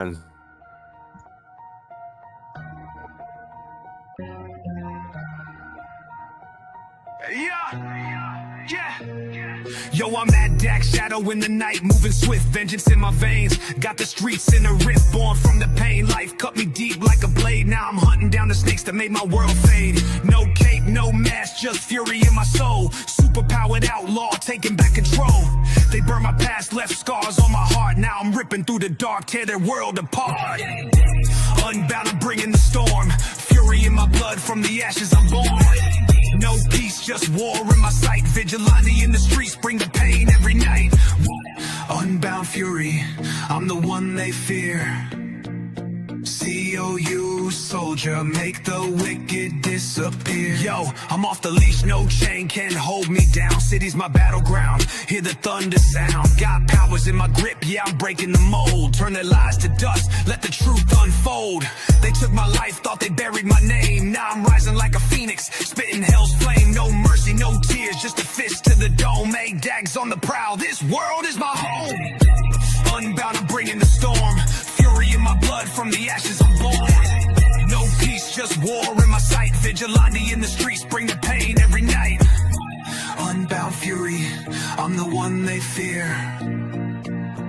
Yo, I'm that Dak shadow in the night, moving swift, vengeance in my veins. Got the streets in a rift, born from the pain. Life cut me deep like a blade. Now I'm hunting down the snakes that made my world fade. No cape, no mask, just fury in my soul. Superpowered outlaw, taking back control. They burn my past, left scars on my heart. Now I'm ripping through the dark, tear their world apart. Unbound, I'm bringing the storm. Fury in my blood, from the ashes I'm born. No peace, just war in my sight. Vigilante in the streets, bring the pain every night. Unbound fury, I'm the one they fear. C.O.U. soldier, make the wicked disappear. Yo, I'm off the leash, no chain can hold me down. City's my battleground, hear the thunder sound. Got powers in my grip, yeah, I'm breaking the mold. Turn their lies to dust, let the truth unfold. They took my life, thought they buried my name. Now I'm rising like a phoenix, spitting hell's flame. No mercy, no tears, just a fist to the dome. Make dags on the prowl, this world is my home. Unbound, I'm bringing the storm. Fury in my blood, from the ashes I'm born. No peace, just war in my sight. Vigilante in the streets, bring the pain every night. Unbound fury, I'm the one they fear.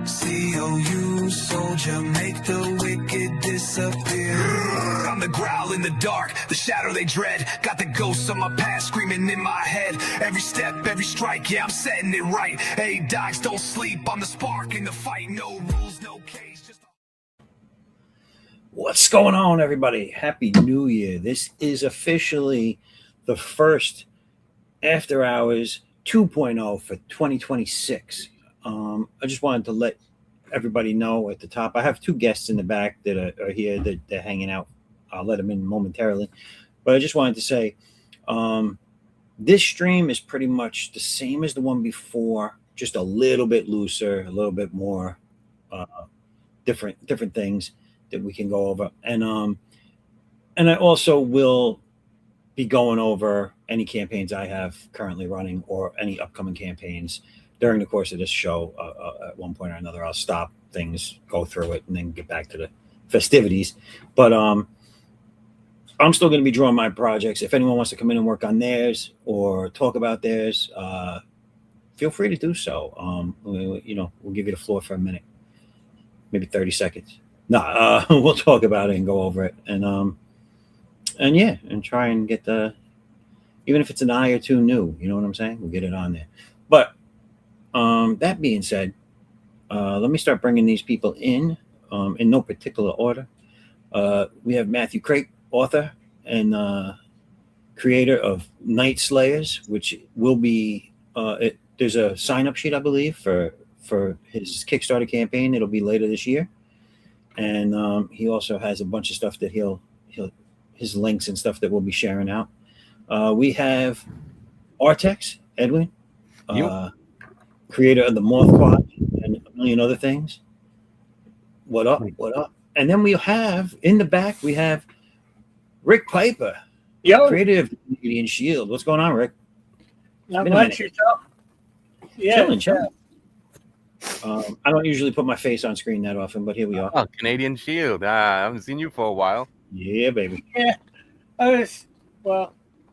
C.O.U. soldier, make the wicked disappear. I'm the growl in the dark, the shadow they dread. Got the ghosts of my past screaming in my head. Every step, every strike, yeah, I'm setting it right. Hey, dogs, don't sleep, I'm the spark in the fight. No rules, no cage, just... What's going on, everybody? Happy New Year. This is officially the first After Hours 2.0 for 2026. I just wanted to let everybody know at the top. I have two guests in the back that are here, that they're hanging out. I'll let them in momentarily. But I just wanted to say, this stream is pretty much the same as the one before, just a little bit looser, a little bit more different things that we can go over. And I also will be going over any campaigns I have currently running or any upcoming campaigns during the course of this show. At one point or another, I'll stop things, go through it, and then get back to the festivities. But I'm still going to be drawing my projects. If anyone wants to come in and work on theirs or talk about theirs, feel free to do so. We'll give you the floor for a minute, maybe 30 seconds. We'll talk about it and go over it, and try and get even if it's an eye or two new, you know what I'm saying? We'll get it on there. But that being said, let me start bringing these people in no particular order. We have Matthew Craik, author and creator of Night Slayers, which will be there's a sign-up sheet, I believe, for his Kickstarter campaign. It'll be later this year. And he also has a bunch of stuff that he'll his links and stuff that we'll be sharing out. We have Artex Edwin, creator of the Moth Quad and a million other things. What up? And then we have in the back, we have Rick Piper, creator of the Canadian Shield. What's going on, Rick? Not much, yourself? Yeah. Chilling. I don't usually put my face on screen that often, but here we are. Oh, Canadian Shield. I haven't seen you for a while. Yeah, baby. Yeah.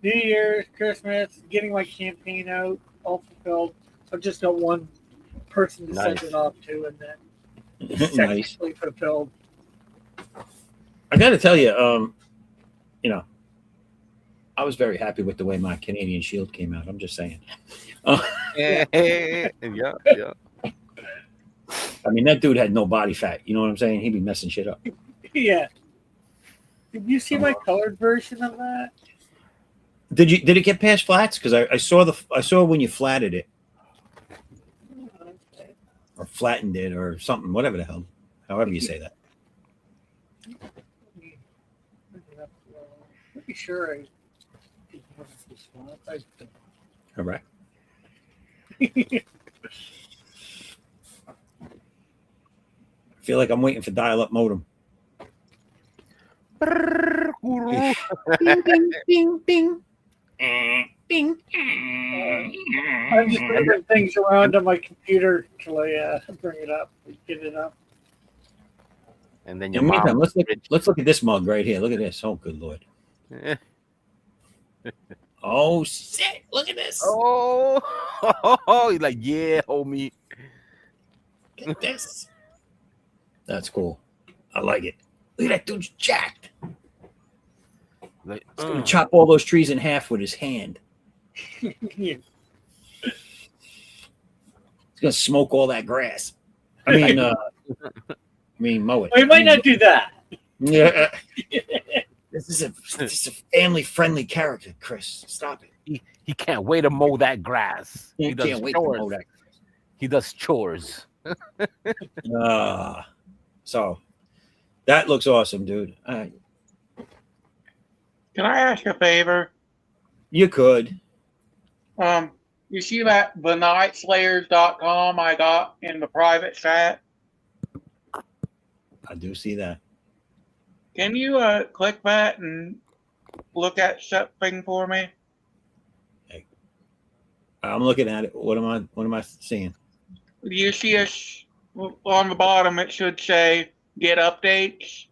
New Year's, Christmas, getting my campaign out, all fulfilled. So I've just got one person to send it off to, and then technically fulfilled. I got to tell you, I was very happy with the way my Canadian Shield came out. I'm just saying. Yeah. I mean, that dude had no body fat. You know what I'm saying? He'd be messing shit up. Yeah. Did you see my colored version of that? Did it get past flats? Because I saw when you flatted it, or flattened it, or something, whatever the hell, however you say that. Pretty sure All right. I feel like I'm waiting for dial-up modem. Bing, bing, bing, bing. Bing. I'm just moving things around on my computer till I bring it up, get it up. And then In your the mom. meantime, let's look at this mug right here. Look at this. Oh, good lord. Oh shit! Look at this. Oh, he's like, yeah, homie. Look at this. That's cool. I like it. Look at that dude's jacked. Like, He's gonna chop all those trees in half with his hand. Yeah. He's gonna smoke all that grass. I mean, mow it. Well, he might not do that. Yeah. This is a family-friendly character, Chris. Stop it. he can't wait to mow that grass. He He does can't wait to chores. mow that. He does chores. So that looks awesome, dude. Can I ask a favor? You could. You see that thenightslayers.com I got in the private chat? I do see that. Can you click that and look at something for me? I'm looking at it. What am I seeing? Do you see us on the bottom? It should say get updates.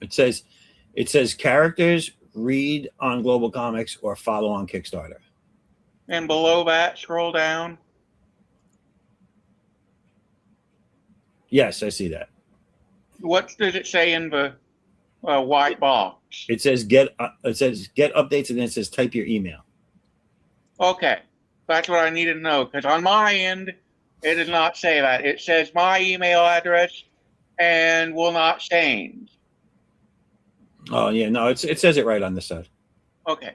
It says characters read on Global Comics or follow on Kickstarter. And below that, scroll down. Yes, I see that. What does it say in the white box? It says get updates, and then it says type your email. Okay, that's what I need to know, because on my end, it does not say that. It says my email address and will not change. Oh yeah, no, it says it right on this side. Okay.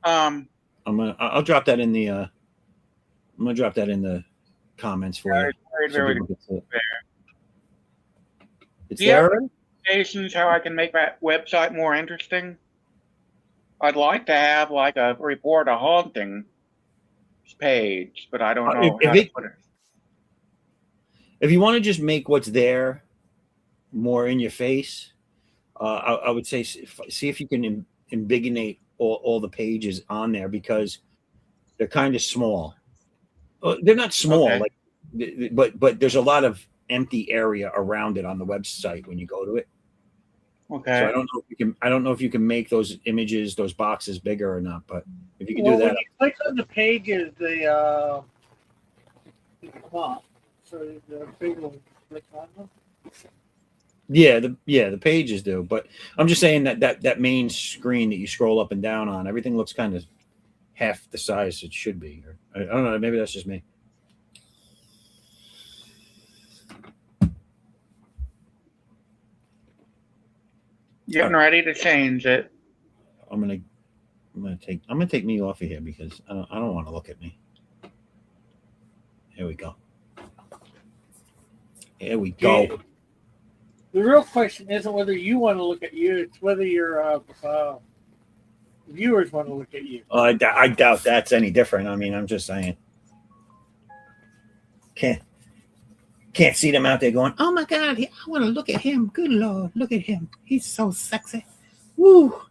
I'll drop that in the I'm gonna drop that in the comments for you. Very people can see it. It's Do you have there. recommendations how I can make that website more interesting? I'd like to have like a report a haunting page, but I don't know how to put it. If you want to just make what's there more in your face, I would say see if you can embiggenate all the pages on there, because they're kind of small. They're not small, Okay. but there's a lot of empty area around it on the website when you go to it. Okay. So I don't know if you can make those images, those boxes bigger or not, but if you can do When that, you click on the pages, they come up. So the big one, click on them. the pages do. But I'm just saying that main screen that you scroll up and down on, everything looks kind of half the size it should be. Or, I don't know, maybe that's just me. Getting ready to change it. I'm gonna take me off of here because I don't want to look at me. Here we go. Here we go. Yeah. The real question isn't whether you want to look at you; it's whether your viewers want to look at you. I doubt that's any different. I mean, I'm just saying. Can't see them out there going, "Oh my God, I want to look at him. Good Lord, look at him. He's so sexy." Woo!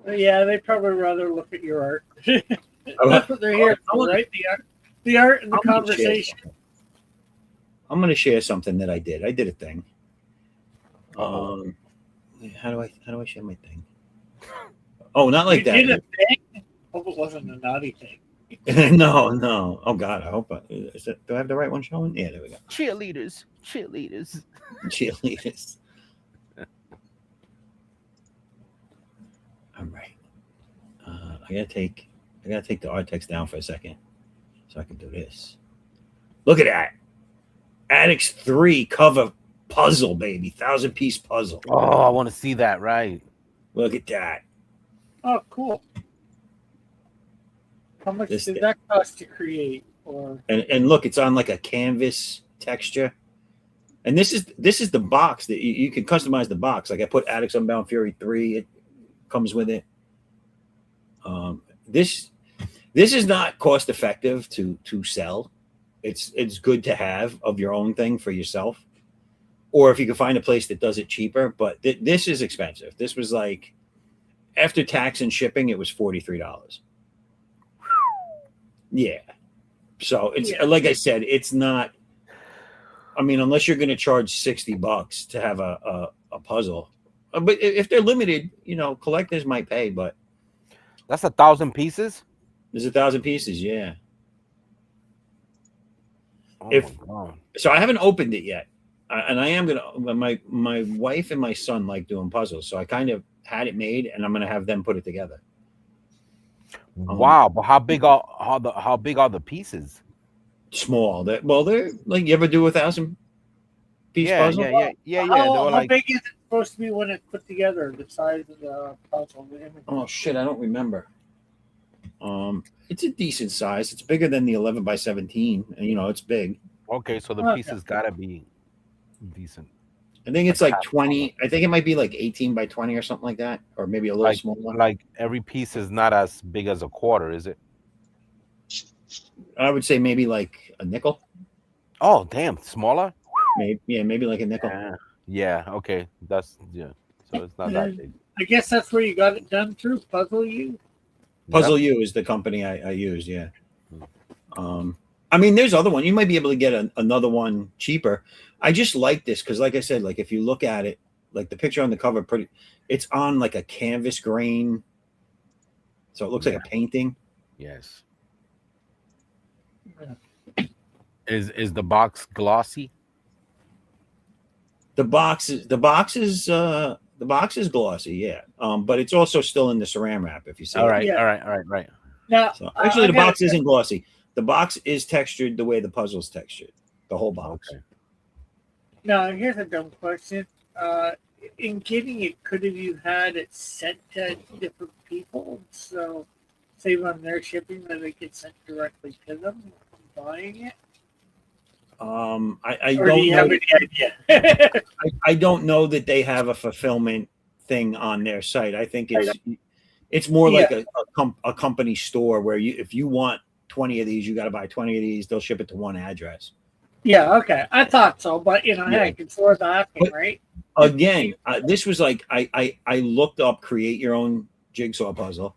Yeah, they probably rather look at your art. That's what they're here for, right? The art and the conversation. I'm going to share something that I did. I did a thing. How do I share my thing? Oh, not like You did that. a thing? Hope it wasn't a naughty thing. No. Oh God, I hope. Do I have the right one showing? Yeah, there we go. Cheerleaders. Cheerleaders. All right. I gotta take the art text down for a second so I can do this. Look at that. Addicts 3 cover puzzle, baby. 1,000-piece puzzle. Oh, I want to see that. Right. Look at that. Oh, cool. How much did that cost to create? Or and look, it's on like a canvas texture. And this is the box that you can customize the box. Like I put Addicts Unbound Fury 3. It comes with it. This is not cost effective to sell. It's good to have of your own thing for yourself, or if you can find a place that does it cheaper. But this is expensive. This was like, after tax and shipping, it was $43. Yeah. So it's like I said, it's not I mean, unless you're going to charge $60 to have a puzzle, but if they're limited, collectors might pay. But that's 1,000 pieces. There's 1,000 pieces, yeah. Oh, So I haven't opened it yet, and I am gonna. My wife and my son like doing puzzles, so I kind of had it made, and I'm gonna have them put it together. Wow, but how big are the pieces? Small. They're like, you ever do 1,000 piece puzzle? Yeah. How big is it supposed to be when it's put together? The size of the puzzle. Oh shit, I don't remember. It's a decent size. It's bigger than the 11 by 17, and it's big. Okay, so the pieces gotta be decent. I think it's like 20. I think it might be like 18 by 20 or something like that, or maybe a little smaller. Like every piece is not as big as a quarter, is it? I would say maybe like a nickel. Oh, damn, smaller? Maybe like a nickel. Yeah, okay. So it's not that big. I guess that's where you got it done through Puzzle.U. Puzzle.U is the company I use, yeah. I mean, there's other one. You might be able to get another one cheaper. I just like this because, like I said, like if you look at it, like the picture on the cover, it's on like a canvas grain, so it looks like a painting. Yes. Is the box glossy? The box is glossy, yeah. But it's also still in the saran wrap. If you see, all right. Now, so actually, the box isn't glossy. The box is textured the way the puzzle's textured. The whole box. Okay. Now, here's a dumb question. In getting it, could have you had it sent to different people? So, save on their shipping, that it gets sent directly to them buying it? I Or don't do you know. have any idea? I don't know that they have a fulfillment thing on their site. I think it's more like a company store where if you want 20 of these, you got to buy 20 of these. They'll ship it to one address. Yeah, okay. I thought so, but hey, it's worth asking, right? Again, this was like I looked up create your own jigsaw puzzle,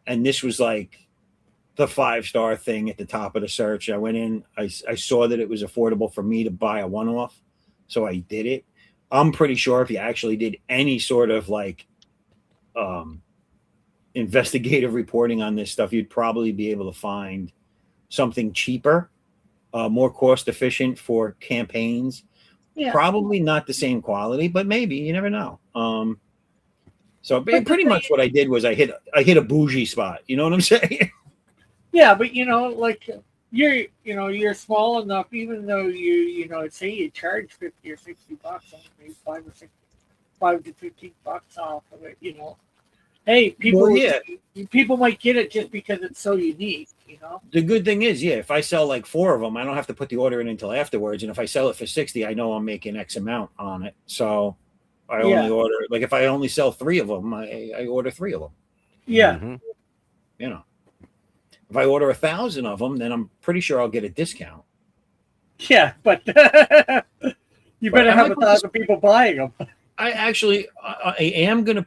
and this was like the 5-star thing at the top of the search. I went in, I saw that it was affordable for me to buy a one-off, so I did it. I'm pretty sure if you actually did any sort of like investigative reporting on this stuff, you'd probably be able to find something cheaper, more cost efficient for campaigns. Yeah. Probably not the same quality, but maybe, you never know. So pretty much what I did was I hit a bougie spot. You know what I'm saying? Yeah, but like you're small enough, even though you say you charge $50 or $60, maybe $5 to $15 off of it. Hey, people might get it just because it's so unique. The good thing is, if I sell like 4 of them, I don't have to put the order in until afterwards. And if I sell it for $60, I know I'm making X amount on it. So I only order, like if I only sell 3 of them, I order 3 of them. Yeah. Mm-hmm. If I order 1,000 of them, then I'm pretty sure I'll get a discount. Yeah, but you better have 1,000 people buying them. I am going to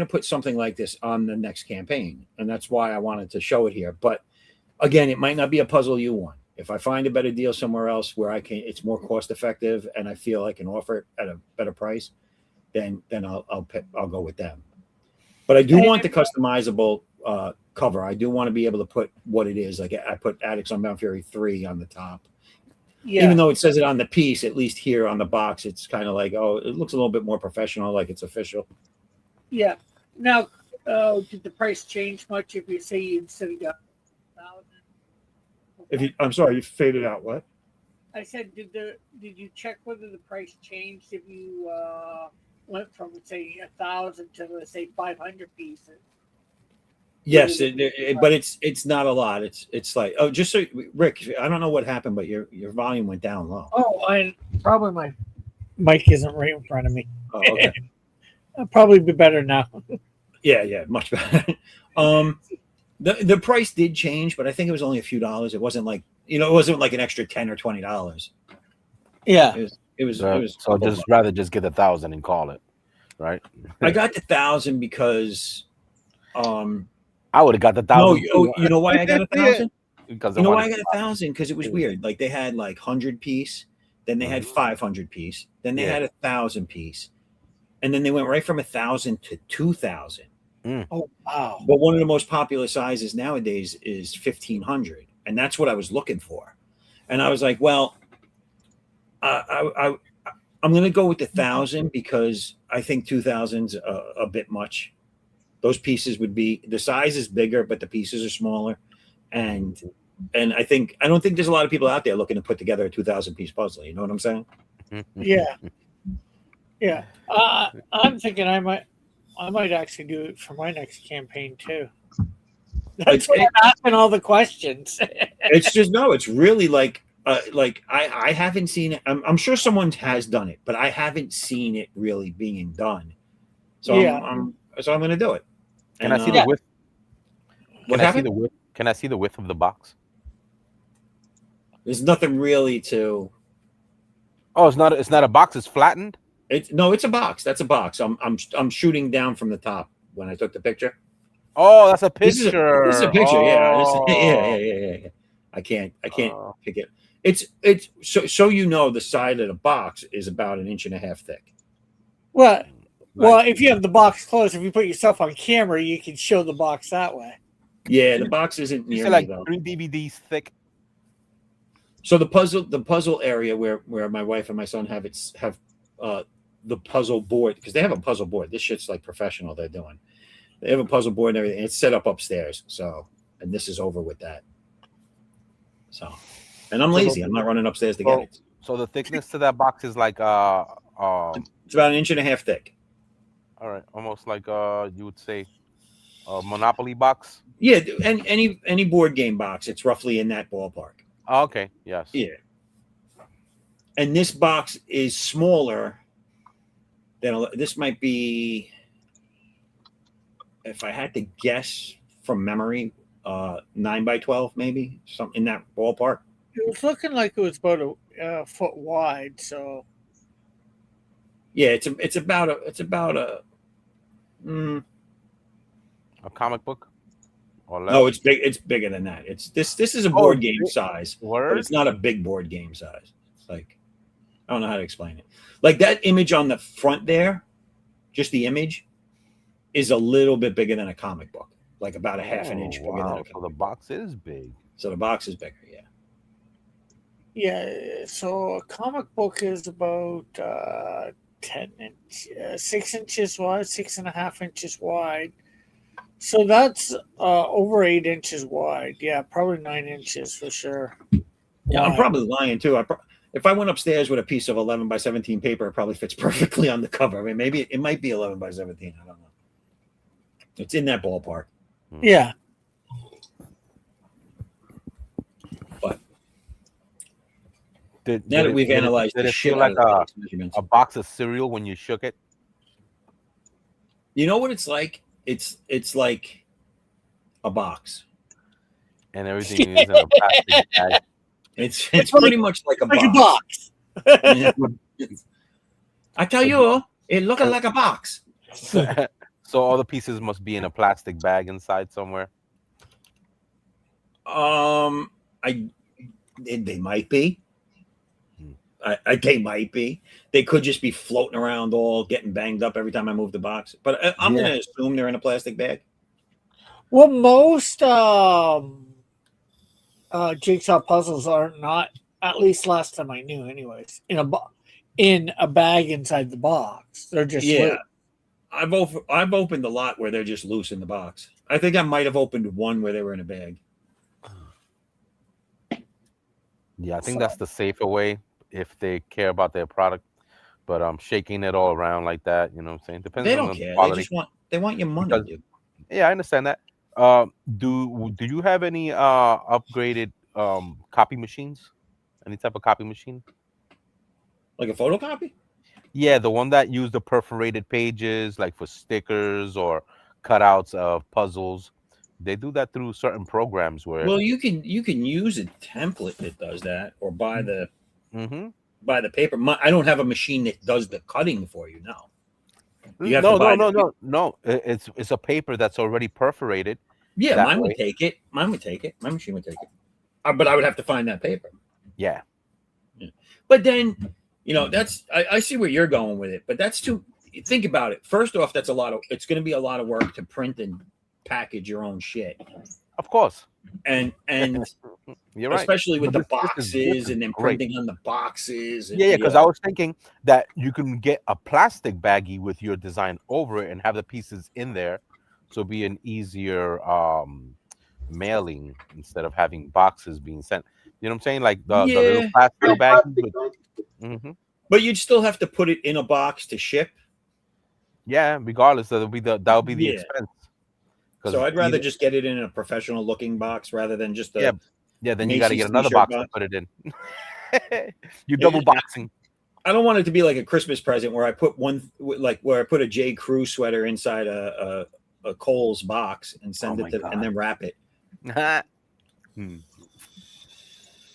put something like this on the next campaign, and that's why I wanted to show it here. But again, it might not be a Puzzle.U one. If I find a better deal somewhere else where it's more cost effective and I feel I can offer it at a better price, then I'll go with them. But I do want the customizable cover. I do want to be able to put what it is. Like I put Addicts on Bound Fury 3 on the top. Yeah. Even though it says it on the piece, at least here on the box, it's kind of like, it looks a little bit more professional, like it's official. Yeah. Now, did the price change much if you say you instead of got 1,000? I'm sorry, you faded out. What? I said, did you check whether the price changed if you went from say 1,000 to let's say 500 pieces? Yes, but it's not a lot. It's like just so Rick, I don't know what happened, but your volume went down low. Oh, probably my mic isn't right in front of me. Oh, okay. I'll probably be better now. Yeah, much better. The price did change, but I think it was only a few dollars. It wasn't like it wasn't like an extra $10 or $20. Yeah, it was. So rather just get 1,000 and call it, right? I got the 1,000 because I would have got the 1,000. No, you know why I got 1,000? Because why I got 1,000? Because it was weird. Like they had like 100 piece, Then they had 500 piece. Then they Yeah. had 1,000 piece, and then they went right from 1,000 to 2,000. Oh wow! But one of the most popular sizes nowadays is 1,500, and that's what I was looking for. And I was like, well, I'm going to go with the 1,000 because I think 2,000's a bit much. Those pieces would be, the size is bigger, but the pieces are smaller, and I don't think there's a lot of people out there looking to put together a 2,000 piece puzzle. You know what I'm saying? Yeah, yeah. I'm thinking I might actually do it for my next campaign too. That's why I'm asking all the questions. It's just it's really like I haven't seen it. I'm sure someone has done it, but I haven't seen it really being done. So Yeah. I'm going to do it. Can I see the width? What happened? Can I see the width of the box? There's nothing really to. Oh, it's not a box. It's flattened. It's a box. That's a box. I'm shooting down from the top when I took the picture. Oh, that's a picture. This is a picture. Oh. Yeah. I can't pick it. It's so you know the side of the box is about 1.5 inches thick. Well, if you have the box closed, if you put yourself on camera, you can show the box that way. Yeah, the box isn't near me like though. 3 DVDs thick. So the puzzle area where my wife and my son have the puzzle board, because they have a puzzle board. This shit's like professional. They're doing. They have a puzzle board and everything. It's set up upstairs. So, and this is over with that. So, and I'm lazy. I'm not running upstairs to get it. So the thickness to that box is like it's about 1.5 inches thick. All right, almost like you would say a Monopoly box. Yeah, and any board game box, it's roughly in that ballpark. Oh, okay. Yes. Yeah. And this box is smaller than this might be, if I had to guess from memory, 9x12 maybe, something in that ballpark. It was looking like it was about a foot wide. So. Yeah, it's about a comic book. Or less? No, it's big. It's bigger than that. This is a board game size, but it's not a big board game size. It's like, I don't know how to explain it. Like that image on the front there, just the image, is a little bit bigger than a comic book, like about 1/2 inch bigger than a comic book. So the box is big. So the box is bigger, yeah. Yeah, so a comic book is about 6 inches wide, 6.5 inches wide. So that's over 8 inches wide. Yeah, probably 9 inches for sure. Yeah, I'm probably lying too. If I went upstairs with a piece of 11x17 paper, it probably fits perfectly on the cover. I mean, maybe it might be 11x17. I don't know. It's in that ballpark. Yeah. But now that we've analyzed did the it shit feel like out a box of cereal when you shook it? You know what it's like? It's like a box, and everything is in a plastic bag. It's pretty much like a box. I tell you, it looks like a box. So all the pieces must be in a plastic bag inside somewhere. They might be. They might be. They could just be floating around, all getting banged up every time I move the box. But I'm going to assume they're in a plastic bag. Well, most jigsaw puzzles are not. At least last time I knew, anyways. In a bag inside the box, they're just loose. I've opened a lot where they're just loose in the box. I think I might have opened one where they were in a bag. Yeah, I think that's the safer way if they care about their product. But shaking it all around like that, you know what I'm saying? Depends they on don't the care. quality. They want your money, dude. Yeah, I understand that. Do you have any upgraded copy machines? Any type of copy machine? Like a photocopy? Yeah, the one that used the perforated pages, like for stickers or cutouts of puzzles. They do that through certain programs where. Well, you can use a template that does that, or buy the paper. I don't have a machine that does the cutting for you now. No. It's a paper that's already perforated. Yeah, mine would take it. My machine would take it. But I would have to find that paper. Yeah. But then, that's I see where you're going with it, but that's too. Think about it. First off, it's going to be a lot of work to print and package your own shit. Of course. And you're right. Especially with the boxes and then printing on the boxes. Yeah, because I was thinking that you can get a plastic baggie with your design over it and have the pieces in there, so it'd be an easier mailing instead of having boxes being sent. You know what I'm saying? Like the little plastic baggies. But you'd still have to put it in a box to ship. Yeah, regardless, that'll be the expense. So I'd rather just get it in a professional looking box rather than just yeah. Then you got to get another box to put it in. You're double boxing. I don't want it to be like a Christmas present where I put where I put a J. Crew sweater inside a Kohl's box and send it to and then wrap it.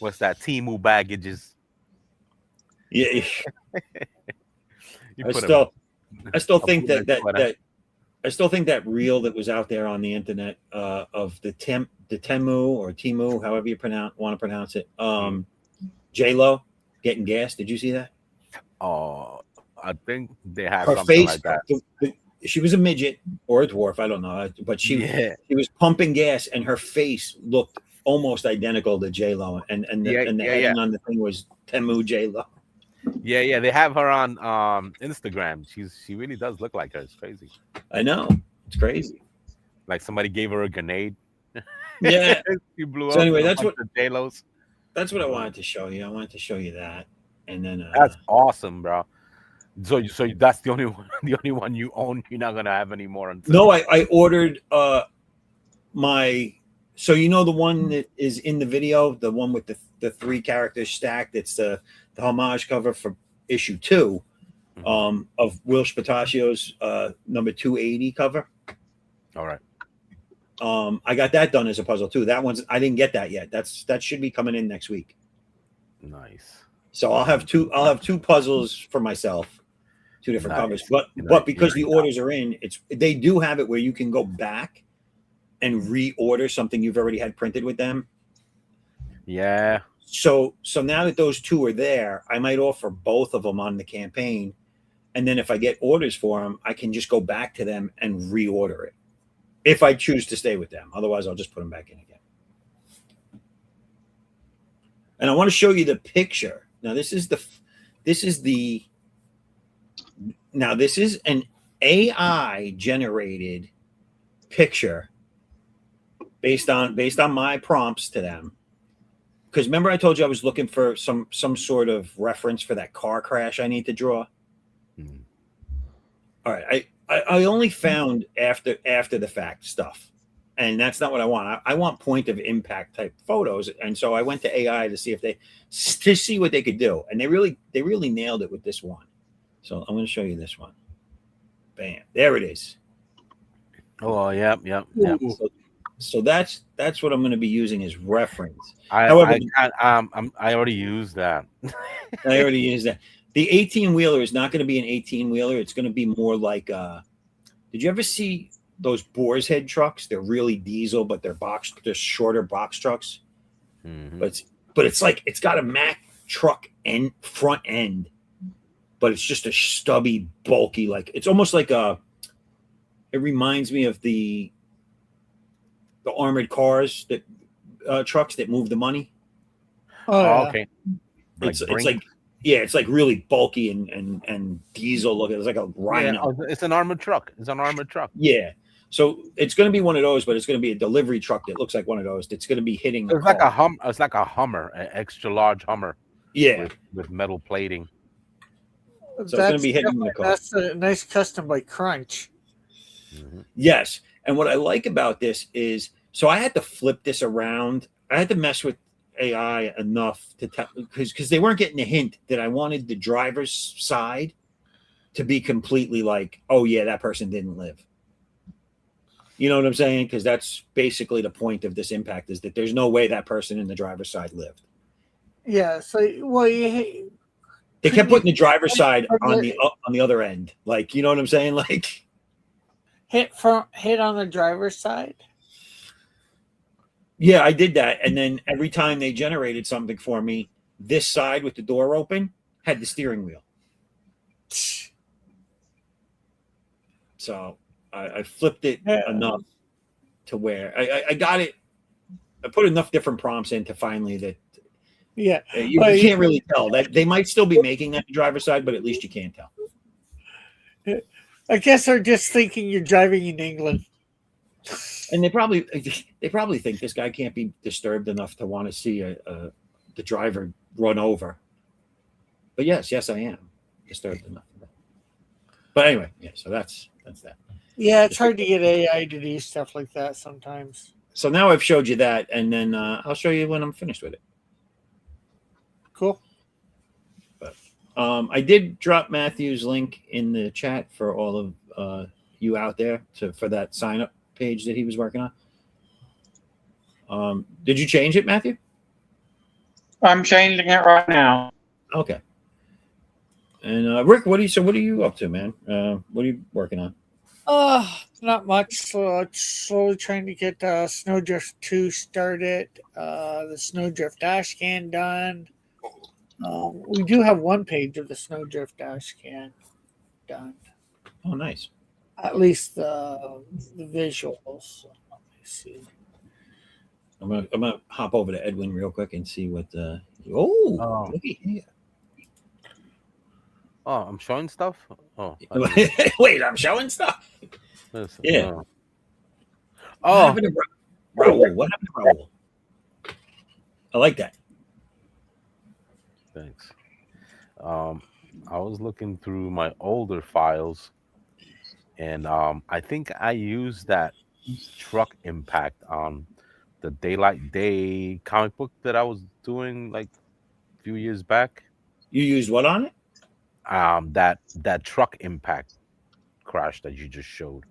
What's that? Temu baggages. Yeah. I still think I still think that reel that was out there on the internet of the Temu or Timu, however you want to pronounce it, J-Lo getting gas. Did you see that? Oh, I think they have her something face, like that. She was a midget or a dwarf, I don't know, but she was pumping gas, and her face looked almost identical to J-Lo, and the heading on the thing was Temu J-Lo. Yeah, they have her on Instagram. She really does look like her. It's crazy. I know, it's crazy. Like somebody gave her a grenade. Yeah, she blew up. So anyway, that's what J-Lo's. That's what I wanted to show you. I wanted to show you that, and then that's awesome, bro. So that's the only one you own. You're not gonna have any more until. No, I ordered my. So the one that is in the video, the one with the 3 characters stacked. It's the homage cover for issue 2 of Will Spatacio's number 280 cover. All right. I got that done as a puzzle too. That one's I didn't get that yet. That should be coming in next week. Nice. So I'll have two puzzles for myself, 2 different covers. But because the orders are in, they do have it where you can go back and reorder something you've already had printed with them. Yeah. So now that those 2 are there, I might offer both of them on the campaign, and then if I get orders for them, I can just go back to them and reorder it. If I choose to stay with them, otherwise I'll just put them back in again. And I want to show you the picture. Now this is an AI generated picture based on my prompts to them. Because remember I told you I was looking for some sort of reference for that car crash I need to draw. All right, I only found after the fact stuff, and that's not what I want. I want point of impact type photos, and so I went to AI to see what they could do, and they really nailed it with this one. So I'm going to show you this one. Bam, there it is. Oh, yep. So that's what I'm going to be using as reference. I already used that. I already used that. The 18-wheeler is not going to be an 18-wheeler. It's going to be more like did you ever see those Boar's Head trucks? They're really diesel, but they're shorter box trucks. Mm-hmm. But it's like it's got a Mack truck front end, but it's just a stubby, bulky, like it's almost like it reminds me of the armored cars that trucks that move the money. Oh, okay. It's like really bulky and diesel looking. It's like a Rhino. Yeah, it's an armored truck. Yeah. So it's going to be one of those, but it's going to be a delivery truck that looks like one of those. It's going to be hitting. It's like a Hummer, an extra large Hummer. Yeah. With metal plating. So it's going to be hitting the car. That's a nice custom by Crunch. Mm-hmm. Yes. And what I like about this is, so I had to flip this around. I had to mess with AI enough to tell, because they weren't getting the hint that I wanted the driver's side to be completely like, oh yeah, that person didn't live. You know what I'm saying? Because that's basically the point of this impact, is that there's no way that person in the driver's side lived. Yeah. So they kept putting the driver's side on the other end. Like, you know what I'm saying? Like hit on the driver's side. Yeah, I did that, and then every time they generated something for me, this side with the door open had the steering wheel. So I flipped it enough to where I got it. I put enough different prompts in to finally that. Yeah, you can't really tell that they might still be making that the driver's side, but at least you can't tell. I guess they're just thinking you're driving in England. And they probably think this guy can't be disturbed enough to want to see the driver run over. But yes, I am disturbed enough. But anyway, yeah. So that's that. Yeah, it's hard to get AI to do stuff like that sometimes. So now I've showed you that, and then I'll show you when I'm finished with it. Cool. But I did drop Matthew's link in the chat for all of you out there for that sign up page that he was working on. Did you change it, Matthew? I'm changing it right now. Okay. And Rick, what are you up to, man? What are you working on? Not much. Slowly trying to get Snowdrift 2 started. The Snowdrift dash can done. We do have one page of the Snowdrift dash can done. Oh, nice. At least the visuals. Let me see. I'm gonna hop over to Edwin real quick and see what. Look at here. Oh, I'm showing stuff. Oh, wait, I'm showing stuff. Yeah. Oh, what happened to Raul? What happened to Raul? I like that. Thanks. I was looking through my older files, and I think I used that truck impact on the Daylight Day comic book that I was doing like a few years back. You used what on it? That truck impact crash that you just showed.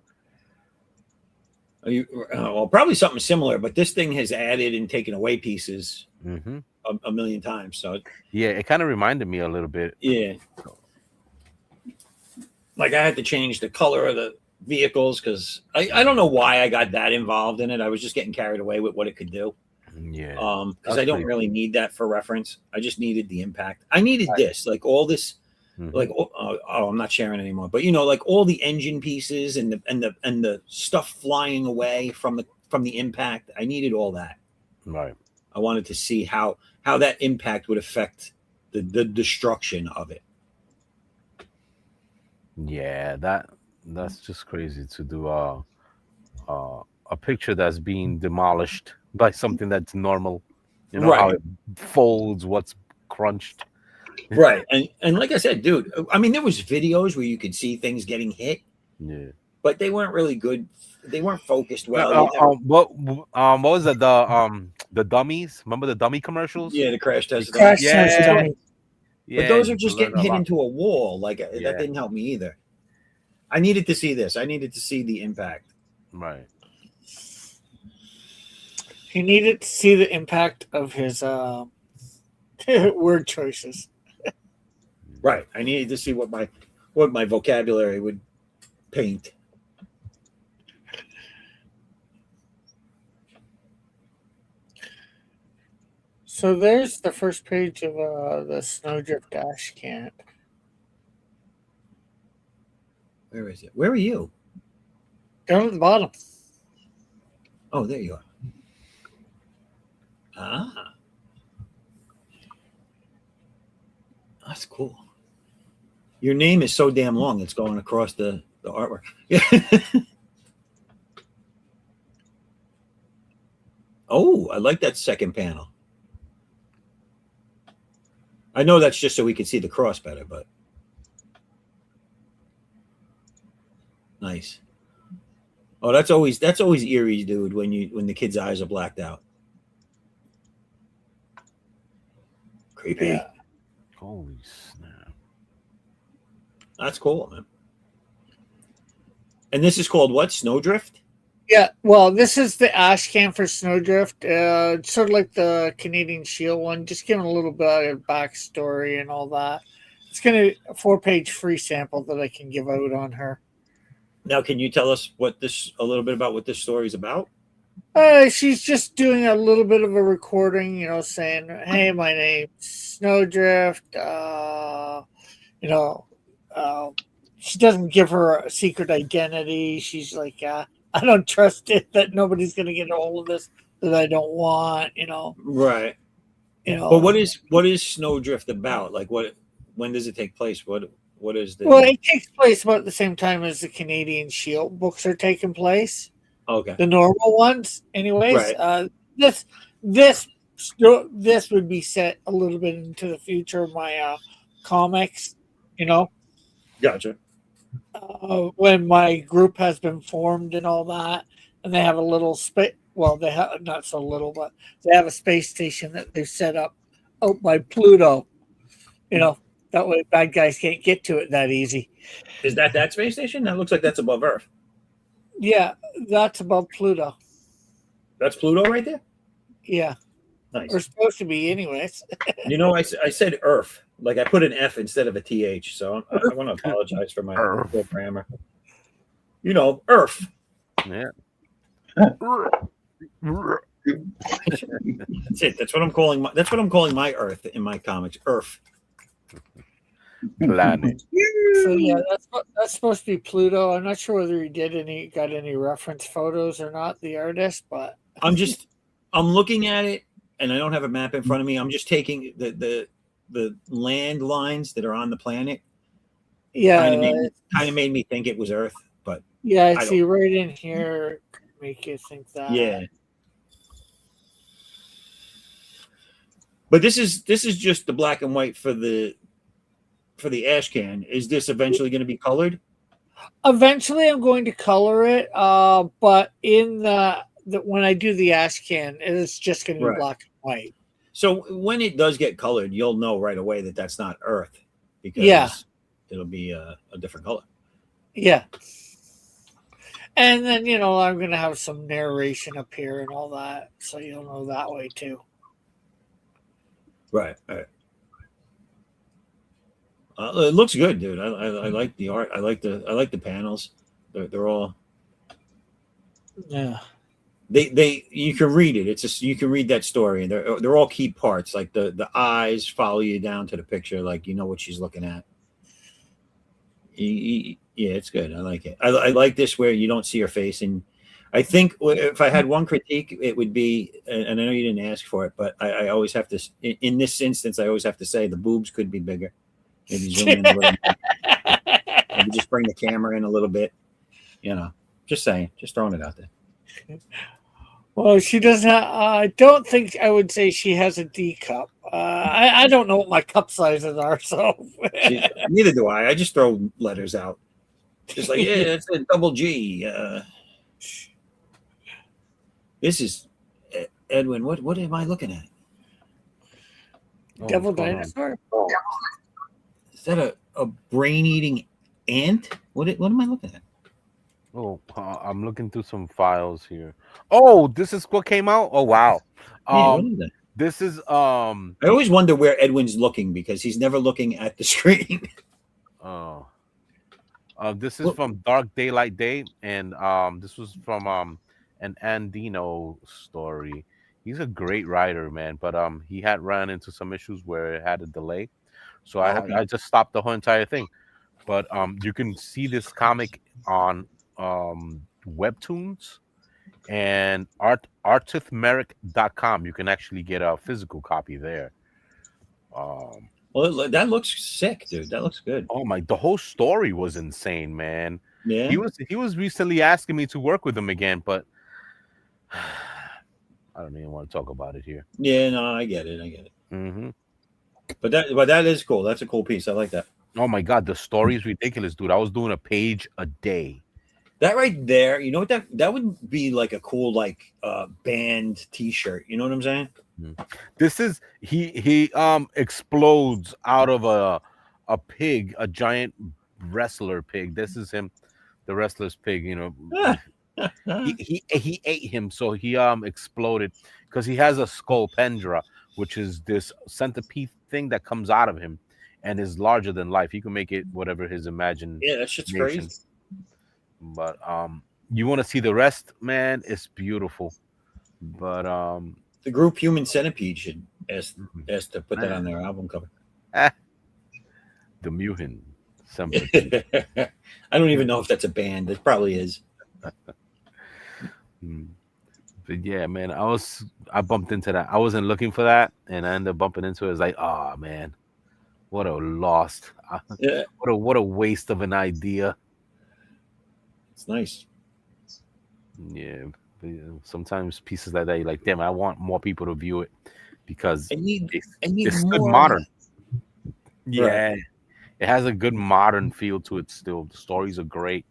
Well, probably something similar, but this thing has added and taken away pieces a million times. So yeah, it kind of reminded me a little bit. Yeah, like I had to change the color of the vehicles because I don't know why I got that involved in it. I was just getting carried away with what it could do. Yeah, because I don't really need that for reference. I just needed the impact. I needed this, like all this. Like I'm not sharing anymore, but like all the engine pieces and the stuff flying away from the impact. I needed all that. Right. I wanted to see how that impact would affect the destruction of it. Yeah, that's just crazy to do a picture that's being demolished by something that's normal. How it folds what's crunched. Right. And like I said, dude, I mean, there was videos where you could see things getting hit. Yeah. But they weren't really good. They weren't focused well. What was it? The dummies? Remember the dummy commercials? Yeah, the crash test. Dummies. But those are just getting hit into a wall. Like that didn't help me either. I needed to see this. I needed to see the impact. Right. He needed to see the impact of his word choices. Right. I needed to see what my vocabulary would paint. So there's the first page of the Snowdrift dash can. Where is it? Where are you? Down at the bottom. Oh, there you are. Ah. That's cool. Your name is so damn long, it's going across the artwork. Yeah. Oh, I like that second panel. I know that's just so we can see the cross better, but nice. Oh, that's always eerie, dude, when the kid's eyes are blacked out. Creepy. Yeah. Holy snap. That's cool, man. And this is called what? Snowdrift? Yeah, well, this is the ash can for Snowdrift. Sort of like the Canadian Shield one, just giving a little bit of backstory and all that. It's going to a 4-page free sample that I can give out on her. Now, can you tell us a little bit about what this story is about? She's just doing a little bit of a recording, saying, "Hey, my name's Snowdrift." You know, uh, she doesn't give her a secret identity. She's like, "I don't trust it that nobody's going to get a hold of this that I don't want." Right. But what is Snowdrift about? Like, when does it take place? What is the? Well, it takes place about the same time as the Canadian Shield books are taking place. Okay. The normal ones, anyways. Right. This this would be set a little bit into the future of my comics. Gotcha. When my group has been formed and all that, and they have a little space. Well, they have not so little, but they have a space station that they've set up out by Pluto. That way bad guys can't get to it that easy. Is that space station? That looks like that's above Earth. Yeah, that's above Pluto. That's Pluto right there? Yeah. Nice. We're supposed to be, anyways. I said Earth. Like I put an F instead of a TH. So I want to apologize for my poor grammar. Earth. Yeah. That's it. That's what I'm calling my Earth in my comics. Earth. Planet. So yeah, that's supposed to be Pluto. I'm not sure whether he got any reference photos or not, the artist, but I'm looking at it and I don't have a map in front of me. I'm just taking the land lines that are on the planet. Yeah, kind of made me think it was Earth, but yeah, I see right in here make you think that. Yeah. But this is just the black and white for the ash can. Is this eventually going to be colored? Eventually, I'm going to color it. But in the when I do the ash can, it's just going to be black and white. So when it does get colored, you'll know right away that that's not Earth, because it'll be a different color. Yeah. And then I'm going to have some narration up here and all that, so you'll know that way too. Right. It looks good, dude. I like the art. I like the panels. They're all. Yeah. They you can read it. It's just you can read that story, and they're all key parts. Like the eyes follow you down to the picture, like you know what she's looking at. Yeah, it's good. I like it. I like this where you don't see her face, and I think if I had one critique, it would be, and I know you didn't ask for it, but I always have to, in this instance, I always have to say the boobs could be bigger. Maybe zoom in a little bit. Maybe just bring the camera in a little bit. Just saying, just throwing it out there. Well, she doesn't. I don't think I would say she has a D cup. I don't know what my cup sizes are, so neither do I. I just throw letters out, just like it's a double G. This is Edwin. What am I looking at? Devil dinosaur. Is that a brain-eating ant? What am I looking at? Oh, I'm looking through some files here. Oh, this is what came out. Oh, wow. What is that? This is I always wonder where Edwin's looking because he's never looking at the screen. This is from Dark Daylight Day, and this was from an Andino story. He's a great writer, man, but he had run into some issues where it had a delay, so I just stopped the whole entire thing. But you can see this comic on Webtoons and artithmeric.com. You can actually get a physical copy there. Well, that looks sick, dude. That looks good. Oh my! The whole story was insane, man. Yeah. He was recently asking me to work with him again, but I don't even want to talk about it here. Yeah, no, I get it. Mm-hmm. But that is cool. That's a cool piece. I like that. Oh my god, the story is ridiculous, dude. I was doing a page a day. That right there, you know what that would be like a cool band T-shirt. You know what I'm saying? This is he explodes out of a pig, a giant wrestler pig. This is him, the wrestler's pig. He ate him, so he exploded because he has a scolpendra, which is this centipede thing that comes out of him and is larger than life. He can make it whatever his imagination. Yeah, that shit's crazy. But you want to see the rest, man? It's beautiful. But the group Human Centipede should ask to put that on their album cover. The Muhin Centipede. I don't even know if that's a band. It probably is. But yeah, man, I bumped into that. I wasn't looking for that, and I ended up bumping into it. It's like, oh man, what a lost, Yeah, what a waste of an idea. it's nice. Yeah, but, sometimes pieces like that, you're like, damn, I want more people to view it because I need it's still more modern. Of that. Yeah, it has a good modern feel to it. Still, the stories are great.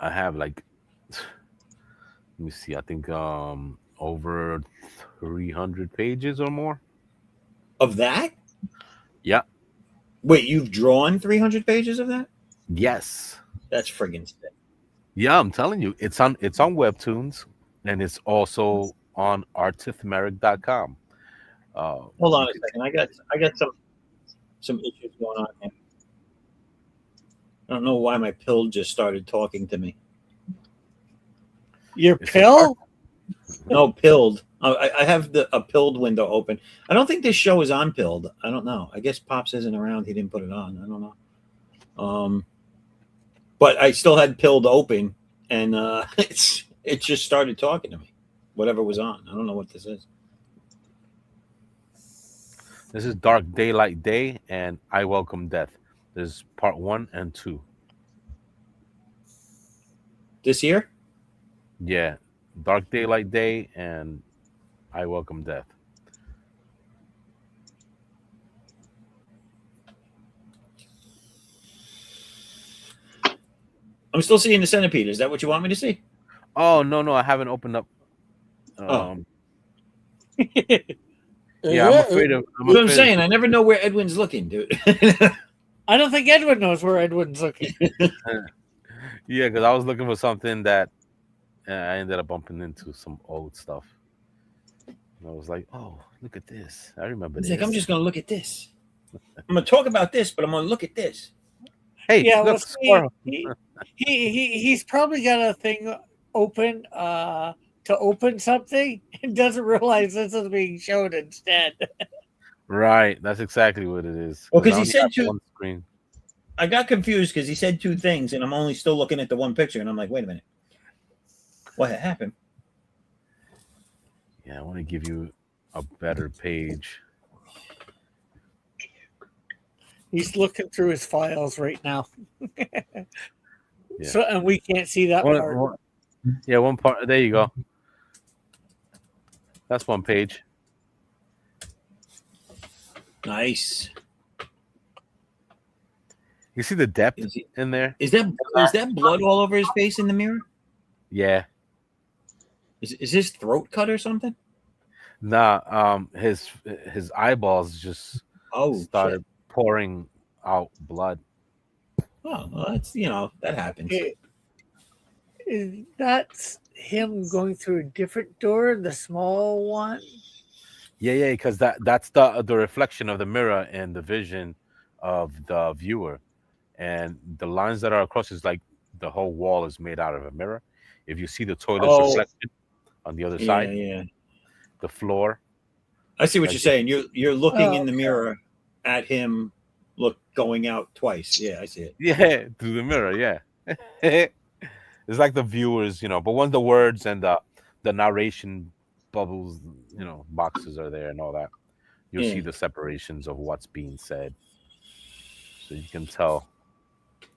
I have like, let me see, I think over 300 pages or more. Of that? Yeah. Wait, you've drawn 300 pages of that? Yes. That's friggin' sick. Yeah, I'm telling you, it's on Webtoons, and it's also on artithmeric.com. Hold on a second. I got some issues going on here. I don't know why my pill just started talking to me. Your It's pill? No, pilled. I have a pilled window open. I don't think this show is on pilled. I don't know. I guess Pops isn't around. He didn't put it on. I don't know. But I still had pilled open, and it just started talking to me. Whatever was on. I don't know what this is. This is Dark Daylight Day and I Welcome Death. There's part 1 and 2. This year? Yeah, Dark Daylight Day and I Welcome Death. I'm still seeing the centipede. Is that what you want me to see? Oh no, I haven't opened up. Oh. Yeah, I'm afraid of. That's what I'm saying. I never know where Edwin's looking, dude. I don't think Edwin knows where Edwin's looking. Yeah, because I was looking for something that I ended up bumping into some old stuff. And I was like, oh, look at this. I remember He's this. like, I'm just going to look at this. I'm going to talk about this, but I'm going to look at this. Hey, Yeah, look, well, he's probably got a thing open to open something and doesn't realize this is being shown instead. Right, that's exactly what it is. Well, because he only said have two. one screen. I got confused because he said two things, and I'm only still looking at the one picture, and I'm like, wait a minute, what happened? Yeah, I want to give you a better page. He's looking through his files right now. Yeah. So, and we can't see that part. Yeah, one part. There you go. That's one page. Nice. You see the depth in there? Is that blood all over his face in the mirror? Yeah. Is his throat cut or something? Nah. His eyeballs just started pouring out blood. Oh, well, that's that happens. That's him going through a different door, the small one. Yeah, because that's the reflection of the mirror and the vision of the viewer, and the lines that are across is like the whole wall is made out of a mirror. If you see the toilet's reflected on the other side, the floor. I see what you're saying. You're looking in the mirror at him, going out twice. Yeah, I see it. Yeah, through the mirror. Yeah, it's like the viewers, but once the words and the narration bubbles, boxes are there and all that, you'll see the separations of what's being said, so you can tell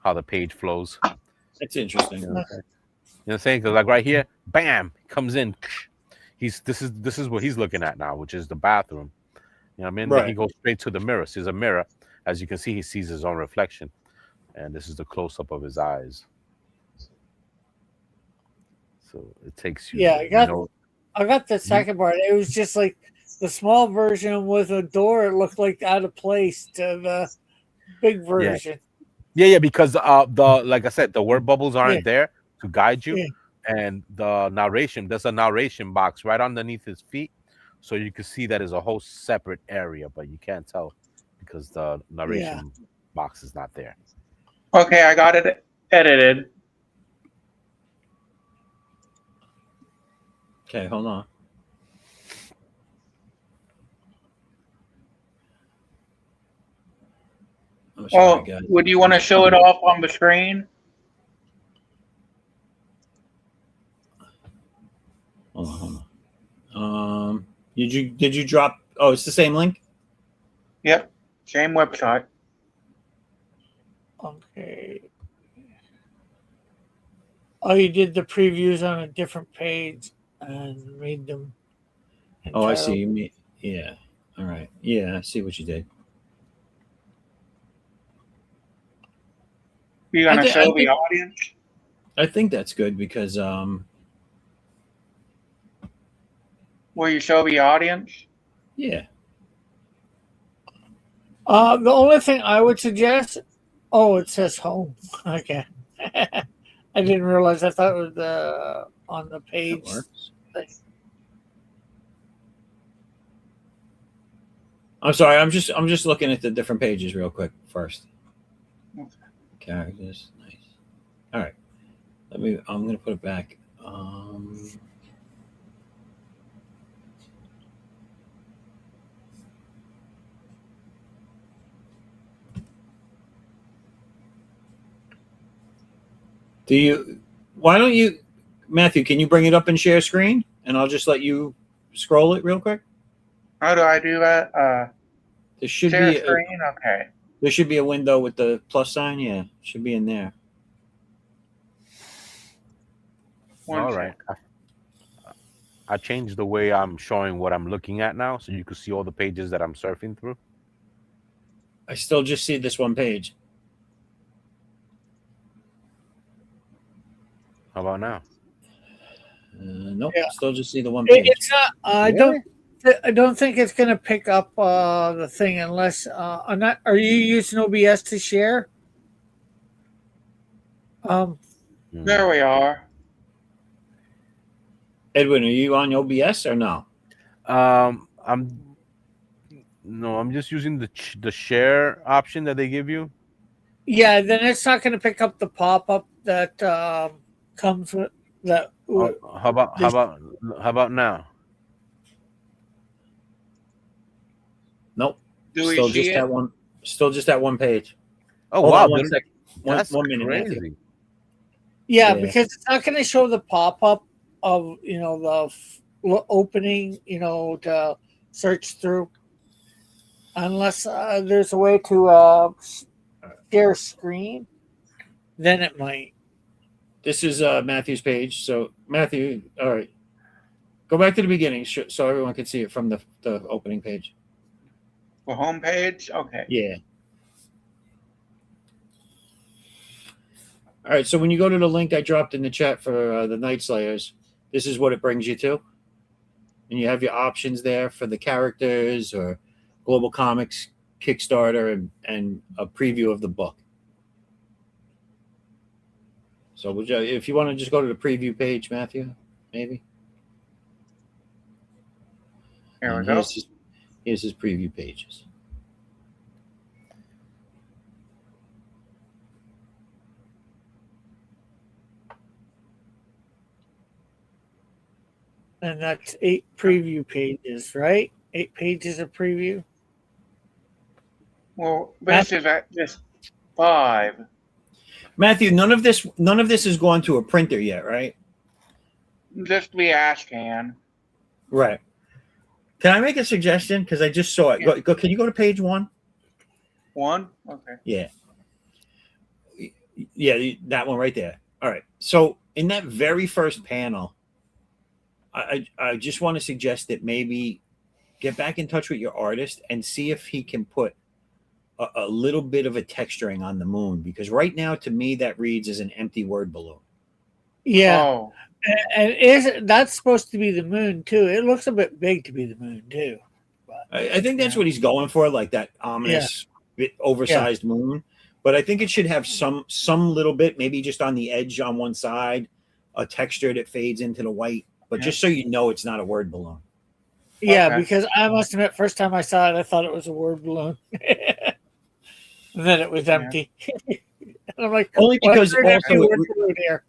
how the page flows. That's interesting. You know what I'm saying? Because like right here, bam, comes in. This is what he's looking at now, which is the bathroom. You know what I mean? Right. Then he goes straight to the mirror. Sees a mirror. As you can see, he sees his own reflection, and this is the close up of his eyes. So it takes you. Yeah, I got the second part. It was just like the small version with a door. It looked like out of place to the big version. Yeah, because like I said, the word bubbles aren't there to guide you, and the narration. There's a narration box right underneath his feet, so you can see that is a whole separate area, but you can't tell because the narration box is not there. Okay, I got it edited. Okay, hold on. I'm sorry, guys. Would you want to show it off on the screen? Hold on. Did you drop? Oh, it's the same link. Yep, same website. Okay. Oh, you did the previews on a different page and made them. Oh, I see. Yeah. All right. Yeah, I see what you did. You gonna show the audience? I think that's good because Will you show the audience? yeah. The only thing I would suggest, it says home. Okay. I didn't realize. I thought it was on the page. I'm sorry. I'm just looking at the different pages real quick first. Characters, nice. All right. I'm gonna put it back. Why don't you, Matthew, can you bring it up and share screen? And I'll just let you scroll it real quick. How do I do that? There should share be screen? Okay. There should be a window with the plus sign. Yeah, it should be in there. All right. I changed the way I'm showing what I'm looking at now, so you can see all the pages that I'm surfing through. I still just see this one page. How about now? Nope. Yeah. Still just see the one page. It's not. I don't think it's going to pick up the thing unless I'm not. Are you using OBS to share? There we are. Edwin, are you on OBS or no? I'm just using the share option that they give you. Yeah, then it's not going to pick up the pop-up that comes with that. How about now? Nope. Still just that one page. Oh, wow. One second. One minute, crazy. Matthew. Yeah, because it's not going to show the pop-up of the opening to search through unless there's a way to share screen. Then it might. This is Matthew's page. So Matthew, all right, go back to the beginning so everyone can see it from the opening page. The home page? Okay. Yeah. All right, so when you go to the link I dropped in the chat for the Night Slayers, this is what it brings you to. And you have your options there for the characters or Global Comics, Kickstarter, and a preview of the book. So if you want to just go to the preview page, Matthew, maybe. Here we go. Here's his preview pages. And that's 8 preview pages, right? 8 pages of preview. Well, this is at just 5. Matthew, none of this has gone to a printer yet, right? Just the ash can. Right. Can I make a suggestion? Because I just saw it. Yeah. Go. Can you go to page 1? 1? Okay. Yeah. Yeah, that one right there. All right. So in that very first panel, I just want to suggest that maybe get back in touch with your artist and see if he can put a little bit of a texturing on the moon, because right now to me that reads as an empty word balloon. Yeah. Oh. And that's supposed to be the moon too. It looks a bit big to be the moon too. But, I think that's what he's going for, like that ominous, bit oversized moon. But I think it should have some little bit, maybe just on the edge on one side, a texture that fades into the white. But just so you know, it's not a word balloon. Yeah, okay. Because I must admit, first time I saw it, I thought it was a word balloon. And then it was empty. And I'm like, only because also here.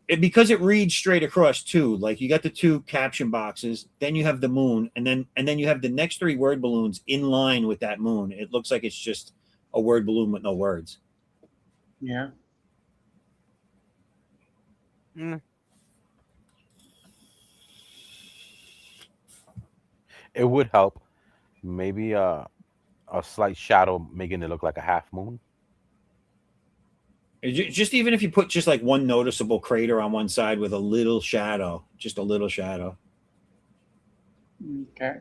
because it reads straight across too. Like you got the 2 caption boxes, then you have the moon, and then you have the next 3 word balloons in line with that moon. It looks like it's just a word balloon with no words. Yeah. It would help. Maybe a slight shadow making it look like a half moon. Just even if you put just like one noticeable crater on one side with a little shadow, just a little shadow. Okay.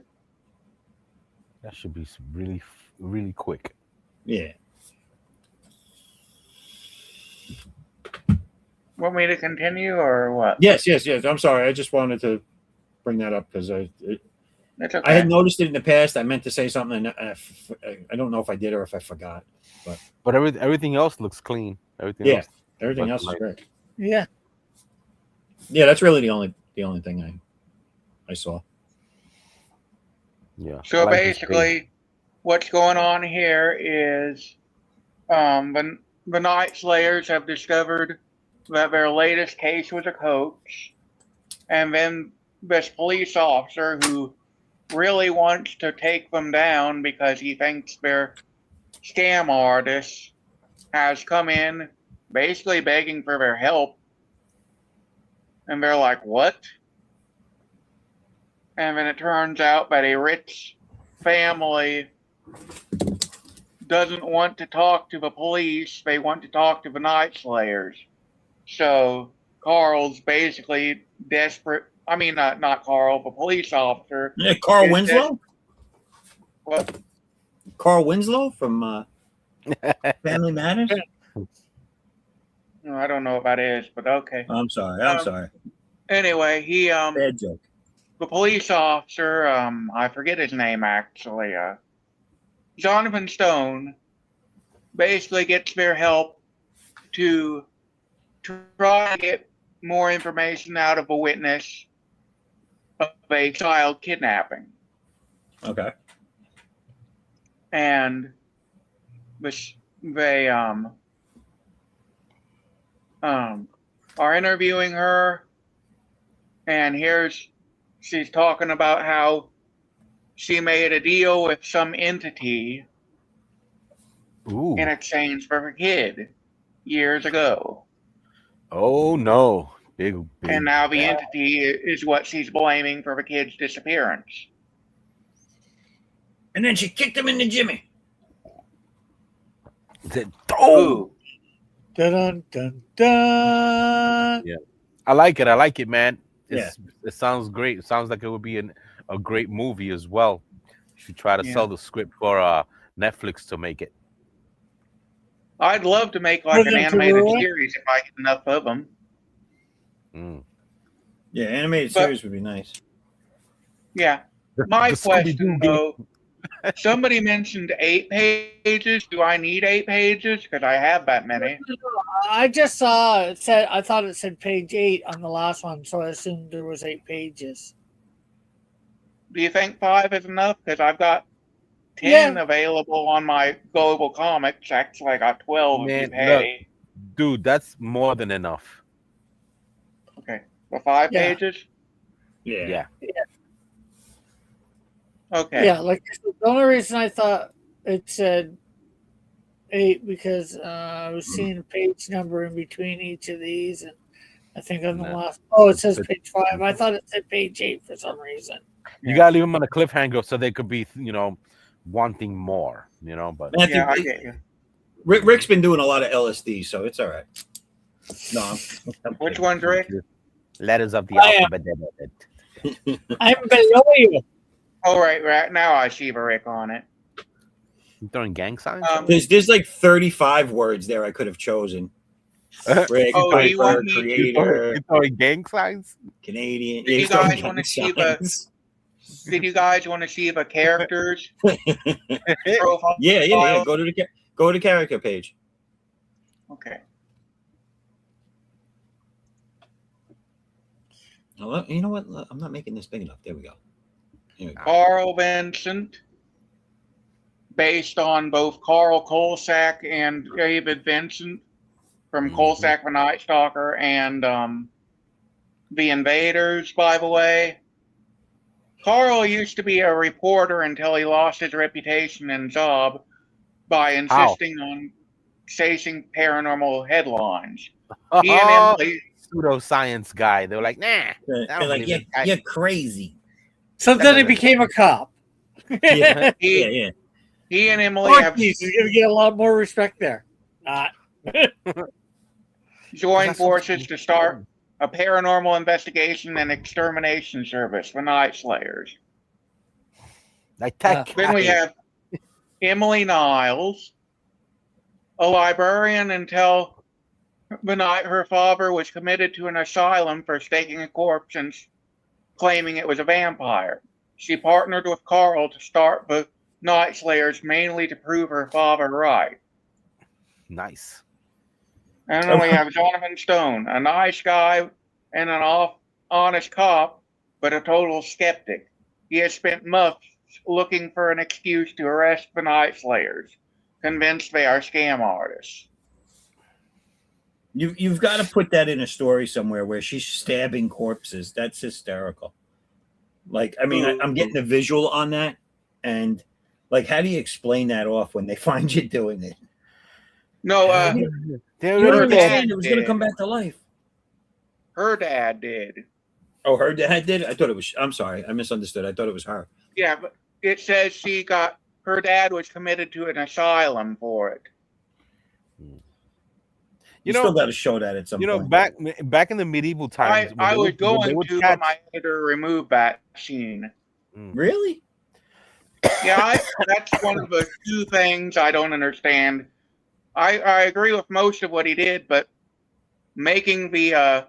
That should be really, really quick. Yeah. Want me to continue or what? Yes. I'm sorry. I just wanted to bring that up because That's okay. I had noticed it in the past. I meant to say something, and I don't know if I did or if I forgot. But everything else looks clean. Everything else is great. Yeah. Yeah, that's really the only thing I saw. Yeah. So basically, what's going on here is the Night Slayers have discovered that their latest case was a hoax, and then this police officer who really wants to take them down because he thinks they're scam artists has come in basically begging for their help, and they're like, what? And then it turns out that a rich family doesn't want to talk to the police, they want to talk to the Night Slayers. So Carl's basically desperate. I mean, not Carl, the police officer. Yeah, Carl Winslow? What? Carl Winslow from Family Matters? No, I don't know what that is, but okay. I'm sorry. Anyway, he Bad joke. the police officer, I forget his name actually, Jonathan Stone, basically gets their help to try to get more information out of a witness of a child kidnapping. Okay. And they are interviewing her, and she's talking about how she made a deal with some entity Ooh. in exchange for her kid years ago. Oh no. Big. And now the entity is what she's blaming for the kid's disappearance. And then she kicked him in the Jimmy. Oh! Dun dun dun. Yeah. I like it, man. Yeah. It sounds great. It sounds like it would be a great movie as well. You should try to sell the script for Netflix to make it. I'd love to make like an animated series if I get enough of them. Yeah, animated series would be nice. Yeah. My question, though, somebody mentioned 8 pages. Do I need 8 pages? Because I have that many. I just saw it said. I thought it said page 8 on the last one, so I assumed there was 8 pages. Do you think 5 is enough? Because I've got 10 available on my Global Comics. Actually, I got 12 if you pay. Dude, that's more than enough. Okay. For 5 pages? Yeah. Okay. Yeah, like the only reason I thought it said 8 because I was seeing a page number in between each of these, and I think on the last. Oh, it says page 5. I thought it said page 8 for some reason. You gotta leave them on a cliffhanger so they could be, wanting more. But I get you. Rick's been doing a lot of LSD, so it's all right. No. Which one's Rick? Letters of the alphabet. I'm below you. Oh, right now I see the Rick on it. You throwing gang signs? There's like 35 words there I could have chosen. Rick, Piper, creator. You throwing gang signs? Canadian. Did you guys want to see the characters? Profile? Yeah. Go to the character page. Okay. You know what? I'm not making this big enough. There we go. Carl Vincent, based on both Carl Kolsak and David Vincent from Kolsak the Night Stalker and The Invaders, by the way. Carl used to be a reporter until he lost his reputation and job by How? insisting on chasing paranormal headlines. He and Emily, Pseudoscience guy. They were like, nah, I They're don't like, believe this guy. you're crazy. So then he became a cop. Yeah, he, yeah. he and Emily Oh, have geez, he's going to get a lot more respect there. joined forces to start a paranormal investigation and extermination service for Night Slayers. Like that Then we guy. have Emily Niles, a librarian until the night her father was committed to an asylum for staking a corpse and claiming it was a vampire. She partnered with Carl to start the Night Slayers mainly to prove her father right. Nice. And then we have Jonathan Stone, a nice guy and an honest cop, but a total skeptic. He has spent months looking for an excuse to arrest the Night Slayers, convinced they are scam artists. You've got to put that in a story somewhere where she's stabbing corpses. That's hysterical. Like, I mean, I'm getting a visual on that, and like, how do you explain that off when they find you doing it? No, They're You already dead. understand it was going to come back to life. her dad did. Oh, her dad did? I thought it was. I'm sorry, I misunderstood. I thought it was her. Yeah, but it says her dad was committed to an asylum for it. You still got to show that at some point. back in the medieval times, I was going to, catch... but my editor removed that scene. Really? Yeah, that's one of the two things I don't understand. I agree with most of what he did, but making the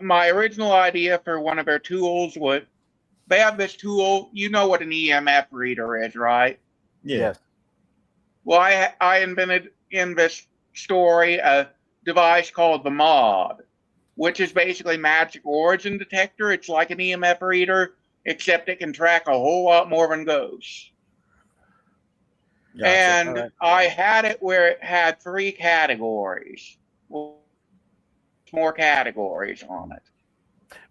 my original idea for one of their tools was they have this tool. You know what an EMF reader is, right? Yeah. Yes. Well, I invented in this story a device called the Mod, which is basically magic origin detector. It's like an EMF reader, except it can track a whole lot more than ghosts. Gotcha. And All right. I had it where it had 3 categories. More categories on it.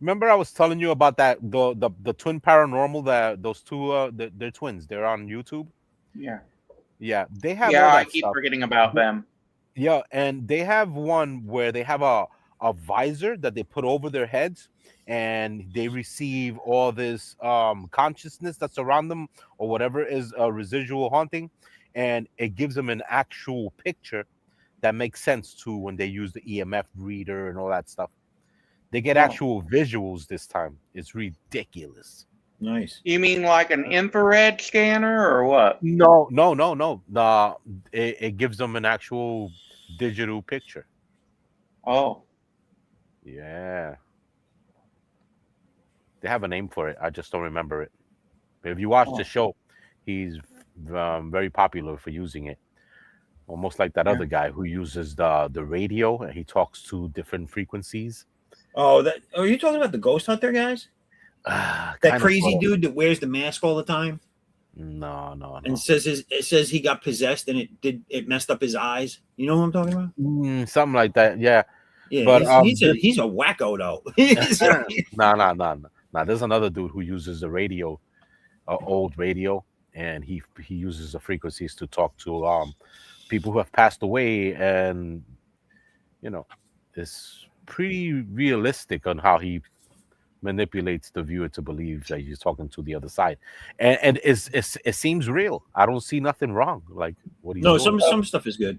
Remember, I was telling you about that the twin paranormal, that those two they're twins. They're on YouTube. Yeah. Yeah, they have. Yeah, all that I keep stuff. forgetting about them. Yeah, and they have one where they have a visor that they put over their heads, and they receive all this consciousness that's around them, or whatever is a residual haunting, and it gives them an actual picture that makes sense to when they use the EMF reader and all that stuff. They get actual visuals this time. It's ridiculous. Nice. You mean like an infrared scanner or what? No. It gives them an actual digital picture. Oh. Yeah. They have a name for it. I just don't remember it. But if you watch the show, he's very popular for using it. Almost like that other guy who uses the radio, and he talks to different frequencies. Oh, are you talking about the ghost hunter guys? That crazy dude that wears the mask all the time? No. And it says he got possessed and it messed up his eyes. You know what I'm talking about? Something like that. Yeah. Yeah, but he's a wacko though. No. There's another dude who uses the radio, old radio, and he uses the frequencies to talk to people who have passed away, and it's pretty realistic on how he manipulates the viewer to believe that he's talking to the other side, and it seems real. I don't see nothing wrong. Like what he's doing. Some stuff is good.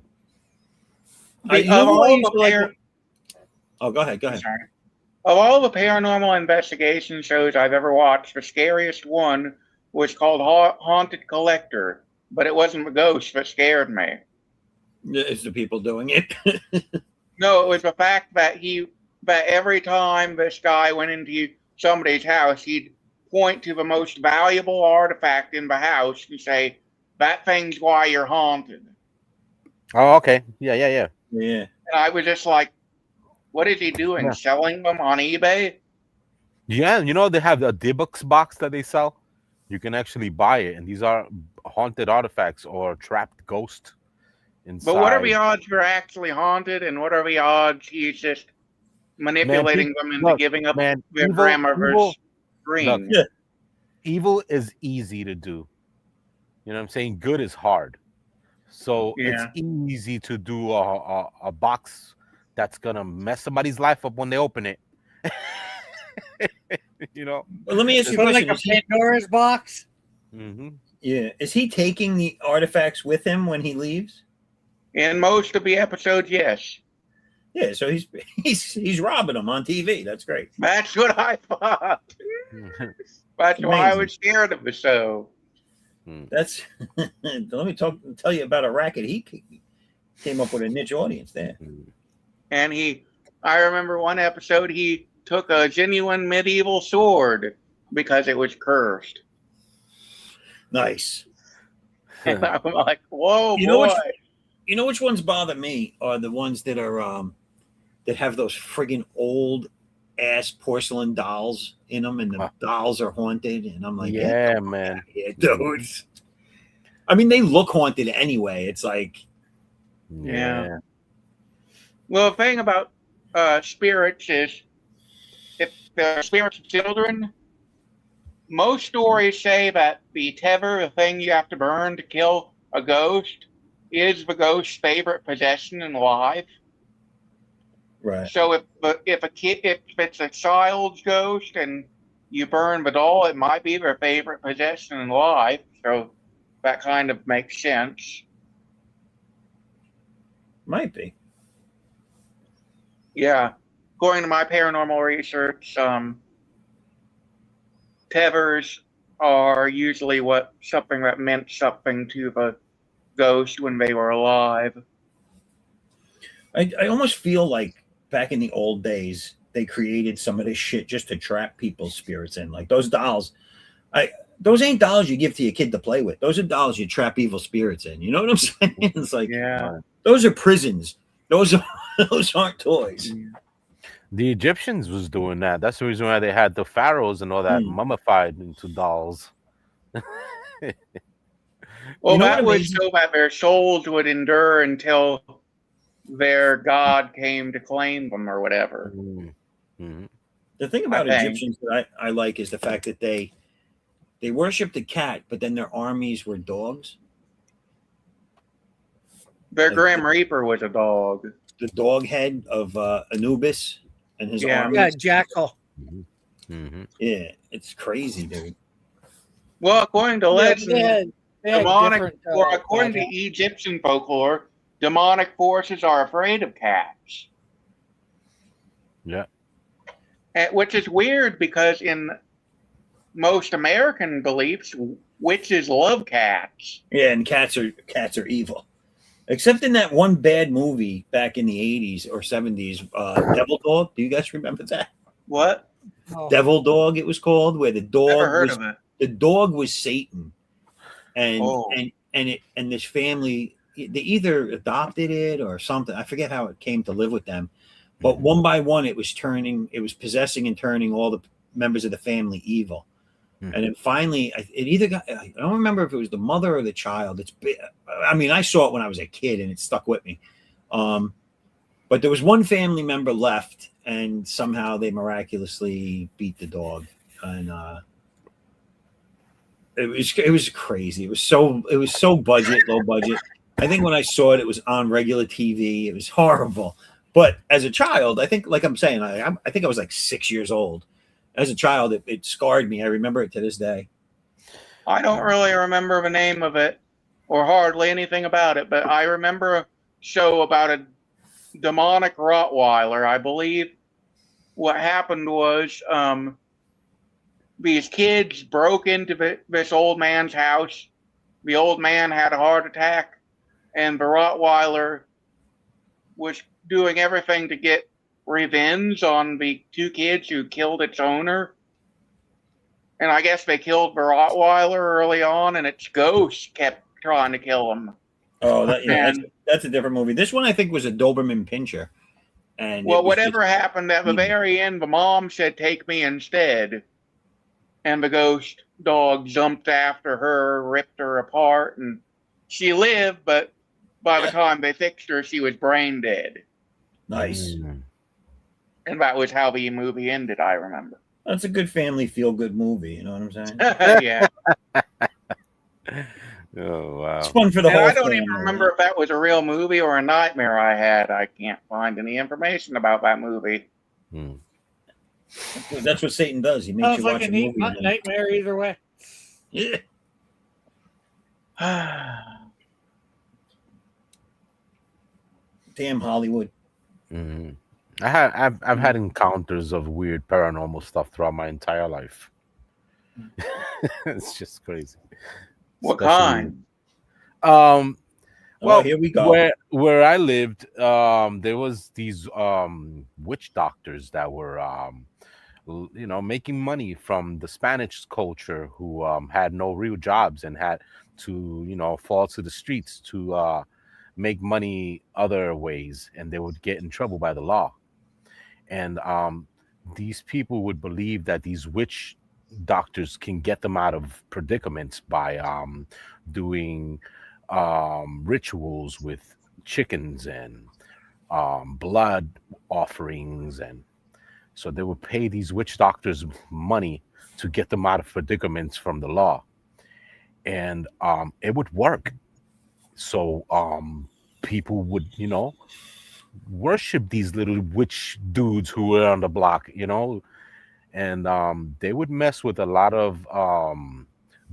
Oh, go ahead. Sorry. Of all the paranormal investigation shows I've ever watched, the scariest one was called Haunted Collector, but it wasn't the ghost that scared me. It's the people doing it. No, it was the fact that every time this guy went into somebody's house, he'd point to the most valuable artifact in the house and say, "That thing's why you're haunted." Oh, okay. Yeah. Yeah. And I was just like, what is he doing? Yeah. Selling them on eBay? Yeah, they have a Dibux box that they sell. You can actually buy it, and these are haunted artifacts or trapped ghosts inside. But what are the odds you're actually haunted, and what are the odds he's just manipulating them into look, giving up man, their evil, grandmother's look, ring. Yeah. evil is easy to do. You know what I'm saying? Good is hard. So it's Yeah. easy to do a box that's gonna mess somebody's life up when they open it. You know. Well, let me ask you a Sort of question. like a Pandora's box. Mm-hmm. Yeah, is he taking the artifacts with him when he leaves? In most of the episodes, yes. Yeah, so he's robbing them on TV. That's great. That's what I thought. That's why I Amazing. was scared of the show. That's let me tell you about a racket he came up with a niche audience there. And I remember one episode, he took a genuine medieval sword because it was cursed. Nice. And I'm like, whoa, You know boy. You know which ones bother me are the ones that are that have those friggin' old ass porcelain dolls in them, and the dolls are haunted, and I'm like, yeah, man, dudes. I mean, they look haunted anyway. It's like, Yeah. Well, the thing about spirits is, if they're spirits of children, most stories say that the tether, the thing you have to burn to kill a ghost, is the ghost's favorite possession in life. right. So if it's a child's ghost and you burn the doll, it might be their favorite possession in life. So that kind of makes sense. Might be. Yeah. According to my paranormal research, tethers are usually something that meant something to the ghost when they were alive. I almost feel like back in the old days, they created some of this shit just to trap people's spirits in. Like those dolls, those ain't dolls you give to your kid to play with. Those are dolls you trap evil spirits in. You know what I'm saying? It's like, Yeah. those are prisons. Those aren't toys. The Egyptians was doing that. That's the reason why they had the pharaohs and all that mummified into dolls. Well, that was amazing? so that their souls would endure until their god came to claim them or whatever. Mm-hmm. The thing about Egyptians that I like is the fact that they worshipped the cat, but then their armies were dogs. Their Like Grim Reaper was a dog. The dog head of Anubis and his armies. Yeah, jackal. Mm-hmm. Yeah, it's crazy, dude. Well, according to legend, according to different, Egyptian folklore, demonic forces are afraid of cats. Yeah. Which is weird because in most American beliefs, witches love cats. Yeah, and cats are evil. Except in that one bad movie back in the 80s or 70s, Devil Dog. Do you guys remember that? What? Oh. Devil Dog, it was called, where the dog Never heard of it. The dog was Satan. And Oh. and this family, they either adopted it or something. I forget how it came to live with them. But one by one, it was possessing and turning all the members of the family evil. And then finally, it either got, I don't remember if it was the mother or the child. I saw it when I was a kid and it stuck with me. But there was one family member left and somehow they miraculously beat the dog. And it was crazy. It was so low budget. I think when I saw it, it was on regular TV. It was horrible. But as a child, I think, like I'm saying, I think I was like 6 years old. As a child, it scarred me. I remember it to this day. I don't really remember the name of it or hardly anything about it, but I remember a show about a demonic Rottweiler. I believe what happened was these kids broke into this old man's house. The old man had a heart attack, and the Rottweiler was doing everything to get revenge on the two kids who killed its owner. And I guess they killed the Rottweiler early on, and its ghost kept trying to kill him. Oh, that's a different movie. This one, I think, was a Doberman Pinscher. And whatever happened at the very end, the mom said, "Take me instead." And the ghost dog jumped after her, ripped her apart, and she lived, but by the time they fixed her, she was brain dead. Nice. And that was how the movie ended, I remember. That's a good family feel good movie. You know what I'm saying? Yeah. Oh It's wow. fun for the And whole I don't family. even remember if that was a real movie or a nightmare I had. I can't find any information about that movie. Hmm. That's what Satan does. He makes Sounds you like watch a a neat movie. And then, nightmare either way. yeah. Damn Hollywood. Hmm. I've had encounters of weird paranormal stuff throughout my entire life. It's just crazy. What Especially kind? um Oh, well here we go. where I lived, there was these witch doctors that were making money from the Spanish culture who had no real jobs and had to, fall to the streets to make money other ways, and they would get in trouble by the law. And these people would believe that these witch doctors can get them out of predicaments by doing rituals with chickens and blood offerings, and so they would pay these witch doctors money to get them out of predicaments from the law, and it would work. So people would, worship these little witch dudes who were on the block, and they would mess with a lot of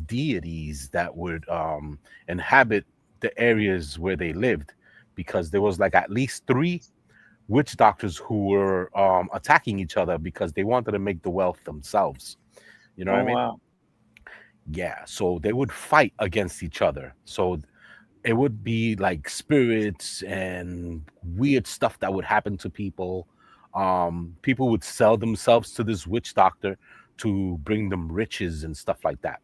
deities that would inhabit the areas where they lived, because there was like at least three witch doctors who were attacking each other because they wanted to make the wealth themselves. You know what Oh I mean? wow. Yeah. So they would fight against each other. So it would be like spirits and weird stuff that would happen to people. People would sell themselves to this witch doctor to bring them riches and stuff like that.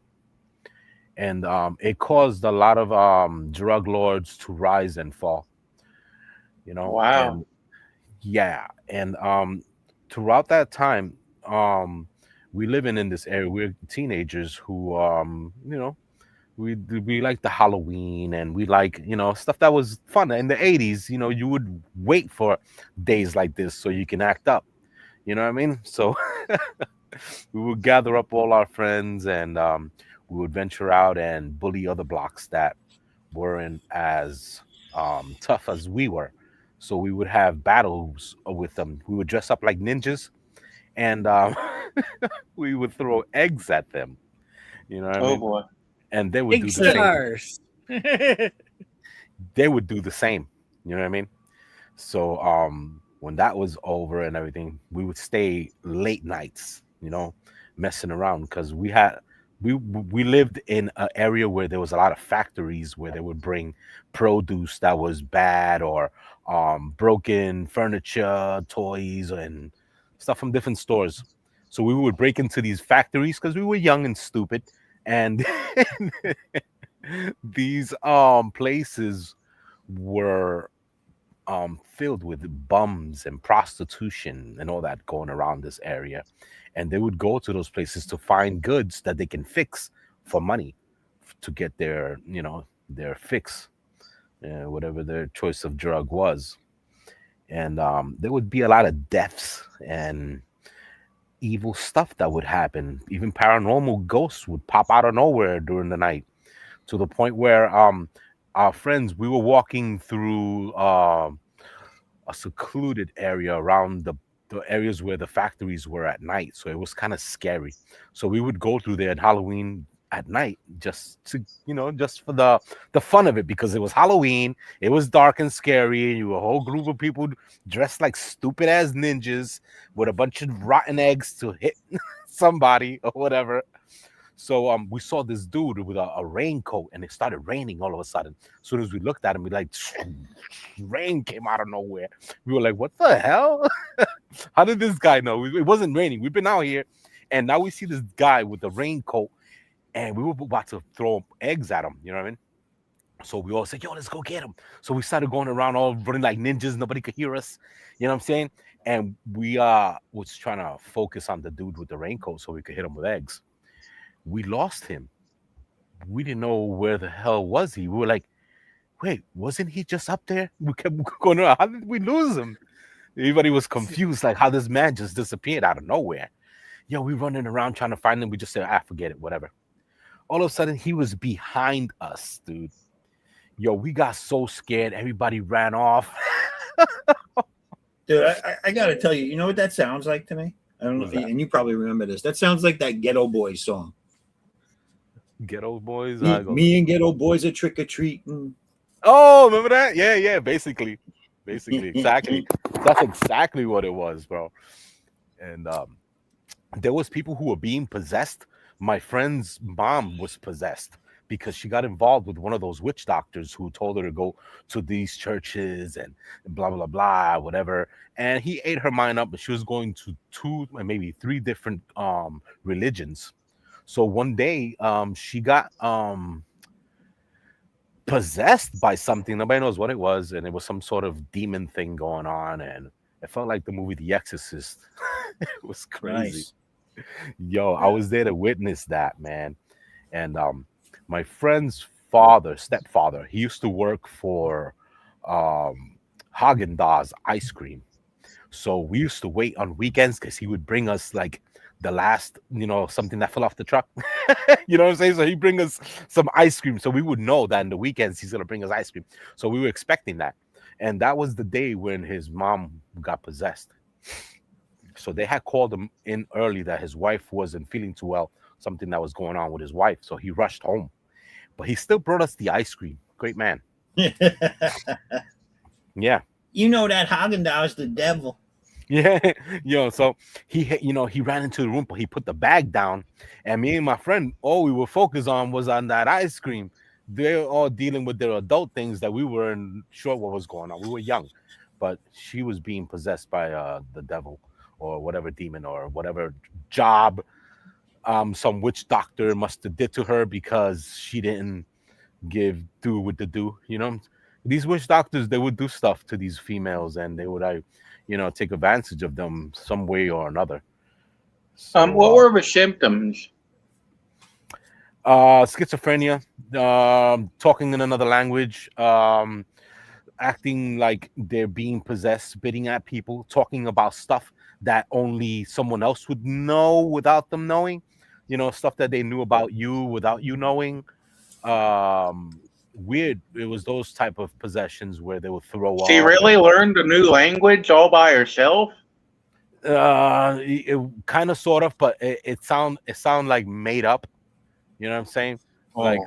And it caused a lot of drug lords to rise and fall, Wow. and yeah, and throughout that time, we living in this area. We're teenagers who, we like the Halloween, and we like, stuff that was fun in the 80s. You would wait for days like this so you can act up. You know what I mean? So we would gather up all our friends, and we would venture out and bully other blocks that weren't as tough as we were. So we would have battles with them. We would dress up like ninjas, and we would throw eggs at them. You know what I Oh mean? boy. And they would Big do the same. stars. They would do the same. You know what I mean? So when that was over and everything, we would stay late nights, messing around, because we lived in an area where there was a lot of factories where they would bring produce that was bad, or broken furniture, toys, and stuff from different stores. So we would break into these factories because we were young and stupid, and these places were filled with bums and prostitution and all that going around this area. And they would go to those places to find goods that they can fix for money, to get their, their fix, whatever their choice of drug was. And there would be a lot of deaths and evil stuff that would happen. Even paranormal ghosts would pop out of nowhere during the night, to the point where our friends, we were walking through a secluded area around the areas where the factories were at night. So it was kind of scary. So we would go through there at Halloween at night, just to, just for the fun of it, because it was Halloween. It was dark and scary. You were a whole group of people dressed like stupid ass ninjas with a bunch of rotten eggs to hit somebody or whatever. So we saw this dude with a raincoat, and it started raining all of a sudden. As soon as we looked at him, we like rain came out of nowhere. We were like, "What the hell? How did this guy know? It wasn't raining. We've been out here, and now we see this guy with the raincoat, and we were about to throw eggs at him. You know what I mean?" So we all said, "Yo, let's go get him." So we started going around all running like ninjas. Nobody could hear us. You know what I'm saying? And we was trying to focus on the dude with the raincoat so we could hit him with eggs. We lost him. We didn't know where the hell was he. We were like, wait, wasn't he just up there? We kept going around. How did we lose him? Everybody was confused, like how this man just disappeared out of nowhere. Yo, we running around trying to find him. We just said, forget it, whatever. All of a sudden, he was behind us, dude. Yo, we got so scared. Everybody ran off. Dude, I gotta tell you, you know what that sounds like to me? I don't know, What's that? and you probably remember this. That sounds like that Ghetto Boys song. Ghetto boys. Me and Ghetto Boys are trick or treating. Oh, remember that? Yeah, yeah. Basically, exactly. That's exactly what it was, bro. And there was people who were being possessed. My friend's mom was possessed because she got involved with one of those witch doctors who told her to go to these churches and blah blah blah, whatever. And he ate her mind up, and she was going to 2, maybe 3 different religions. So one day, she got possessed by something. Nobody knows what it was, and it was some sort of demon thing going on, and it felt like the movie The Exorcist. It was crazy. Nice. Yo, I was there to witness that, man. And my friend's stepfather, he used to work for Haagen-Dazs ice cream. So we used to wait on weekends because he would bring us like the last, something that fell off the truck. You know what I'm saying? So he'd bring us some ice cream. So we would know that in the weekends he's gonna bring us ice cream. So we were expecting that. And that was the day when his mom got possessed. So they had called him in early that his wife wasn't feeling too well, something that was going on with his wife. So he rushed home. But he still brought us the ice cream. Great man. Yeah. You know that Haagen-Dazs the devil. Yeah, so he ran into the room, but he put the bag down, and me and my friend, all we were focused on was on that ice cream. They're all dealing with their adult things that we weren't sure what was going on. We were young, but she was being possessed by the devil or whatever demon or whatever job some witch doctor must have did to her because she didn't do what to do. These witch doctors, they would do stuff to these females, and they would take advantage of them some way or another. So, What were the symptoms? schizophrenia, talking in another language, acting like they're being possessed, spitting at people, talking about stuff that only someone else would know without them knowing, stuff that they knew about you without you knowing. Weird. It was those type of possessions where they would throw She up. really learned a new language all by herself? It kind of sort of, but it sound like made up. You know what I'm saying? Like,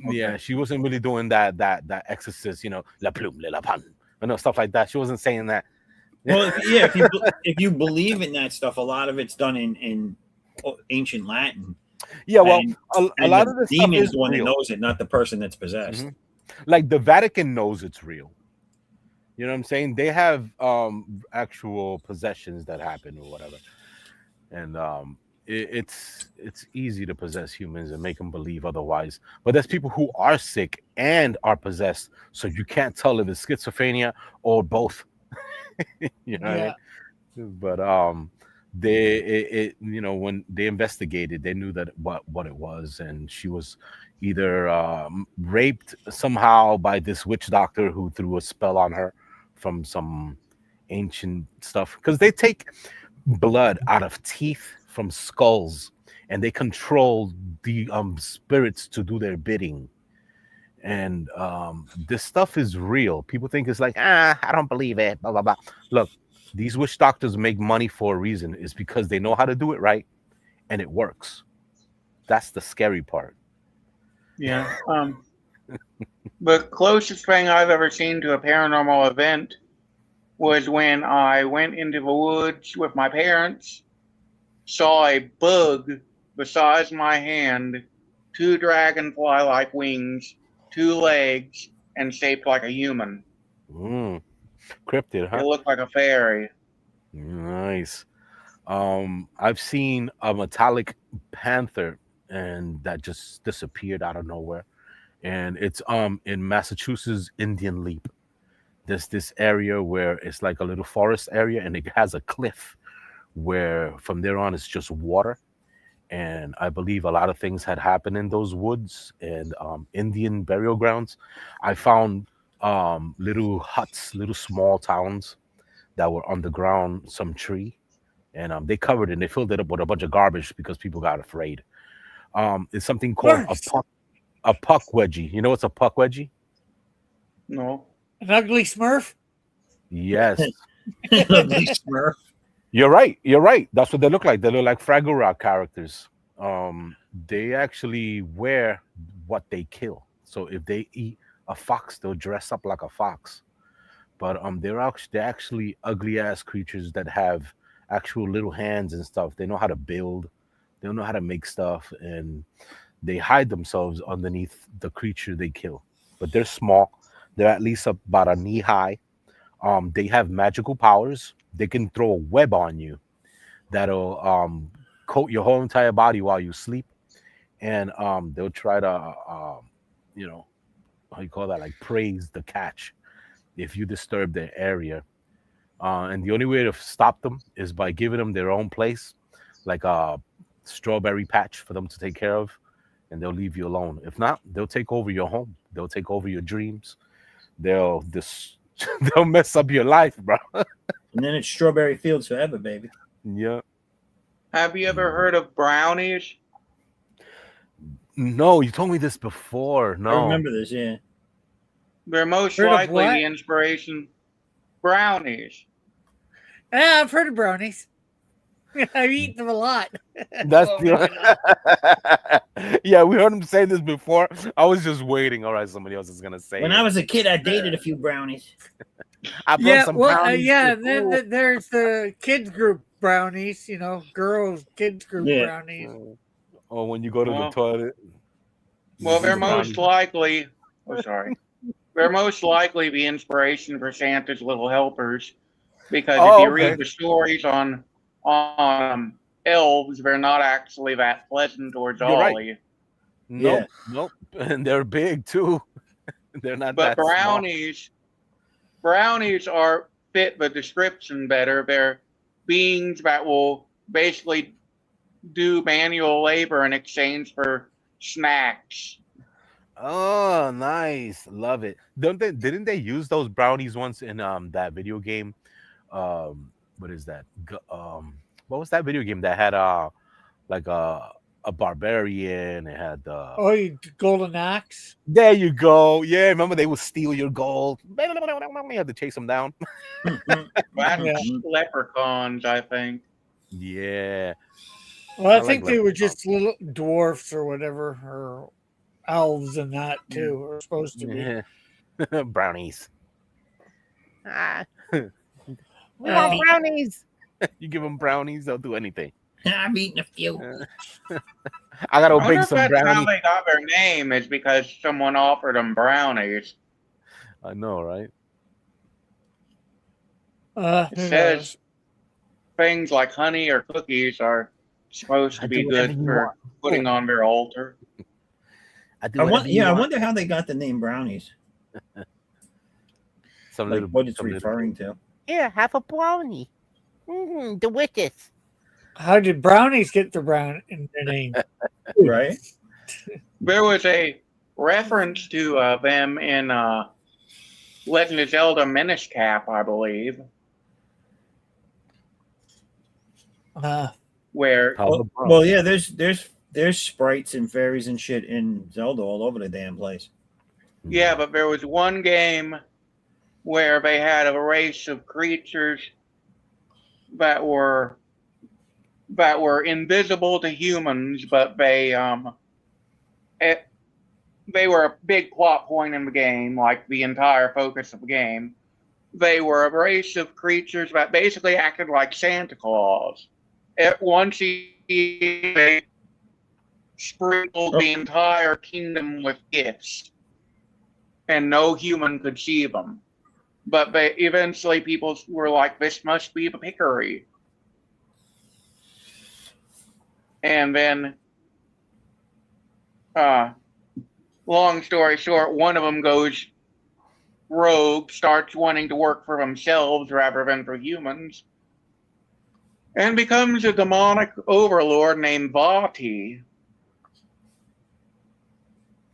yeah, she wasn't really doing that exorcist, la plume, la pan, stuff like that. She wasn't saying that. Well, if you believe in that stuff, a lot of it's done in ancient Latin. Yeah, well, And a lot of the stuff demon is is the one that real. knows it, not the person that's possessed. Like the Vatican knows it's real. You know what I'm saying? They have actual possessions that happen or whatever, and it's easy to possess humans and make them believe otherwise. But there's people who are sick and are possessed, so you can't tell if it's schizophrenia or both. You know what I mean? But when they investigated, they knew that what it was, and she was either raped somehow by this witch doctor who threw a spell on her from some ancient stuff, because they take blood out of teeth from skulls and they control the spirits to do their bidding. And this stuff is real. People think it's like, I don't believe it, blah blah blah. Look, these witch doctors make money for a reason. It's because they know how to do it right and it works. That's the scary part. Yeah. The closest thing I've ever seen to a paranormal event was when I went into the woods with my parents, saw a bug the size of my hand, 2 dragonfly-like wings, 2 legs, and shaped like a human. Cryptid, huh? It looked like a fairy. Nice. I've seen a metallic panther, and that just disappeared out of nowhere. And it's in Massachusetts, Indian Leap. There's this area where it's like a little forest area, and it has a cliff where from there on it's just water. And I believe a lot of things had happened in those woods and Indian burial grounds. I found little huts, little small towns that were underground, some tree, and they covered it and they filled it up with a bunch of garbage because people got afraid. It's something called Worse. a puck wedgie. You know what's a puck wedgie? No. An ugly Smurf. Yes. Ugly Smurf. You're right. You're right. That's what they look like. They look like Fraggle Rock characters. They actually wear what they kill. So if they eat a fox, they'll dress up like a fox. But they're actually ugly ass creatures that have actual little hands and stuff. They know how to build. They know how to make stuff, and they hide themselves underneath the creature they kill. But they're small. They're at least about a knee high. They have magical powers. They can throw a web on you that'll coat your whole entire body while you sleep, and they'll try to you know, how you call that, like praise the catch if you disturb their area. And the only way to stop them is by giving them their own place, like a strawberry patch for them to take care of, and they'll leave you alone. If not, they'll take over your home. They'll take over your dreams. They'll they'll mess up your life, bro. And then it's strawberry fields forever, baby. Yeah. Have you ever heard of brownies? No, you told me this before. I No. remember this, yeah. They're most Heard of likely what? the inspiration. Brownies. Yeah, I've heard of brownies. I've eaten them a lot. That's Well, maybe yeah, we heard him say this before. I was just waiting. All right, somebody else is gonna say When it. I was a kid, I dated a few brownies. I brought Yeah, some well, brownies yeah. to Then school. there's the kids group brownies. Girls kids group Yeah. brownies. Or when you go to the Well- toilet. Well, you they're eat most brownies. likely. Oh, sorry. They're most likely the inspiration for Santa's Little Helpers, because if Oh, you okay. read the stories on elves, they're not actually that pleasant or You're right. jolly. Nope, nope. And they're big too. They're not But that small. brownies are fit the description better. They're beings that will basically do manual labor in exchange for snacks. Oh, nice. Love it. Didn't they use those brownies once in that video game? What is that? What was that video game that had like a barbarian? It had Oh, you golden axe. there you go. Yeah, remember they would steal your gold. You had to chase them down. That's Yeah. leprechauns, I think. Yeah. Well, I I think like they were leprechauns. just little dwarfs or whatever, or elves and that too, are supposed to be. Yeah. Brownies. Ah. We Well- want brownies. You give them brownies, they'll do anything. I'm eating a few. I gotta I wonder bake if some that's how brownies. they got their name, is because someone offered them brownies. I know, right? It Who says knows? things like honey or cookies are supposed I to be do whatever good you for want. putting on their altar. I do I whatever you I want. wonder how they got the name brownies. Some Like little, what it's some little- referring to. Here, have a brownie. Delicious. How did brownies get the brown in their name? Right? There was a reference to them in Legend of Zelda Minish Cap, I believe, where Have a brownie. Well, yeah, there's sprites and fairies and shit in Zelda all over the damn place. yeah, but there was one game where they had a race of creatures that were invisible to humans, but they were a big plot point in the game, like the entire focus of the game. They were a race of creatures that basically acted like Santa Claus. Once they sprinkled the entire kingdom with gifts, and no human could see them. But eventually people were like, this must be the Pickery. And then, long story short, one of them goes rogue, starts wanting to work for themselves rather than for humans, and becomes a demonic overlord named Vati.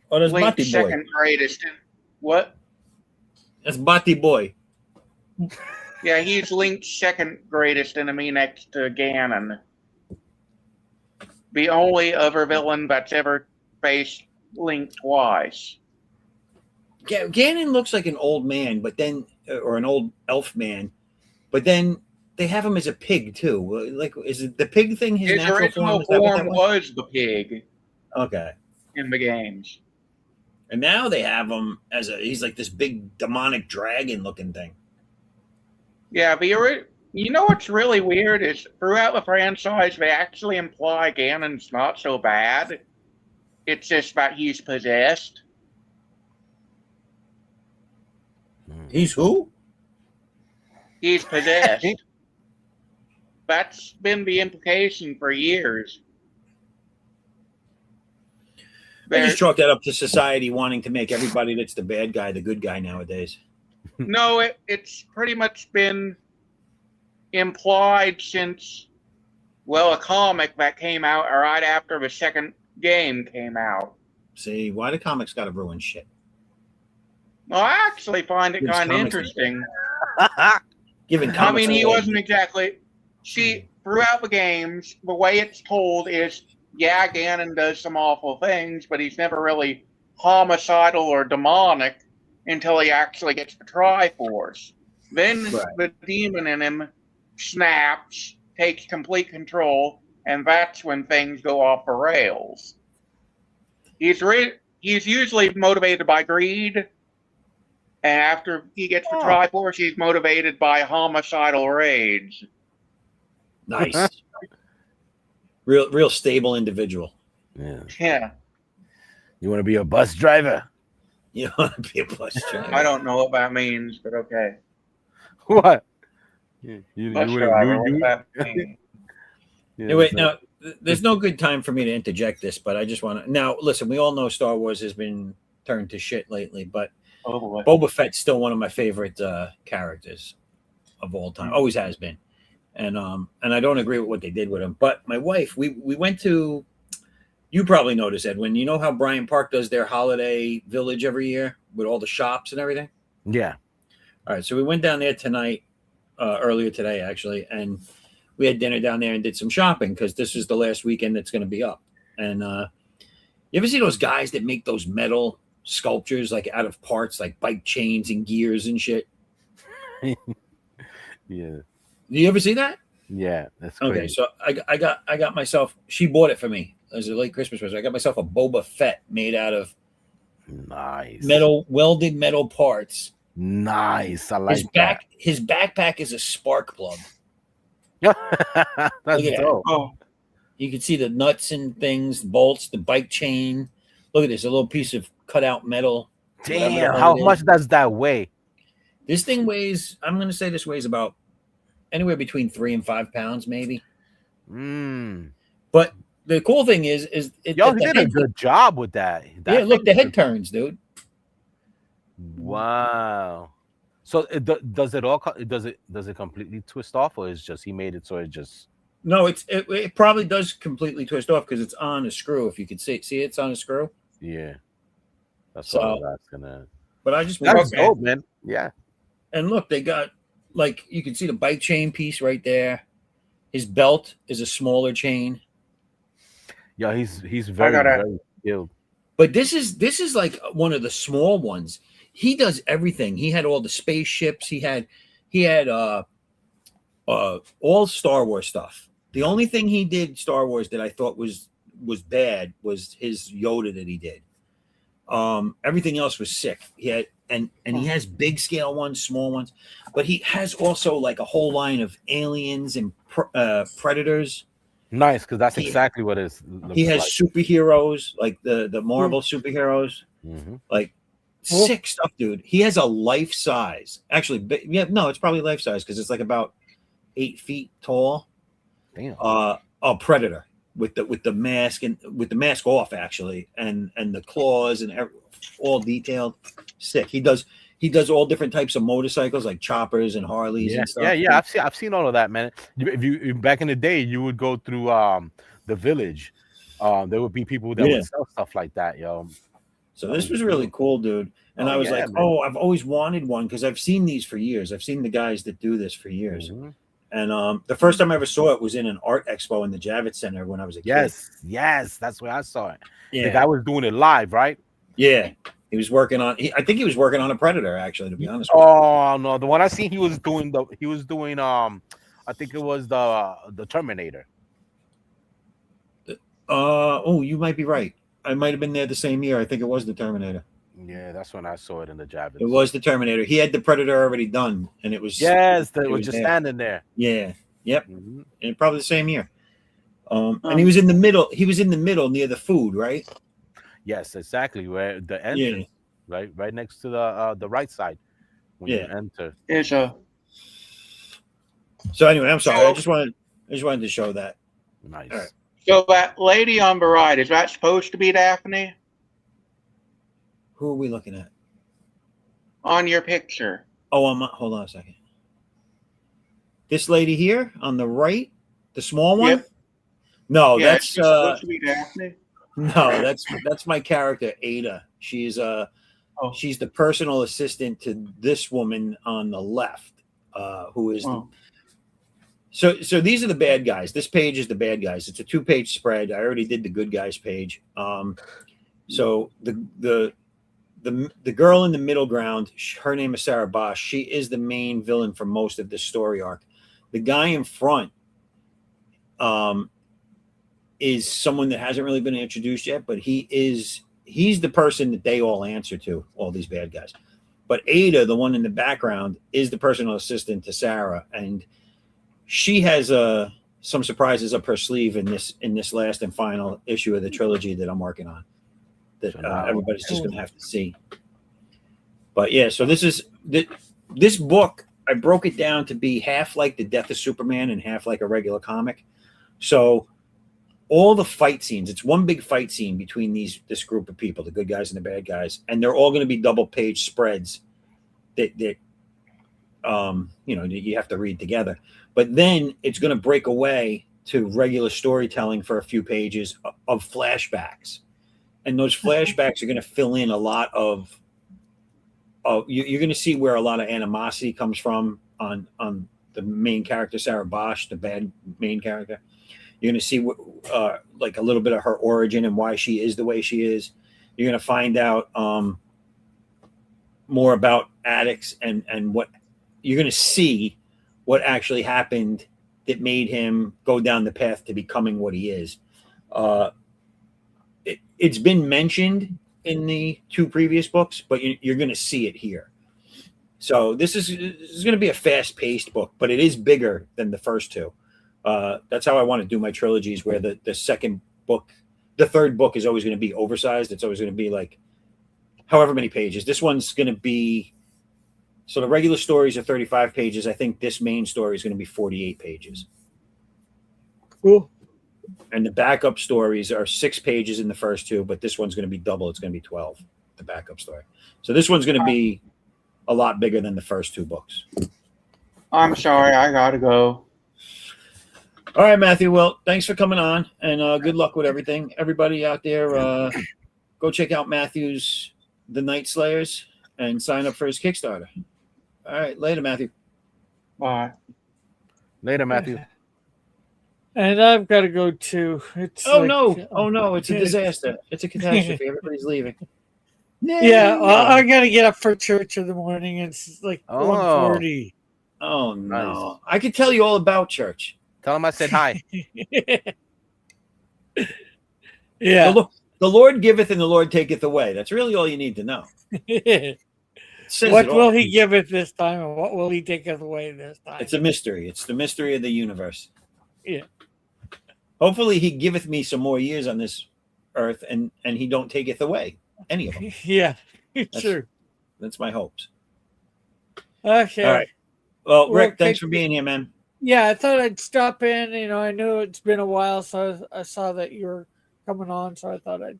Oh, that's Link's Bati Boy. second greatest. What? That's Bati Boy. Yeah, he's Link's second greatest enemy next to Ganon. The only other villain that's ever faced Link twice. Ganon looks like an old man, but then, or an old elf man, but then they have him as a pig too. Like, is it the pig thing his natural original form? Is that what that form was? was the pig Okay. in the games. And now they have him as he's like this big demonic dragon looking thing. Yeah, you know what's really weird is throughout the franchise they actually imply Ganon's not so bad. It's just that he's possessed. He's who? He's possessed. That's been the implication for years. I just chalk that up to society wanting to make everybody that's the bad guy the good guy nowadays. No, it's pretty much been implied since, well, a comic that came out right after the second game came out. See, why do comics got to ruin shit? Well, I actually find it Gives kind of comics- interesting. Giving I comics mean, he away. wasn't exactly. See, throughout the games, the way it's told is, yeah, Ganon does some awful things, but he's never really homicidal or demonic until he actually gets the Triforce. Then the demon in him snaps, takes complete control, and that's when things go off the rails. He's usually motivated by greed, and after he gets the Triforce, he's motivated by homicidal rage. Nice. Real stable individual. Yeah. Yeah. You want to be a bus driver? You don't want to be a bus driver. I don't know what that means, but okay. What? Bus driver, what that mean? Hey, wait, now, there's no good time for me to interject this, but I just want to. Now, listen, we all know Star Wars has been turned to shit lately, but Boba Fett's still one of my favorite characters of all time. Always has been. And I don't agree with what they did with him. But my wife, we went to, you probably noticed, Edwin, you know how Bryant Park does their holiday village every year with all the shops and everything? Yeah. All right, so we went down there tonight, earlier today, actually, and we had dinner down there and did some shopping because this is the last weekend that's going to be up. And you ever see those guys that make those metal sculptures like out of parts, like bike chains and gears and shit? Yeah. Do you ever see that? Yeah, that's crazy. Okay. So I got myself. She bought it for me as a late Christmas present. I got myself a Boba Fett made out of nice welded metal parts. Nice. I like His backpack is a spark plug. That's dope. Oh, You can see the nuts and things, the bolts, the bike chain. Look at this, a little piece of cut out metal. Damn, how much does that weigh? This thing weighs, I'm going to say this weighs about anywhere between 3 and 5 pounds, maybe. But the cool thing is he did a good job with that. Yeah, look, the head turns, dude. Wow. So does it completely twist off, or is just he made it so it just? No, it probably does completely twist off because it's on a screw. If you could see it's on a screw. Yeah, that's so, all that's gonna. But I just that's dope, man. Yeah. And look, they got like you can see the bike chain piece right there. His belt is a smaller chain. Yeah, he's very skilled. But this is like one of the small ones. He does everything. He had all the spaceships. He had all Star Wars stuff. The only thing he did Star Wars that I thought was bad was his Yoda that he did. Everything else was sick. He had and he has big scale ones, small ones, but he has also like a whole line of aliens and predators. Nice, because that's exactly what it is. He has superheroes like the Marvel superheroes, like sick stuff, dude. He has a life size, actually. It's probably life size because it's like about 8 feet tall. Damn. A predator with the mask and with the mask off actually, and the claws and all detailed. Sick. He does all different types of motorcycles like choppers and Harleys and stuff. Yeah. I've seen all of that, man. If you back in the day, you would go through the village. There would be people that would sell stuff like that, yo. So this was really cool, dude. And Oh, I was yeah, like, man. oh, I've always wanted one because I've seen these for years. I've seen the guys that do this for years. Mhm. And the first time I ever saw it was in an art expo in the Javits Center when I was a kid. Yes, that's where I saw it. The Yeah. guy was doing it live, right? Yeah. He was working on I think he was working on a Predator, actually, to be honest with you. Oh no, the one I seen he was doing I think it was the Terminator. Oh, you might be right. I might have been there the same year. I think it was the Terminator. Yeah, that's when I saw it in the Javits. It was the Terminator. He had the Predator already done, and it was Yes, it was just there. standing there. Yeah. Yep. Mhm. And probably the same year. And he was in the middle. He was in the middle near the food, right? Yes, exactly. Where the entrance, right next to the right side when you enter. Is a So anyway, I'm sorry. I just wanted to show that. Nice. All right. so that lady on the right, is that supposed to be Daphne Who are we looking at? on your picture? Oh, hold on a second. This lady here on the right, the small one. Yep. No, Yeah, that's she's supposed to be Daphne. no, that's my character Ada. She's she's the personal assistant to this woman on the left, who is so these are the bad guys. This page is the bad guys. It's a 2-page spread. I already did the good guys page. So the girl in the middle ground, her name is Sarah Bosch. She is the main villain for most of this story arc. The guy in front is someone that hasn't really been introduced yet, but he's the person that they all answer to, all these bad guys. But Ada, the one in the background, is the personal assistant to Sarah, and she has some surprises up her sleeve in this last and final issue of the trilogy that I'm working on, that everybody's just going to have to see. But yeah, so this book, I broke it down to be half like the Death of Superman and half like a regular comic. So all the fight scenes, it's one big fight scene between this group of people, the good guys and the bad guys, and they're all going to be double-page spreads that you have to read together. But then it's going to break away to regular storytelling for a few pages of flashbacks, and those flashbacks are going to fill in a lot of you're going to see where a lot of animosity comes from on the main character, Sarah Bosch, the bad main character. You're going to see like a little bit of her origin and why she is the way she is. You're going to find out more about Addicts and what you're going to see what actually happened that made him go down the path to becoming what he is. It's been mentioned in the 2 previous books, but you're going to see it here. So this is going to be a fast-paced book, but it is bigger than the first 2. That's how I want to do my trilogies, where the second book, the third book is always going to be oversized. It's always going to be like however many pages. This one's going to be, so the regular stories are 35 pages. I think this main story is going to be 48 pages. Cool. And the backup stories are 6 pages in the first 2, but this one's going to be double. It's going to be 12, the backup story. So this one's going to be a lot bigger than the first 2 books. I'm sorry, I gotta go. All right, Matthew. Well, thanks for coming on, and good luck with everything. Everybody out there, go check out Matthew's The Night Slayers and sign up for his Kickstarter. All right, later, Matthew. Bye. Later, Matthew. And I've got to go too. It's Oh no! It's a disaster. It's a catastrophe. Everybody's leaving. Yeah, I got to get up for church in the morning. It's like 1:40. Oh no! Nice. I could tell you all about church. Tell him I said hi. Yeah. The Lord giveth and the Lord taketh away. That's really all you need to know. What will he giveth this time, and what will he taketh away this time? It's a mystery. It's the mystery of the universe. Yeah. Hopefully he giveth me some more years on this earth, and he don't taketh away any of them. Yeah, true. That's my hopes. Okay. All right. Well, Rick, thanks for being here, man. Yeah, I thought I'd stop in. I knew it's been a while, so I saw that you were coming on, so I thought I'd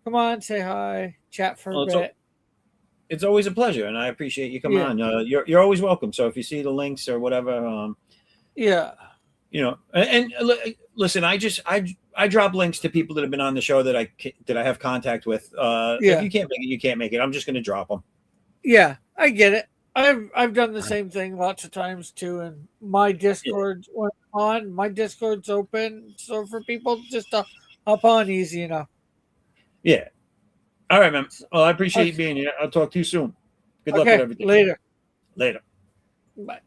come on, say hi, chat for a bit. It's always a pleasure, and I appreciate you coming on. You're always welcome. So if you see the links or whatever, yeah. you know, listen, I drop links to people that have been on the show that I have contact with. If you can't make it, you can't make it. I'm just going to drop them. Yeah, I get it. I've done the same thing lots of times too, and my Discord went on. My Discord's open, so for people just to hop on easy enough. Yeah. All right, man. Well, I appreciate you being here. I'll talk to you soon. Good luck with everything. Later. Bye.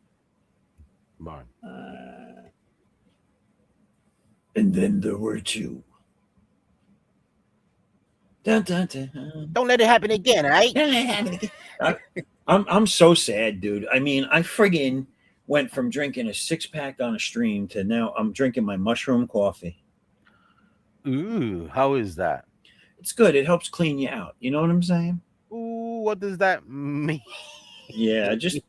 Bye. And then there were two. Dun, dun, dun. Don't let it happen again, all right? I'm so sad, dude. I mean, I friggin' went from drinking a 6-pack on a stream to now I'm drinking my mushroom coffee. Ooh, how is that? It's good. It helps clean you out. You know what I'm saying? Ooh, what does that mean? Yeah, just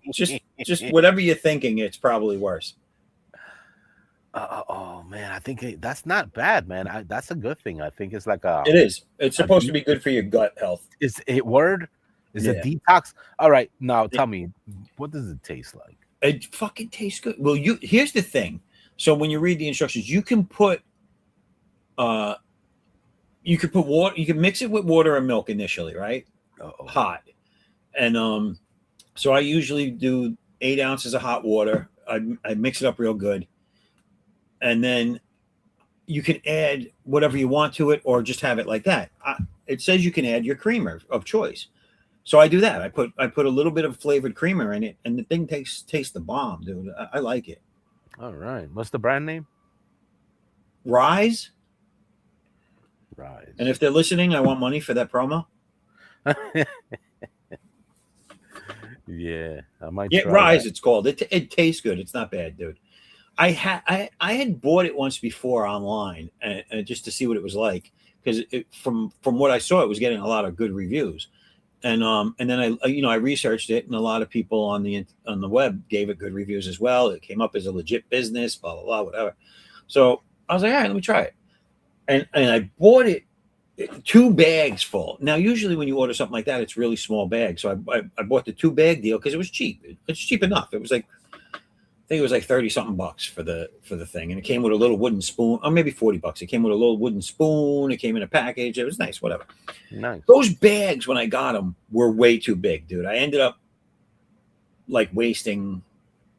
whatever you're thinking, it's probably worse. Oh man, I think that's not bad, man. That's a good thing. I think it's like it is. It's supposed to be good for your gut health. Is it word? Is it detox? All right, now tell me, what does it taste like? It fucking tastes good. Well, here's the thing. So when you read the instructions, you can put water. You can mix it with water and milk initially, right? Hot, and so I usually do 8 ounces of hot water. I mix it up real good. And then you can add whatever you want to it, or just have it like that. It says you can add your creamer of choice, so I do that. I put a little bit of flavored creamer in it, and the thing tastes the bomb, dude. I like it. All right, what's the brand name? Rise. Rise. And if they're listening, I want money for that promo. Yeah, I might. Yeah, Rise. That. It's called. It tastes good. It's not bad, dude. I had bought it once before online, and just to see what it was like, because from what I saw, it was getting a lot of good reviews, and then I researched it, and a lot of people on the web gave it good reviews as well. It came up as a legit business, blah blah blah, whatever. So I was like, all right, let me try it, and I bought it 2 bags full. Now usually when you order something like that, it's really small bags. So I bought the 2-bag deal because it was cheap. It's cheap enough. It was like, I think it was like $30-something for the thing, and it came with a little wooden spoon, or maybe $40. It came with a little wooden spoon. It came in a package. It was nice, whatever. Nice. Those bags, when I got them, were way too big, dude. I ended up like wasting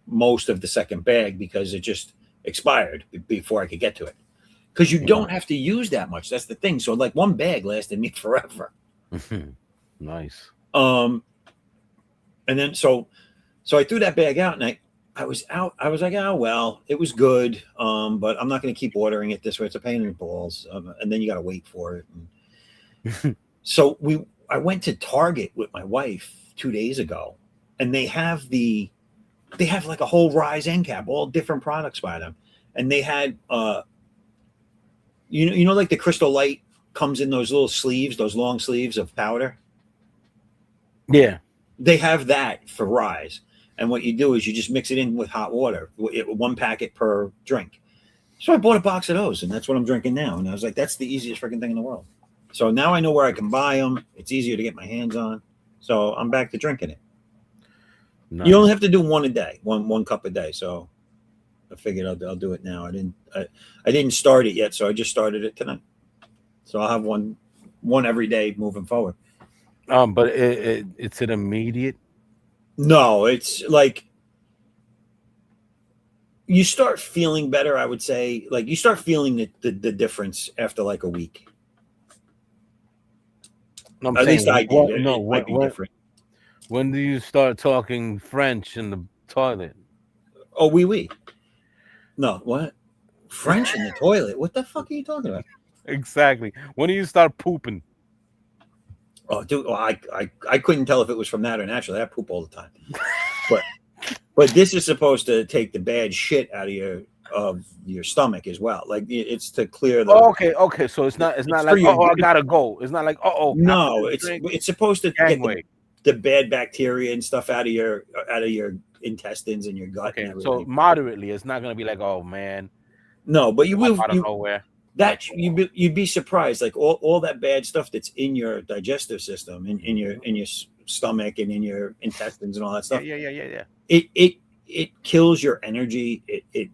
most of the second bag because it just expired before I could get to it. Because you don't have to use that much. That's the thing. So like 1 bag lasted me forever. Nice. And then so I threw that bag out, and I was out. I was like, oh, well, it was good. But I'm not going to keep ordering it this way. It's a pain in the balls. And then you got to wait for it. And so I went to Target with my wife 2 days ago, and they have like a whole Rise end cap, all different products by them. And they had, you know, like the Crystal Light comes in those little sleeves, those long sleeves of powder. Yeah. They have that for Rise. And what you do is you just mix it in with hot water, 1 packet per drink. So I bought a box of those, and that's what I'm drinking now. And I was like, that's the easiest freaking thing in the world. So now I know where I can buy them. It's easier to get my hands on. So I'm back to drinking it. Nice. You only have to do 1 a day, one cup a day. So I figured I'll do it now. I didn't start it yet, so I just started it tonight. So I'll have one every day moving forward. But it's an immediate. No, it's like you start feeling better. I would say, like, you start feeling the difference after like a week. No, at least I did. No, might be different. When do you start talking French in the toilet? Oh, oui. No, what? French in the toilet? What the fuck are you talking about? Exactly. When do you start pooping? Oh, dude, I couldn't tell if it was from that or naturally. I poop all the time. But this is supposed to take the bad shit out of your stomach as well. Like, it's to clear the. Oh, okay. So it's not like, oh, I gotta go. It's not like, oh. No, it's supposed to get the bad bacteria and stuff out of your intestines and your gut. Okay, and so moderately, it's not gonna be like, oh man. No, but you will out of nowhere. That you'd be surprised, like all that bad stuff that's in your digestive system, in your stomach and in your intestines and all that stuff. Yeah. It kills your energy. It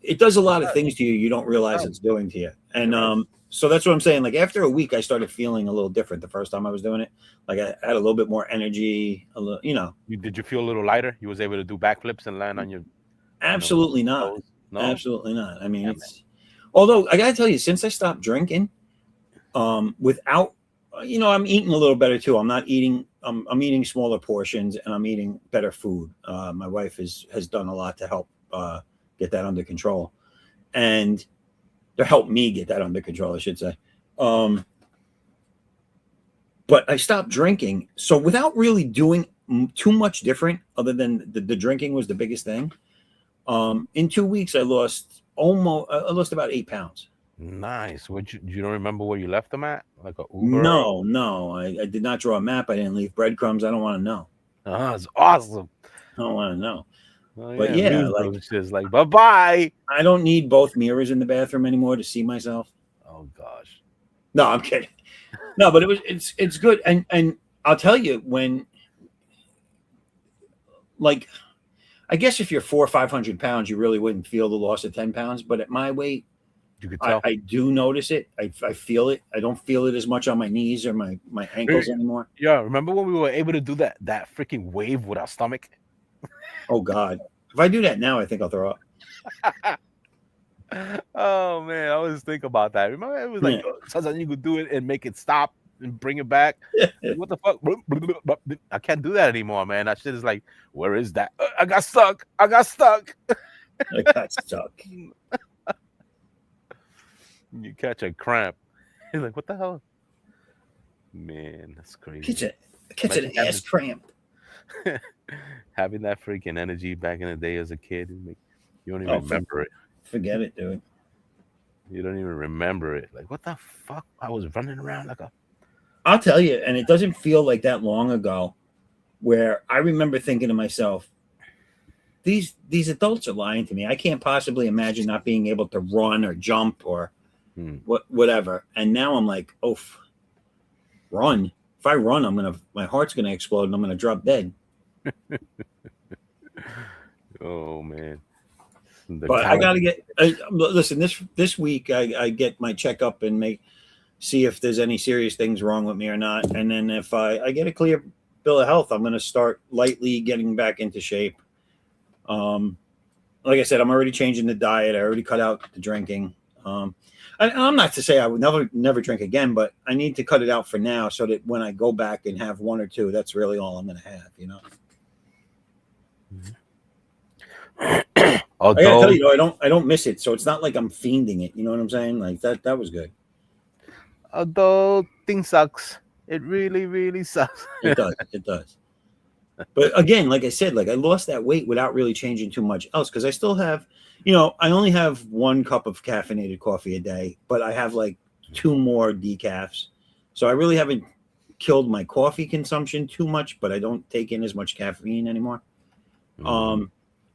it does a lot of things to you you don't realize it's doing to you. And so that's what I'm saying. Like after a week, I started feeling a little different. The first time I was doing it, like I had a little bit more energy. A little, Did you feel a little lighter? You was able to do backflips and land on your absolutely not. toes? No, Absolutely not. I mean, Damn it's although I gotta tell you, since I stopped drinking, without I'm eating a little better too. I'm not eating. I'm eating smaller portions and I'm eating better food. My wife has done a lot to help get that under control, and to help me get that under control, I should say. But I stopped drinking, so without really doing too much different, other than the drinking was the biggest thing. In 2 weeks, I lost about 8 pounds. nice. You don't remember where you left them at? Like a Uber? No, I did not draw a map. I didn't leave breadcrumbs. I don't want to know. It's awesome. I don't want to know. Oh, But yeah, me, like it's just like bye-bye. I don't need both mirrors in the bathroom anymore to see myself. Oh gosh. No, I'm kidding. No, but it's good, and I'll tell you when, like, I guess if you're 400 or 500 pounds, you really wouldn't feel the loss of 10 pounds. But at my weight, You could tell. I do notice it. I feel it. I don't feel it as much on my knees or my ankles anymore. Yeah, remember when we were able to do that freaking wave with our stomach? Oh God, if I do that now, I think I'll throw up. Oh man, I always think about that. Remember, it was like sometimes you could do it and make it stop and bring it back. Like, what the fuck? I can't do that anymore, man. That shit is like, where is that? I got stuck. I got stuck. You catch a cramp. You're like, what the hell? Man, that's crazy. Catch an ass cramp. Having that freaking energy back in the day as a kid, you don't even remember it. Forget it, dude. You don't even remember it. Like, what the fuck? I was running around like a... I'll tell you, and it doesn't feel like that long ago, where I remember thinking to myself, these adults are lying to me. I can't possibly imagine not being able to run or jump or whatever. And now I'm like, run. If I run, my heart's gonna explode and I'm gonna drop dead. Oh man. But I gotta get listen, this week I get my checkup and see if there's any serious things wrong with me or not. And then if I get a clear bill of health, I'm gonna start lightly getting back into shape. Like I said, I'm already changing the diet. I already cut out the drinking. I'm not to say I would never drink again, but I need to cut it out for now so that when I go back and have one or two, that's really all I'm going to have, Although, I gotta tell you, I don't miss it, so it's not like I'm fiending it. You know what I'm saying? Like that was good. Although thing sucks, it really, really sucks. It does. But again, like I said, like I lost that weight without really changing too much else because I still have, I only have 1 cup of caffeinated coffee a day, but I have like 2 more decafs. So I really haven't killed my coffee consumption too much, but I don't take in as much caffeine anymore.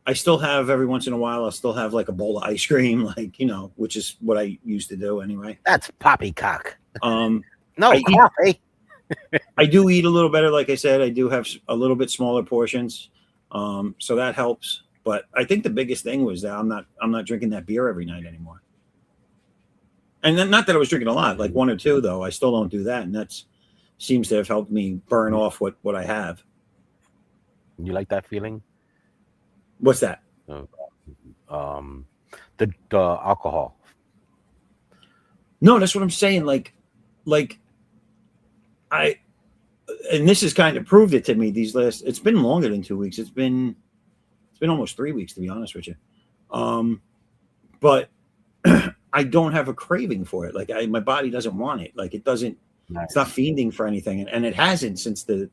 I still have every once in a while, I'll still have like a bowl of ice cream, like, which is what I used to do anyway. That's poppycock. No, coffee. I do eat a little better. Like I said, I do have a little bit smaller portions. So that helps. But I think the biggest thing was that I'm not drinking that beer every night anymore. And then, not that I was drinking a lot, like 1 or 2 though. I still don't do that. And that seems to have helped me burn off what I have. You like that feeling? What's that? The alcohol. No, that's what I'm saying. Like and this has kind of proved it to me it's been longer than 2 weeks. It's been almost 3 weeks, to be honest with you. But I don't have a craving for it. Like my body doesn't want it. Like it doesn't, It's not fiending for anything. And it hasn't since the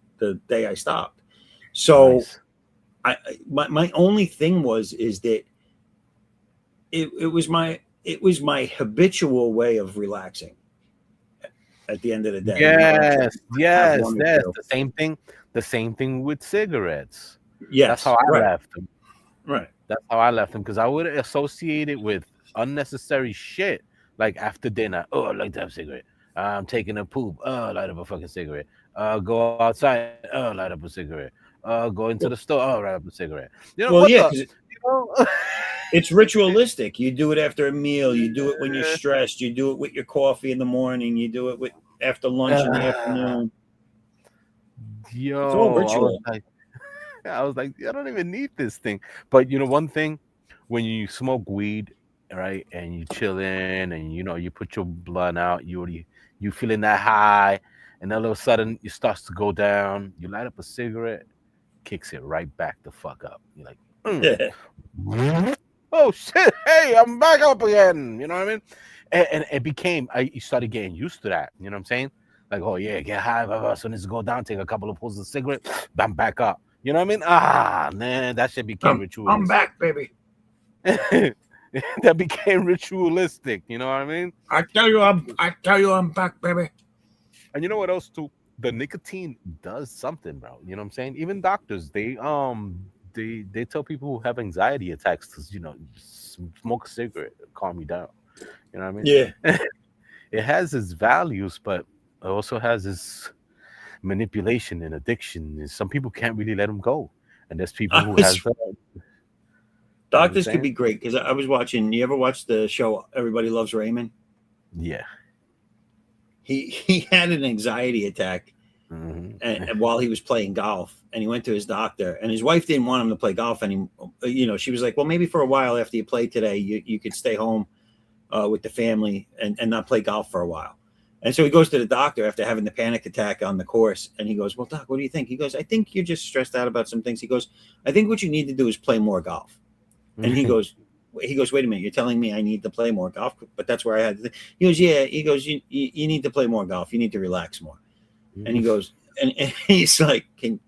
day I stopped. So my only thing is that it was my habitual way of relaxing at the end of the day. Yes. The same thing with cigarettes. Yes. That's how I left them. Right. That's how I left them because I would associate it with unnecessary shit. Like after dinner, I like to have a cigarette. I'm taking a poop. Light up a fucking cigarette. Go outside. Light up a cigarette. Go into the store. Light up a cigarette. Well, yeah, It's ritualistic. You do it after a meal. You do it when you're stressed. You do it with your coffee in the morning. You do it after lunch in the afternoon. It's all ritual. I was like, I don't even need this thing. But one thing, when you smoke weed, right, and you chill in, and you put your blunt out, you feeling that high, and then all of a sudden it starts to go down. You light up a cigarette, kicks it right back the fuck up. You're like, oh shit, hey, I'm back up again. You know what I mean? And it became, you started getting used to that. You know what I'm saying? Like, oh yeah, get high, blah, blah. So this go down, take a couple of pulls of cigarette, I'm back up. You know what I mean? Man, that shit became ritualistic. I'm back, baby. That became ritualistic. You know what I mean? I tell you, I'm back, baby. And you know what else too? The nicotine does something, bro. You know what I'm saying? Even doctors, they tell people who have anxiety attacks to smoke a cigarette, calm you down. You know what I mean? Yeah. It has its values, but it also has its manipulation and addiction. Some people can't really let them go, and there's people who has. Doctors could be great because I was watching. You ever watch the show Everybody Loves Raymond? Yeah. He had an anxiety attack, and while he was playing golf, and he went to his doctor, and his wife didn't want him to play golf anymore. She was like, "Well, maybe for a while after you play today, you could stay home with the family and not play golf for a while." And so he goes to the doctor after having the panic attack on the course, and he goes, "Well, doc, what do you think?" He goes, "I think you're just stressed out about some things." He goes, "I think what you need to do is play more golf." And he goes, "Wait a minute, you're telling me I need to play more golf?" But that's where I had to. He goes, "Yeah." He goes, "You need to play more golf. You need to relax more." And he goes, and he's like, "Can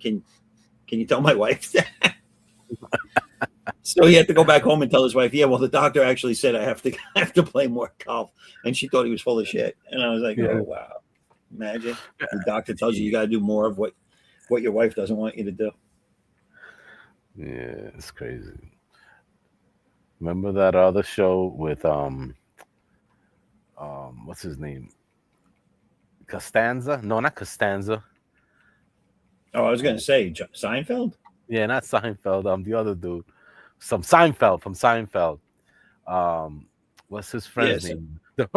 you tell my wife that?" So he had to go back home and tell his wife, "Yeah, well, the doctor actually said I have to play more golf," and she thought he was full of shit. And I was like, "Oh wow, imagine the doctor tells you got to do more of what your wife doesn't want you to do." Yeah, it's crazy. Remember that other show with what's his name? Costanza? No, not Costanza. Oh, I was gonna say Seinfeld. Yeah, not Seinfeld. The other dude, from Seinfeld. What's his friend's name? The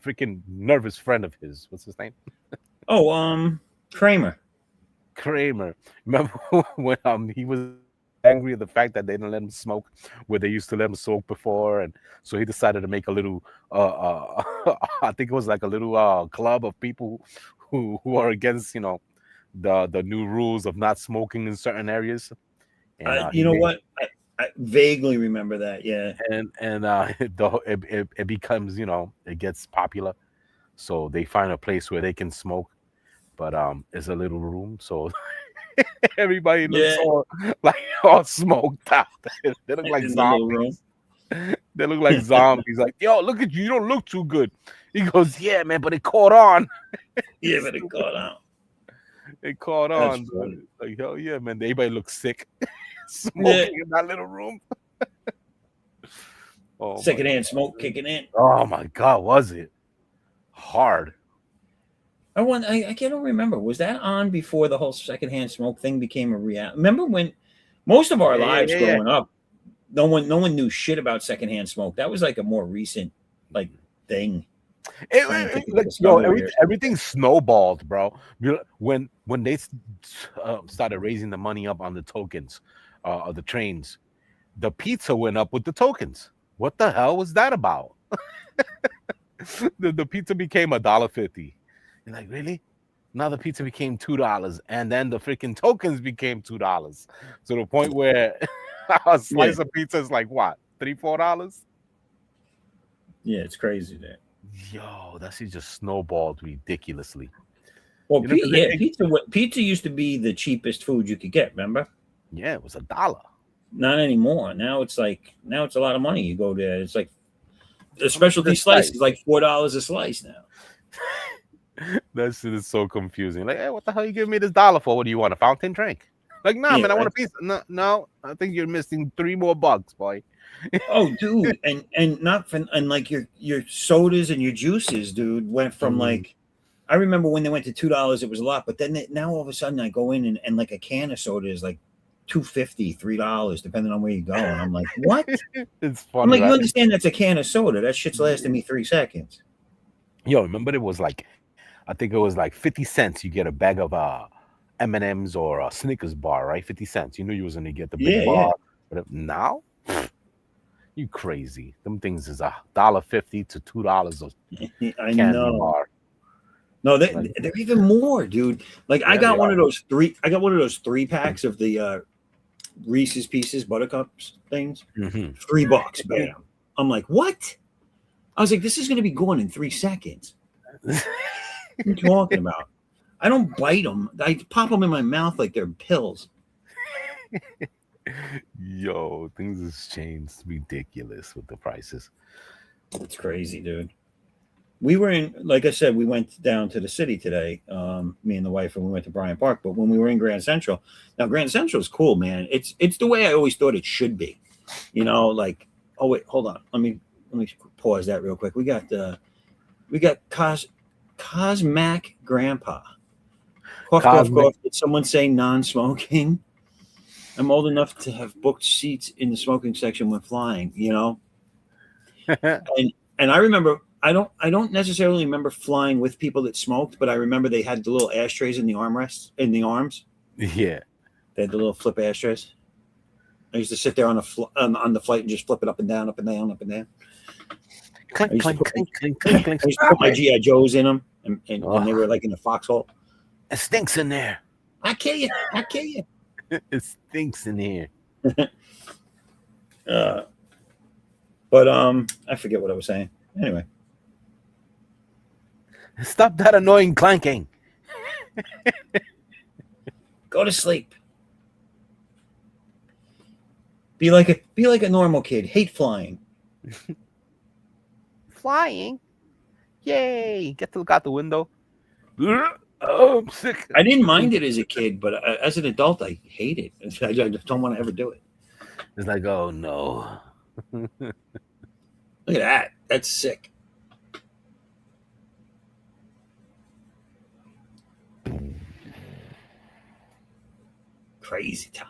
freaking nervous friend of his. What's his name? Oh, Kramer. Remember when he was angry at the fact that they didn't let him smoke where they used to let him smoke before, and so he decided to make a little I think it was like a little club of people who are against the new rules of not smoking in certain areas. And you know what? I vaguely remember that. Yeah. And it becomes, it gets popular, so they find a place where they can smoke, but it's a little room, so everybody looks all smoked out. They look like zombies. They look like zombies. Like, yo, look at you. You don't look too good. He goes, yeah, man, but it caught on. Yeah, but it caught on. It caught on. Like, hell yeah, man. Everybody looks sick. Smoking in that little room. Secondhand smoke kicking in. Oh my God, was it hard? I can't remember. Was that on before the whole secondhand smoke thing became a reality? Remember when most of our lives growing up, no one knew shit about secondhand smoke. That was like a more recent thing. Everything snowballed, bro. When they started raising the money up on the tokens of the trains, the pizza went up with the tokens. What the hell was that about? the pizza became $1.50. You're like, really? Now the pizza became $2, and then the freaking tokens became $2. To the point where a slice of pizza is like what, $3-4? Yeah, it's crazy that. Yo, that shit just snowballed ridiculously. Well, pizza used to be the cheapest food you could get. Remember? Yeah, it was $1. Not anymore. Now it's a lot of money. You go there, it's like the specialty slice is like $4 a slice now. That shit is so confusing. Like, hey, what the hell you giving me this $1 for? What do you want? A fountain drink? Like, nah, man, I want a pizza. No, I think you're missing $3 more, boy. Oh, dude, and like your sodas and your juices, dude, went from like, I remember when they went to $2, it was a lot, but then now all of a sudden I go in and like a can of soda is like $2.50, $3, depending on where you go. And I'm like, what? It's I'm funny, like, you right? understand that's a can of soda. That shit's lasting me 3 seconds. Yo, remember it was like, I think it was like 50 cents. You get a bag of M&Ms or a Snickers bar, right? 50 cents. You knew you was gonna get the big Yeah, bar. But now, you crazy. Them things is $1.50 to $2 yeah. I candy know. bar. No, Like, they're even more, dude. Like I yeah, they got one are. of those three. I got one of those 3 packs of the Reese's Pieces Buttercups things. Mhm. $3, bam. I'm like, what? I was like, this is gonna be gone in 3 seconds. What are you talking about? I don't bite them. I pop them in my mouth like they're pills. Yo, things has changed ridiculous with the prices. It's crazy, dude. We were in, like I said, we went down to the city today, me and the wife, and we went to Bryant Park. But when we were in Grand Central, now Grand Central is cool, man. It's the way I always thought it should be. You know, like, oh wait, hold on. Let me pause that real quick. We got Cosmac Grandpa. Cough, cough, Cosmic. cough. Did someone say non-smoking? I'm old enough to have booked seats in the smoking section when flying. You know, and I remember I don't necessarily remember flying with people that smoked, but I remember they had the little ashtrays in the armrests in the arms. Yeah. They had the little flip ashtrays. I used to sit there on the flight and just flip it up and down, up and down, up and down. I Clink, used to clink, put, clink, clink, clink, clink. I used to put my GI Joes in them, and they were like in the foxhole. It stinks in there. I kill you! I kill you! It stinks in here. But I forget what I was saying. Anyway, Stop that annoying clanking. go to sleep. Be like a normal kid. Hate flying. Flying. Yay. Get to look out the window. Oh, I'm sick. I didn't mind it as a kid, but as an adult, I hate it. I just don't want to ever do it. It's like, oh no. Look at that. That's sick. Crazy time.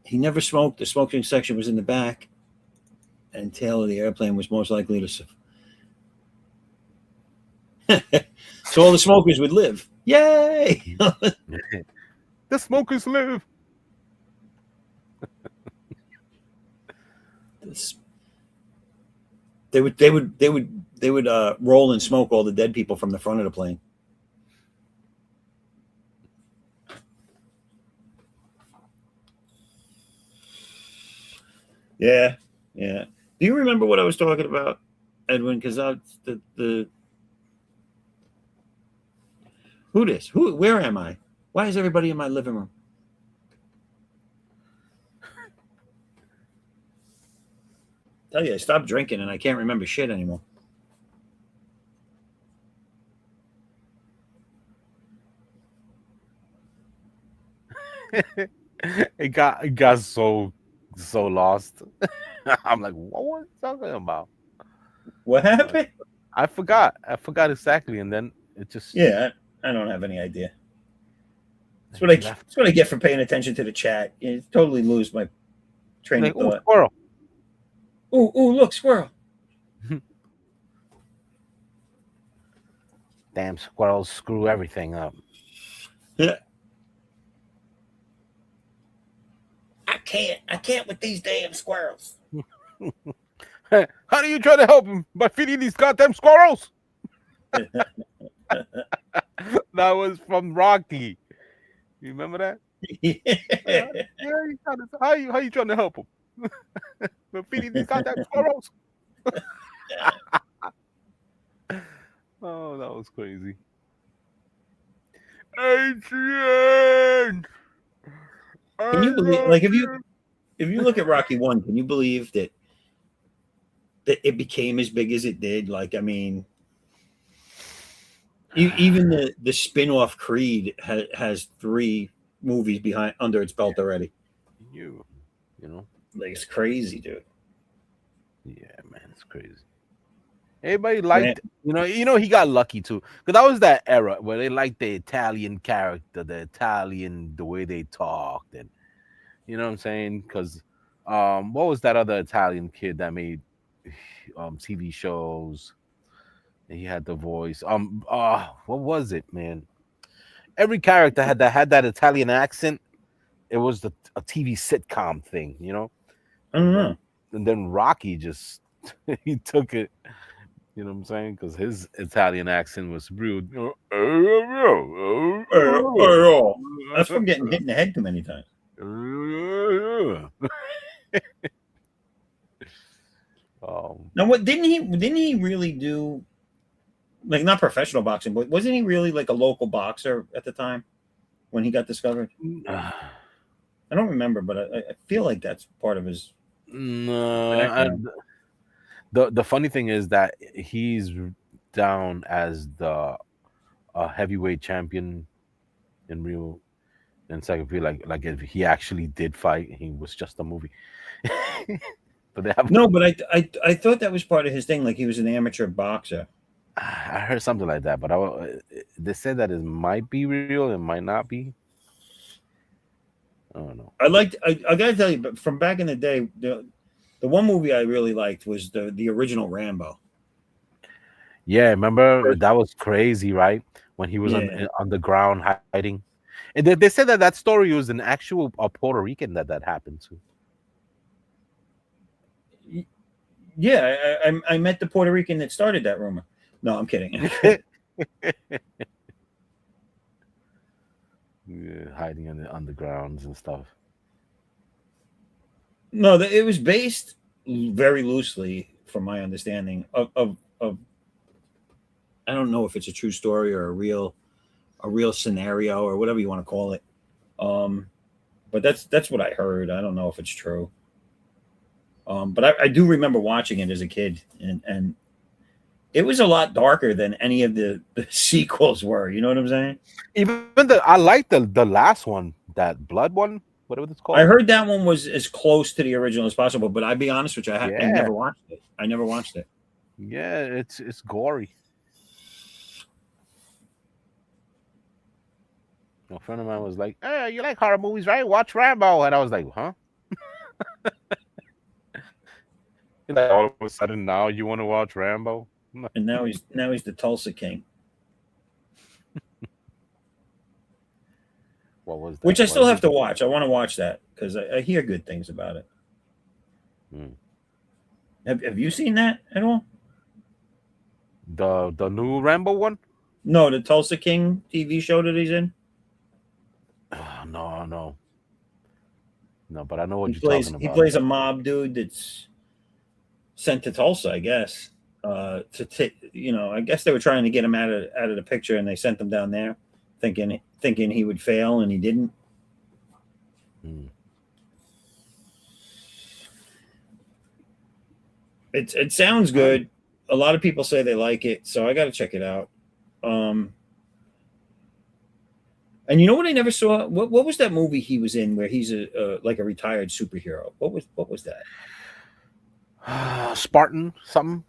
He never smoked. The smoking section was in the back, and tail of the airplane was most likely to. So all the smokers would live. Yay! The smokers live. They would roll and smoke all the dead people from the front of the plane. Yeah, yeah. Do you remember what I was talking about, Edwin? Because the who this? Who? Where am I? Why is everybody in my living room? Tell you, I stopped drinking and I can't remember shit anymore. It got so lost. I'm like, what was I talking about? What happened? I forgot exactly, and then it just Yeah, I don't have any idea. That's what I get for paying attention to the chat. You totally lose my train of like, ooh, thought. squirrel. Ooh, look, squirrel. Damn squirrels screw everything up. Yeah. I can't with these damn squirrels. How do you try to help him by feeding these goddamn squirrels? That was from Rocky. You remember that? Yeah. How you trying to help him? By feeding these goddamn squirrels. Oh, that was crazy. Adrian! Can you believe? Like, if you look at Rocky 1, can you believe that it became as big as it did? Like, I mean, even the spin-off Creed has 3 movies under its belt already. You know, Like, it's crazy, dude. yeah, man, it's crazy. Everybody liked, he got lucky too, because that was that era where they liked the Italian character, the way they talked, and you know what I'm saying? Because, what was that other Italian kid that made TV shows? And he had the voice. What was it, man? Every character had that Italian accent. It was a TV sitcom thing, I don't and know. then Rocky just he took it. You know what I'm saying? Because his Italian accent was real. That's from getting hit in the head too many times. Now, what didn't he really do? Like, not professional boxing, but wasn't he really like a local boxer at the time when he got discovered? I don't remember, but I feel like that's part of his. No, the funny thing is that he's down as the heavyweight champion in real encyclopedia. Like if he actually did fight, he was just a movie. But they have No, but I thought that was part of his thing. Like he was an amateur boxer. I heard something like that, but they said that it might be real, it might not be. I don't know. I gotta tell you, but from back in the day, the one movie I really liked was the original Rambo. Yeah, remember that was crazy, right? When he was on the ground hiding, and they said that story was an actual Puerto Rican that happened to. Yeah, I met the Puerto Rican that started that rumor. No, I'm kidding. Yeah, hiding in the undergrounds and stuff. No, it was based very loosely, from my understanding, of I don't know if it's a true story or a real scenario or whatever you want to call it. But that's what I heard. I don't know if it's true. But I do remember watching it as a kid, and it was a lot darker than any of the sequels were. You know what I'm saying? Even I like the last one, that blood one, whatever it's called. I heard that one was as close to the original as possible, but I'll be honest with you, I never watched it. I never watched it. Yeah, it's gory. A friend of mine was like, "Hey, you like horror movies, right? Watch Rambo," and I was like, "Huh?" Like, all of a sudden, now you want to watch Rambo? And now he's the Tulsa King. What was that? Which I still have to watch. I want to watch that because I hear good things about it. Have you seen that at all? The new Rambo one? No, the Tulsa King TV show that he's in. No. But I know what you're talking about. He plays a mob dude that's sent to Tulsa, I guess. To take, I guess they were trying to get him out of the picture, and they sent him down there, thinking he would fail, and he didn't. It sounds good. A lot of people say they like it, so I got to check it out. And you know what I never saw? What was that movie he was in where he's like a retired superhero? What was that? Spartan something.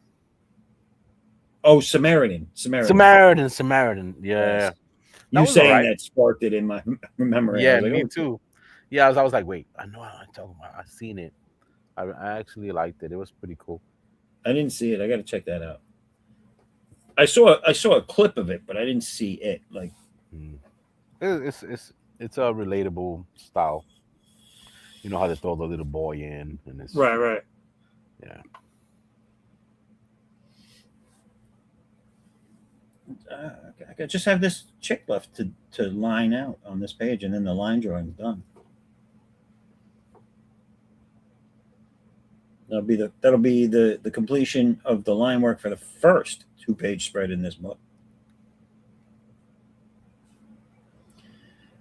Oh, Samaritan. Samaritan. Yeah. Yes. You saying that sparked it in my memory. Yeah, me too. Yeah, I was like, wait, I know what I'm talking about. I've seen it. I actually liked it. It was pretty cool. I didn't see it. I got to check that out. I saw a clip of it, but I didn't see it. Like, it's a relatable style. You know how they throw the little boy in, and it's right. Yeah. I just have this chick left to line out on this page, and then the line drawing's done. That'll be the completion of the line work for the first 2-page spread in this book.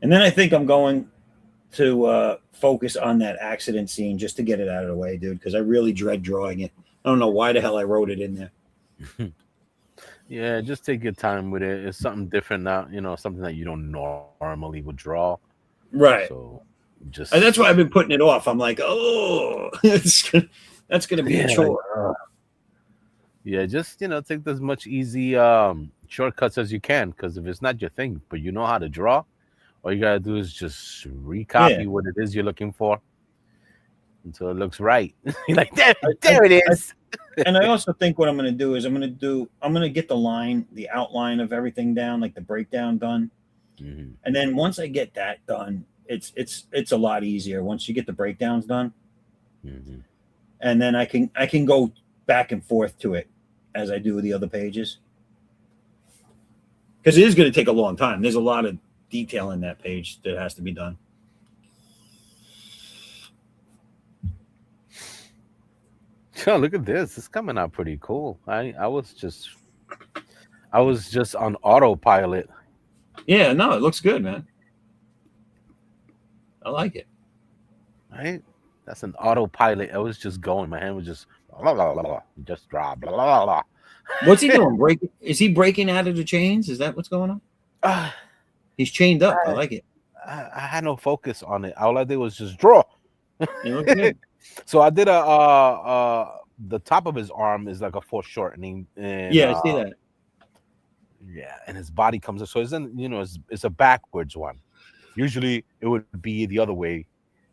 And then I think I'm going to focus on that accident scene just to get it out of the way, dude, because I really dread drawing it. I don't know why the hell I wrote it in there. Yeah, just take your time with it. It's something different now, something that you don't normally would draw. Right. So and that's why I've been putting it off. I'm like, oh, that's going to be a chore. Yeah, just take as much easy shortcuts as you can, because if it's not your thing, but you know how to draw, all you gotta do is just Yeah, recopy what it is you're looking for until it looks right. You're like, there, I, I, there it I is. and I also think what I'm going to do is I'm going to get the outline of everything down, like the breakdown done, Mhm, and then once I get that done, it's a lot easier once you get the breakdowns done, mhm. and then I can go back and forth to it as I do the other pages because it is going to take a long time. There's a lot of detail in that page that has to be done. Oh, look at this. It's coming out pretty cool. I was just on autopilot. Yeah, no, it looks good, man. I like it. Right? That's an autopilot. I was just going. My hand was just blah, blah, blah, blah, just drop. Blah, blah, blah. What's he doing? Is he breaking out of the chains? Is that what's going on? Ah, He's chained up. I I, like it. I had no focus on it. All I did was just draw. It looks good. So I did the top of his arm is like a foreshortening, and Yeah, I see that. yeah, and his body comes up. So it's a backwards one. Usually it would be the other way.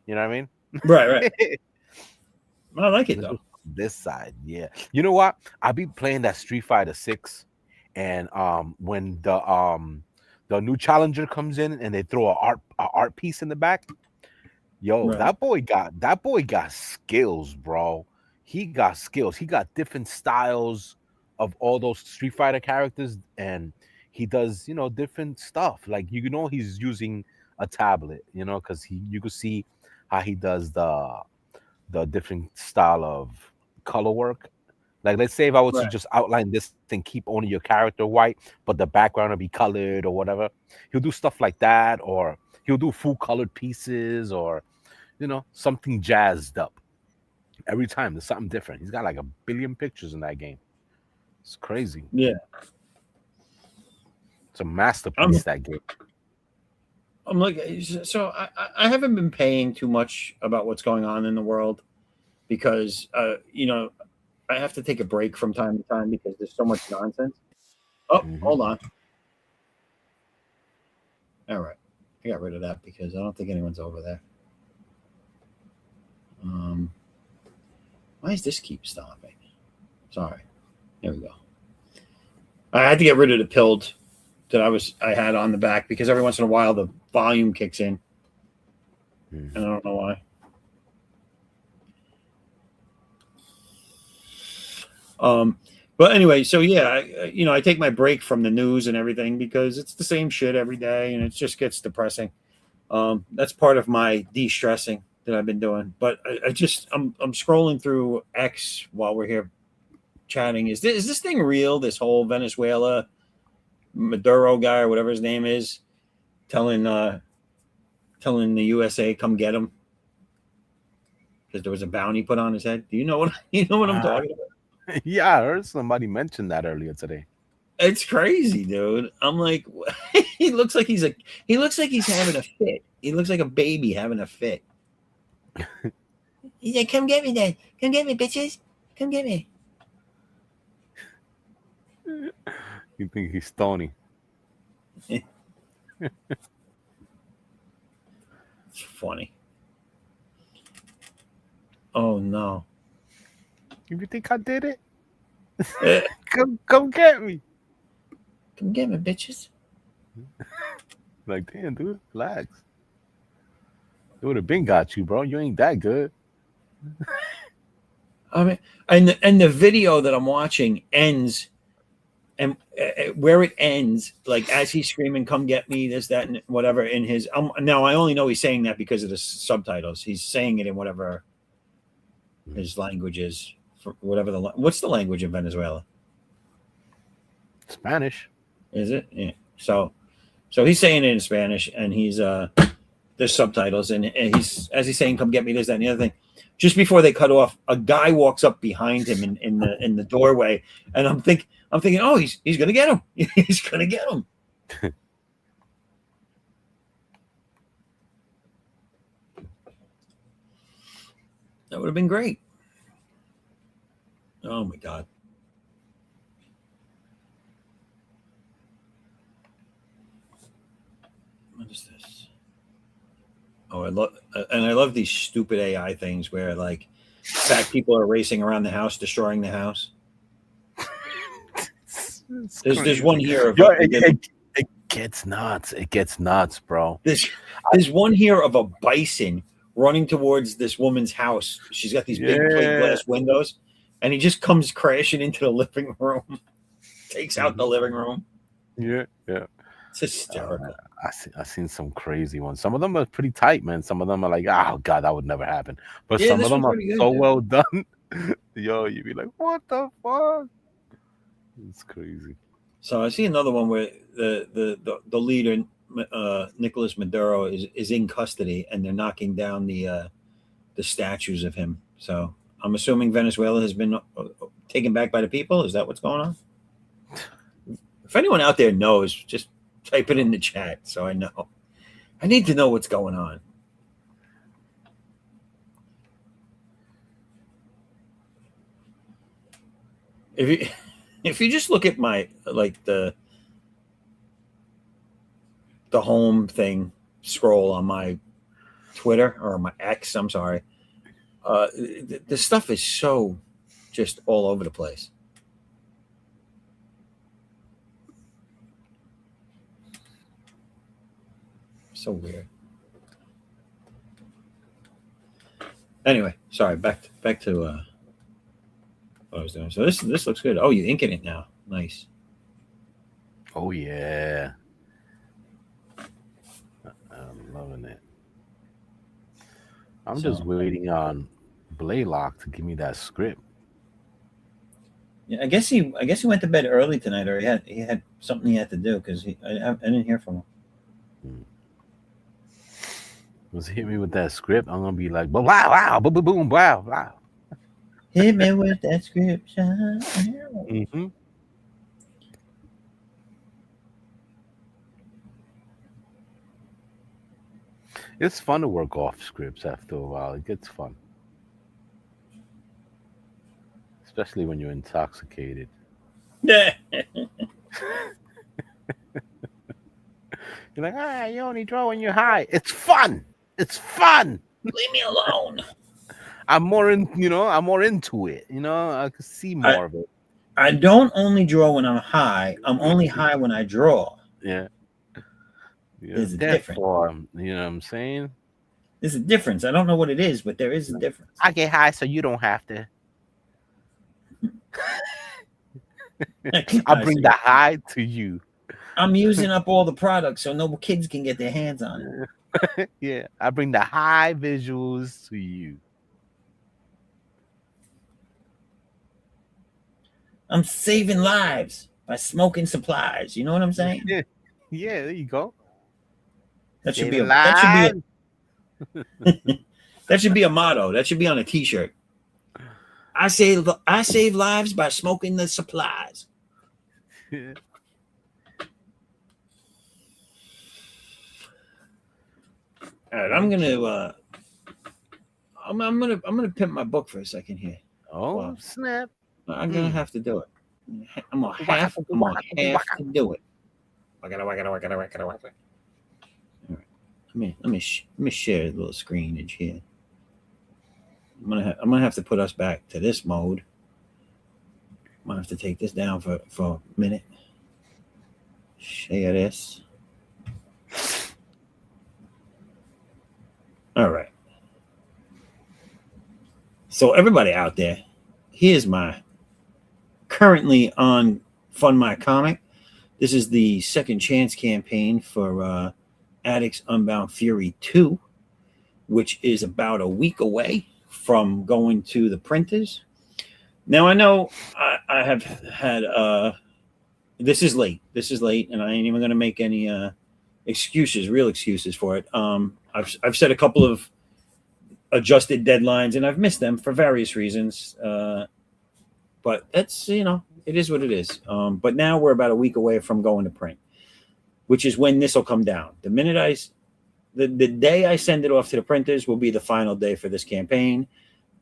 You know what I mean? Right, right. I like it This though. was this side, yeah. You know what? I be playing that Street Fighter 6, and when the new challenger comes in and they throw a art piece in the back, yo, Right. that boy got skills, bro. He got skills. He got different styles of all those Street Fighter characters, and he does, different stuff. Like he's using a tablet, because you could see how he does the different style of color work. Like, let's say if I was to Right. just outline this and keep only your character white, but the background will be colored or whatever. He'll do stuff like that, or he'll do full colored pieces, or something jazzed up. Every time there's something different. He's got like a billion pictures in that game. It's crazy. Yeah. It's a I'm masterpiece, that game. I'm like so I haven't been paying too much about what's going on in the world because I have to take a break from time to time because there's so much nonsense. Oh, Hmm. hold on. All right. I got rid of that because I don't think anyone's over there. Um, why does this keep stopping? Sorry. There we go. I had to get rid of the pilled that I had on the back because every once in a while the volume kicks in and I don't know why. But anyway, so yeah, I take my break from the news and everything because it's the same shit every day and it just gets depressing. That's part of my de-stressing that I've been doing. But I'm scrolling through X while we're here chatting. Is this thing real? This whole Venezuela Maduro guy or whatever his name is telling the USA come get him because there was a bounty put on his head. Do you know what I'm Uh, talking about? yeah, I heard somebody mention that earlier today. It's crazy, dude. I'm like, he looks like he's having a fit. He looks like a baby having a fit. He's like, come get me, then. Come get me, bitches. Come get me. You think he's Tony? It's funny. Oh no. If you think I did it, Eh, come get me. come get me, bitches. Like, damn, dude, relax. It would have been got you, bro. You ain't that good. I mean, and the video that I'm watching ends, and where it ends, like as he's screaming, "Come get me!" This, that, and whatever. In his now, I only know he's saying that because of the subtitles. He's saying it in whatever his language is, for whatever what's the language in Venezuela? Spanish. Is it? Yeah. So he's saying it in Spanish, and there's subtitles, and he's saying, "Come get me!" This, that, and the other thing. Just before they cut off, a guy walks up behind him in the doorway, and I'm thinking, oh, he's gonna get him. He's gonna get him. That would have been great. Oh my god. Oh, I love these stupid AI things where like fat people are racing around the house, destroying the house. There's one here of it gets nuts. It gets nuts, bro. There's one here of a bison running towards this woman's house. She's got these big plate glass windows, and he just comes crashing into the living room, takes out the living room. Yeah. It's hysterical. I've seen some crazy ones. Some of them are pretty tight, man. Some of them are like, oh god, that would never happen. But some of them are so well done. Yo, you'd be like, what the fuck? It's crazy. So I see another one where the leader, Nicolas Maduro, is in custody, and they're knocking down the statues of him. So I'm assuming Venezuela has been taken back by the people. Is that what's going on? If anyone out there knows, just type it in the chat so I know. I need to know what's going on. If you just look at my like the home thing scroll on my Twitter or my X, I'm sorry, the stuff is so just all over the place. So weird. Anyway, sorry. Back to what I was doing. So this looks good. Oh, you inking it now. Nice. Oh yeah. I'm loving it. I'm just waiting on Blaylock to give me that script. Yeah, I guess he went to bed early tonight, or he had something he had to do because I didn't hear from him. Once he hit me with that script, I'm gonna be like, wow, boom, boom, boom, wow, wow. Hit me with that script. Mm-hmm. It's fun to work off scripts after a while. It gets fun. Especially when you're intoxicated. Yeah. You're like, you only draw when you're high. It's fun. It's fun. Leave me alone. I'm more into it. I can see more of it. I don't only draw when I'm high. I'm only high when I draw. Yeah. There's a difference. You know what I'm saying? There's a difference. I don't know what it is, but there is a difference. I get high so you don't have to. I bring the high to you. I'm using up all the products so no kids can get their hands on it. Yeah, I bring the high visuals to you. I'm saving lives by smoking supplies. You know what I'm saying? Yeah, there you go. That should be that should be a motto. That should be on a T-shirt. I save lives by smoking the supplies. Yeah. All right, I'm gonna pimp my book for a second here. Oh, snap! I'm gonna have to do it. I'm gonna have to do it. All right. Let me share a little screenage here. I'm gonna have to put us back to this mode. I'm gonna have to take this down for a minute. Share this. All right. So everybody out there, here's my currently on Fund My Comic. This is the second chance campaign for Addicts Unbound Fury 2, which is about a week away from going to the printers. Now I know I have had this is late, and I ain't even gonna make any real excuses for it. I've set a couple of adjusted deadlines and I've missed them for various reasons. But that's, it is what it is. But now we're about a week away from going to print, which is when this will come down. The minute the day I send it off to the printers will be the final day for this campaign.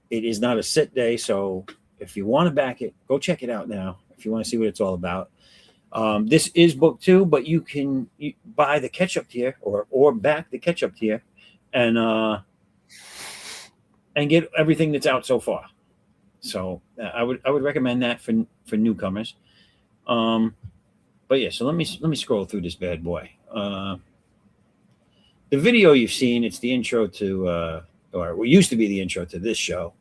It is not a sit day. So if you want to back it, go check it out now. If you want to see what it's all about. This is book 2, but you can buy the catch-up tier or back the catch-up tier and get everything that's out so far. So I would recommend that for newcomers. But yeah, so let me scroll through this bad boy. The video you've seen, it's the intro to or what used to be the intro to this show.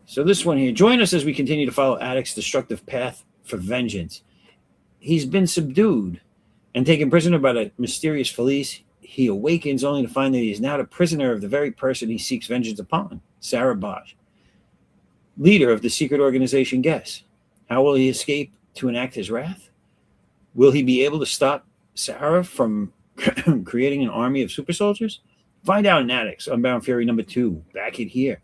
So this one here, join us as we continue to follow Addict's destructive path for vengeance. He's been subdued and taken prisoner by the mysterious Felice. He awakens only to find that he is now the prisoner of the very person he seeks vengeance upon, Sarah Bosch, leader of the secret organization Guess. How will he escape to enact his wrath? Will he be able to stop Sarah from creating an army of super soldiers? Find out in Addicts Unbound Fury #2, back it here.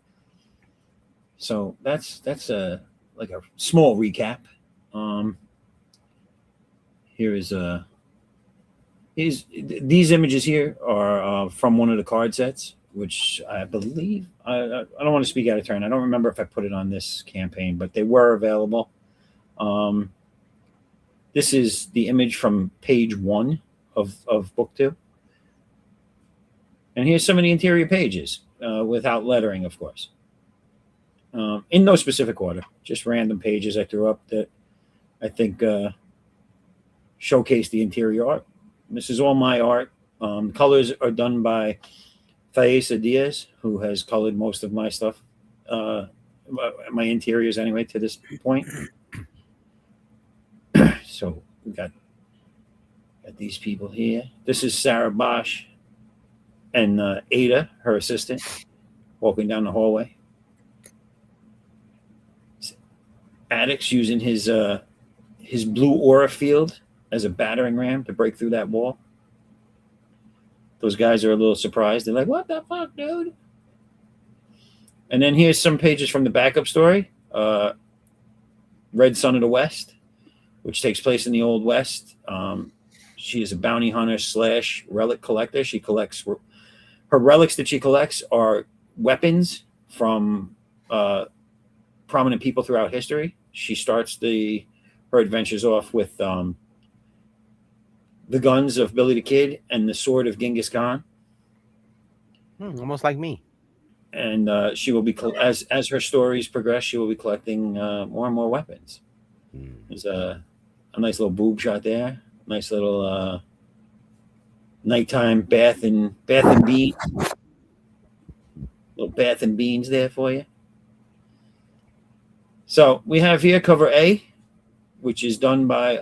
So that's like a small recap. Here is these images here are from one of the card sets, which I believe I don't want to speak out of turn. I don't remember if I put it on this campaign, but they were available. This is the image from page 1 of book 2, and here's some of the interior pages without lettering, of course. In no specific order, just random pages I threw up that I think showcase the interior art. This is all my art. Colors are done by Thaisa Diaz, who has colored most of my stuff, my interiors anyway, to this point. So we got these people here. This is Sarah Bosch and Ada, her assistant, walking down the hallway. Addicts using his blue aura field as a battering ram to break through that wall. Those guys are a little surprised. They're like, "What the fuck, dude?" And then here's some pages from the backup story, Red Son of the West, which takes place in the Old West. She is a bounty hunter / relic collector. She collects her relics that she collects are weapons from prominent people throughout history. She starts her adventures off with the guns of Billy the Kid and the sword of Genghis Khan. Almost like me. And she will be as her stories progress, she will be collecting more and more weapons. There's a nice little boob shot there. Nice little nighttime bath and beans. Little bath and beans there for you. So we have here cover A, which is done by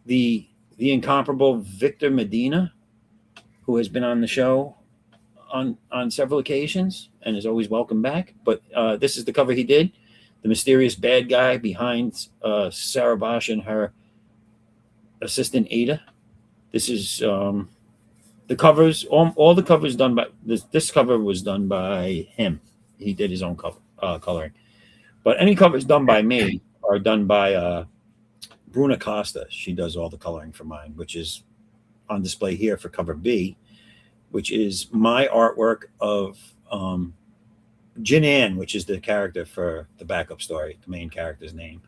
the incomparable Victor Medina, who has been on the show on several occasions and is always welcome back. But this is the cover he did. The mysterious bad guy behind Sarah Bosch and her assistant Ada. This is the covers. All the covers done by this cover was done by him. He did his own cover coloring. But any covers done by me are done by Bruna Costa. She does all the coloring for mine, which is on display here for cover B, which is my artwork of Jin Ann, which is the character for the backup story, the main character's name.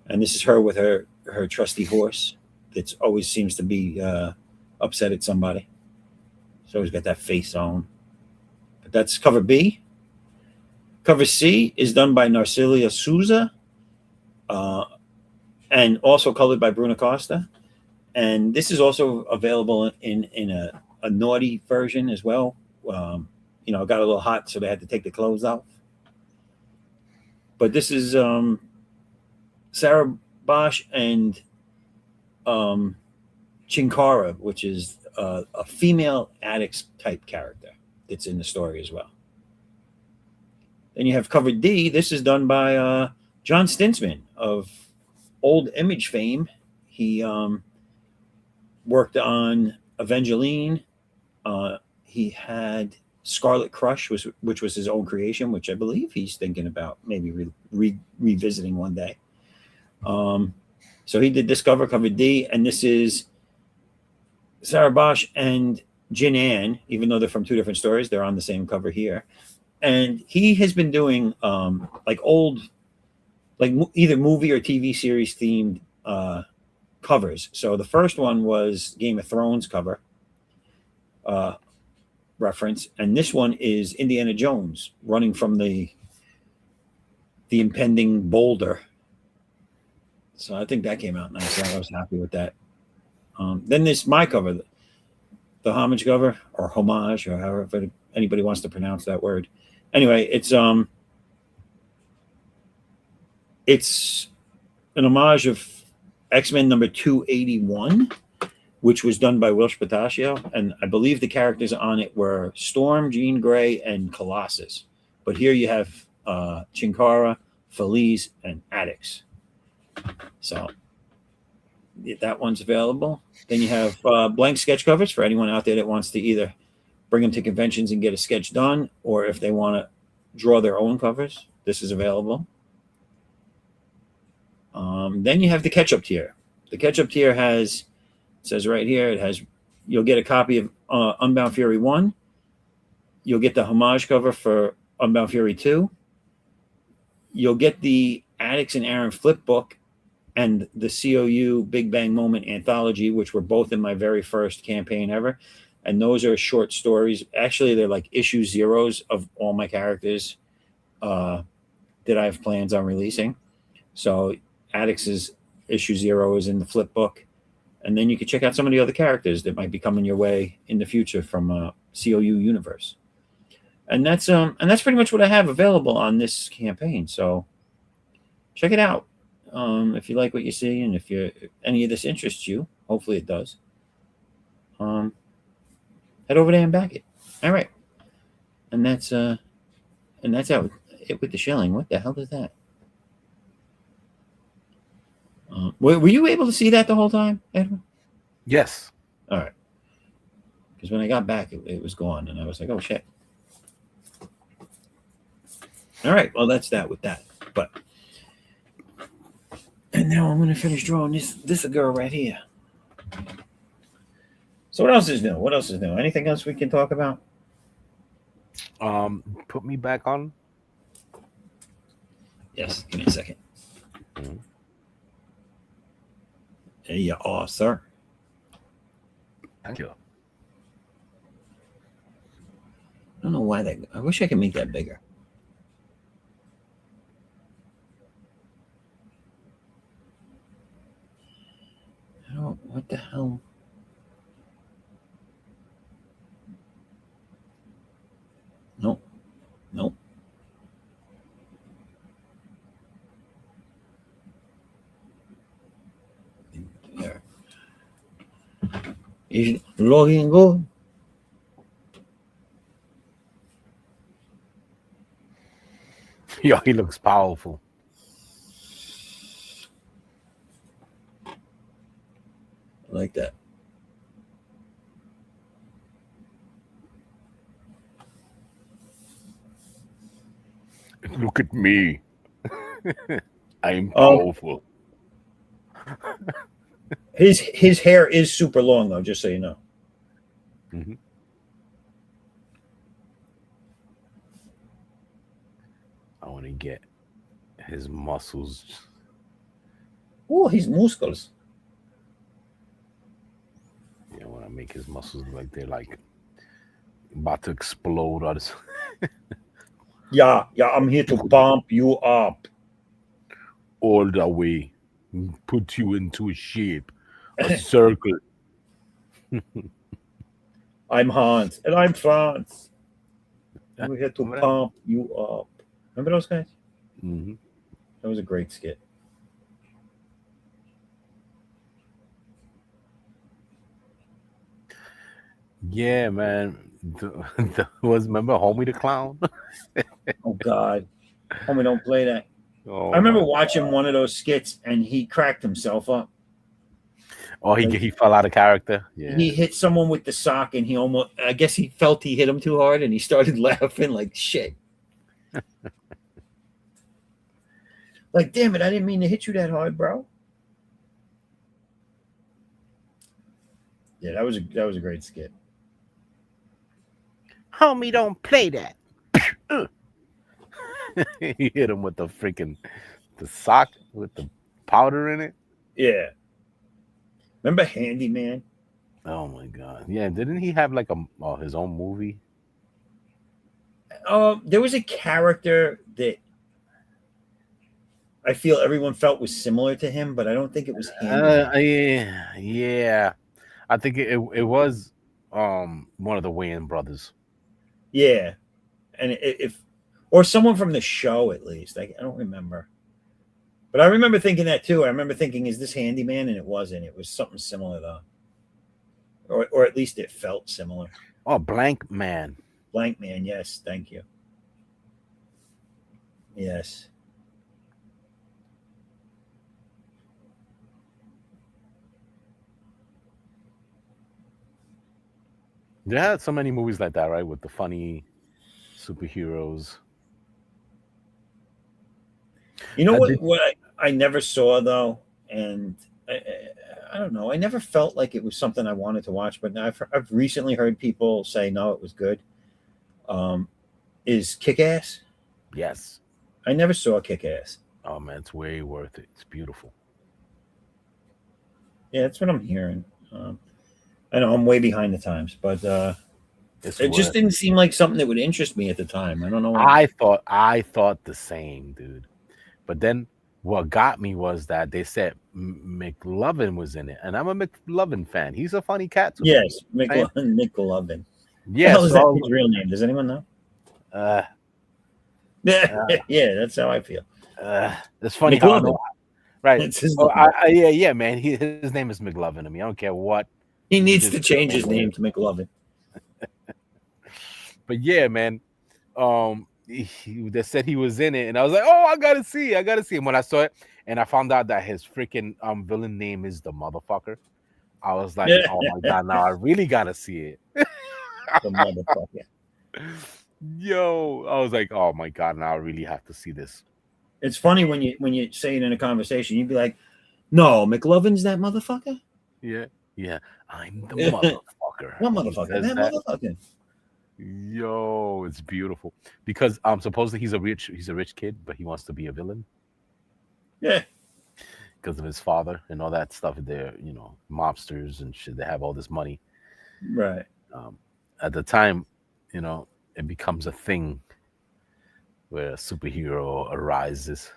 And this is her with her trusty horse that always seems to be upset at somebody. She's always got that face on. But that's cover B. Cover C is done by Narcilia Souza and also colored by Bruna Costa. And this is also available in a naughty version as well. It got a little hot, so they had to take the clothes off. But this is Sarah Bosch and Chinkara, which is a female Addicts type character that's in the story as well. Then you have cover D. This is done by John Stinsman of Old Image fame. He worked on Evangeline. He had Scarlet Crush, which was his own creation, which I believe he's thinking about maybe revisiting one day. So he did this cover D, and this is Sarah Bosch and Jin Ann, even though they're from two different stories, they're on the same cover here. And he has been doing either movie or TV series themed covers. So the first one was Game of Thrones cover reference, and this one is Indiana Jones running from the impending boulder. So I think that came out nice. I was happy with that. Then there's my cover, the homage cover, or homage, or however anybody wants to pronounce that word. Anyway, it's an homage of X-Men number 281, which was done by Will Spataccio, and I believe the characters on it were Storm, Jean Grey, and Colossus. But here you have Chikara, Felice, and Addix. So that one's available. Then you have blank sketch covers for anyone out there that wants to either bring them to conventions and get a sketch done, or if they want to draw their own covers, this is available. Then you have the catch-up tier. The catch-up tier has, it says right here, you'll get a copy of Unbound Fury 1. You'll get the homage cover for Unbound Fury 2. You'll get the Addix and Aaron flip book and the C.O.U. Big Bang Moment anthology, which were both in my very first campaign ever. And those are short stories. Actually, they're like issue zeros of all my characters that I have plans on releasing. So Addix's issue 0 is in the flip book. And then you can check out some of the other characters that might be coming your way in the future from C.O.U. universe. And that's pretty much what I have available on this campaign. So check it out. If you like what you see, and if any of this interests you, hopefully it does. Head over there and back it. All right. And that's out it with the shilling. What the hell is that? Were you able to see that the whole time, Edwin? Yes. All right. Because when I got back, it was gone, and I was like, "Oh shit!" All right. Well, that's that with that. But and now I'm going to finish drawing this girl right here. So what else is new? What else is new? Anything else we can talk about? Put me back on. Yes. Give me a second. Mm-hmm. There you are, sir. Thank you. I don't know why that. I wish I could make that bigger. I don't. What the hell? Nope. Nope. There. Is looking good. Yo, he looks powerful. I like that. Look at me. I'm powerful. His hair is super long though, just so you know. Mm-hmm. I want to get his muscles. Oh, his muscles. Yeah, I want to make his muscles look like they're like about to explode. Or Yeah, I'm here to pump you up. all the way, put you into a shape, a circle. I'm Hans and I'm Franz. We're here to Remember that? pump you up. Remember those guys? Mm-hmm. That was a great skit. Yeah, man. Remember Homie the Clown? Oh God, homie, don't play that. Oh, I remember my watching God. one of those skits and he cracked himself up. Oh, he fell out of character. Yeah. He hit someone with the sock and I guess he felt he hit him too hard and he started laughing like shit. Like, damn it, I didn't mean to hit you that hard, bro. Yeah, that was a great skit. Homie, don't play that. He hit him with the sock with the powder in it. Yeah. Remember Handyman? Oh my god. Yeah, didn't he have like his own movie? There was a character that I feel everyone felt was similar to him, but I don't think it was Handyman. Yeah, yeah. I think it was one of the Wayans brothers. Yeah, and if or someone from the show at least. I don't remember, but I remember thinking that too. I remember thinking, "Is this Handyman?" And it wasn't. It was something similar though, or at least it felt similar. Oh, Blank Man. Blank Man. Yes, thank you. Yes. They had so many movies like that, right? With the funny superheroes. You know Did, what I never saw though, and I don't know. I never felt like it was something I wanted to watch, but now I've recently heard people say no, it was good. Um, is Kick Ass? yes. I never saw Kick Ass. Oh man, it's way worth it. It's beautiful. Yeah, that's what I'm hearing. I know I'm way behind the times, but It's it just worth didn't it. seem like something that would interest me at the time. I don't know why. I thought the same, dude. But then what got me was that they said McLovin was in it, and I'm a McLovin fan. He's a funny cat to me. Yes, Saying- Nick Golovin. The Yeah, hell is that so kid's real name? Does anyone know? uh, Yeah, uh, yeah, that's how I feel. it's funny how I McLovin. know, right? It's his So name. yeah, man. His name is McLovin to me. I don't care what He needs his to change his name name is. to McLovin. But yeah, man. They said he was in it, and I was like, oh, I gotta see him. When I saw it, and I found out that his freaking villain name is the motherfucker. I was like, Yeah, oh my god, now I really gotta see it. the motherfucker. Yo, I was like, oh my god, now I really have to see this. It's funny when you say it in a conversation, you'd be like, "No, McLovin's that motherfucker." Yeah, yeah, I'm the What motherfucker. He motherfucker? says That that. motherfucker. Yo, it's beautiful because supposedly he's a rich kid, but he wants to be a villain Yeah, because of his father and all that stuff. They're mobsters and shit. They have all this money. right. Um, at the time, it becomes a thing where a superhero arises.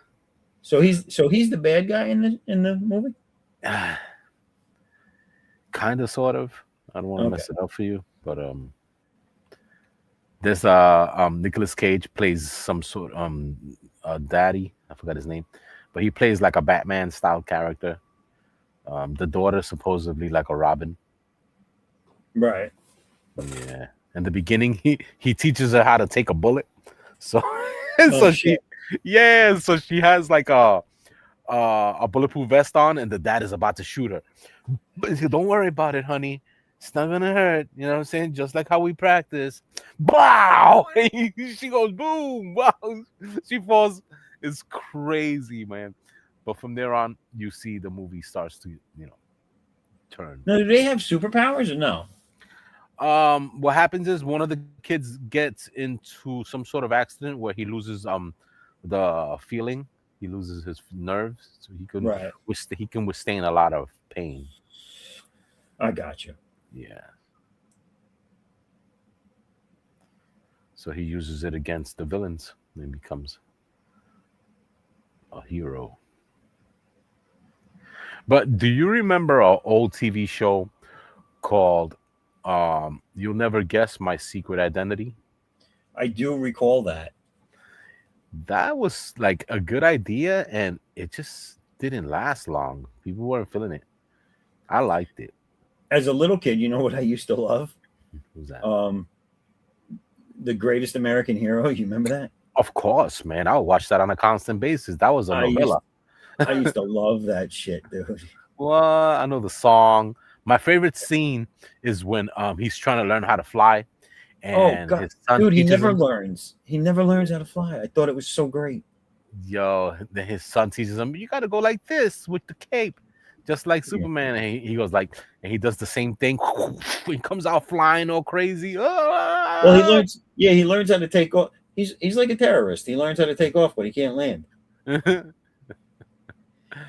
So he's the bad guy in the movie. Kind of, sort of. I don't want to Okay. mess it up for you, but there's Nicolas Cage plays some sort daddy. I forgot his name, but he plays like a Batman style character. The daughter supposedly like a Robin. Right. Yeah. In the beginning, he teaches her how to take a bullet. So Oh, so shit. so she has like a bulletproof vest on, and the dad is about to shoot her. But he said, don't worry about it, honey. It's not gonna hurt. You know what I'm saying? Just like how we practice. Wow! She goes boom! Wow! She falls. It's crazy, man. But from there on, you see the movie starts to turn. Now, do they have superpowers or no? What happens is one of the kids gets into some sort of accident where he loses the feeling. He loses his nerves, so Right. he can withstand a lot of pain. I got you. Yeah. So he uses it against the villains and becomes a hero. But do you remember an old TV show called You'll Never Guess My Secret Identity? I do recall that. That was like a good idea, and it just didn't last long. People weren't feeling it. I liked it. As a little kid, you know what I used to love? Who's that? The Greatest American Hero. You remember that? Of course, man. I would watch that on a constant basis. That was a novella. I used to love that shit, dude. Well, I know the song. My favorite scene is when he's trying to learn how to fly, Oh and god, his son dude, he teaches never him. learns. He never learns how to fly. I thought it was so great. Yo, then his son teaches him, you got to go like this with the cape, just like Superman. And he goes like, and he does the same thing. He comes out flying all crazy. Well, he learns. Yeah, he learns how to take off. He's like a terrorist. He learns how to take off, but he can't land.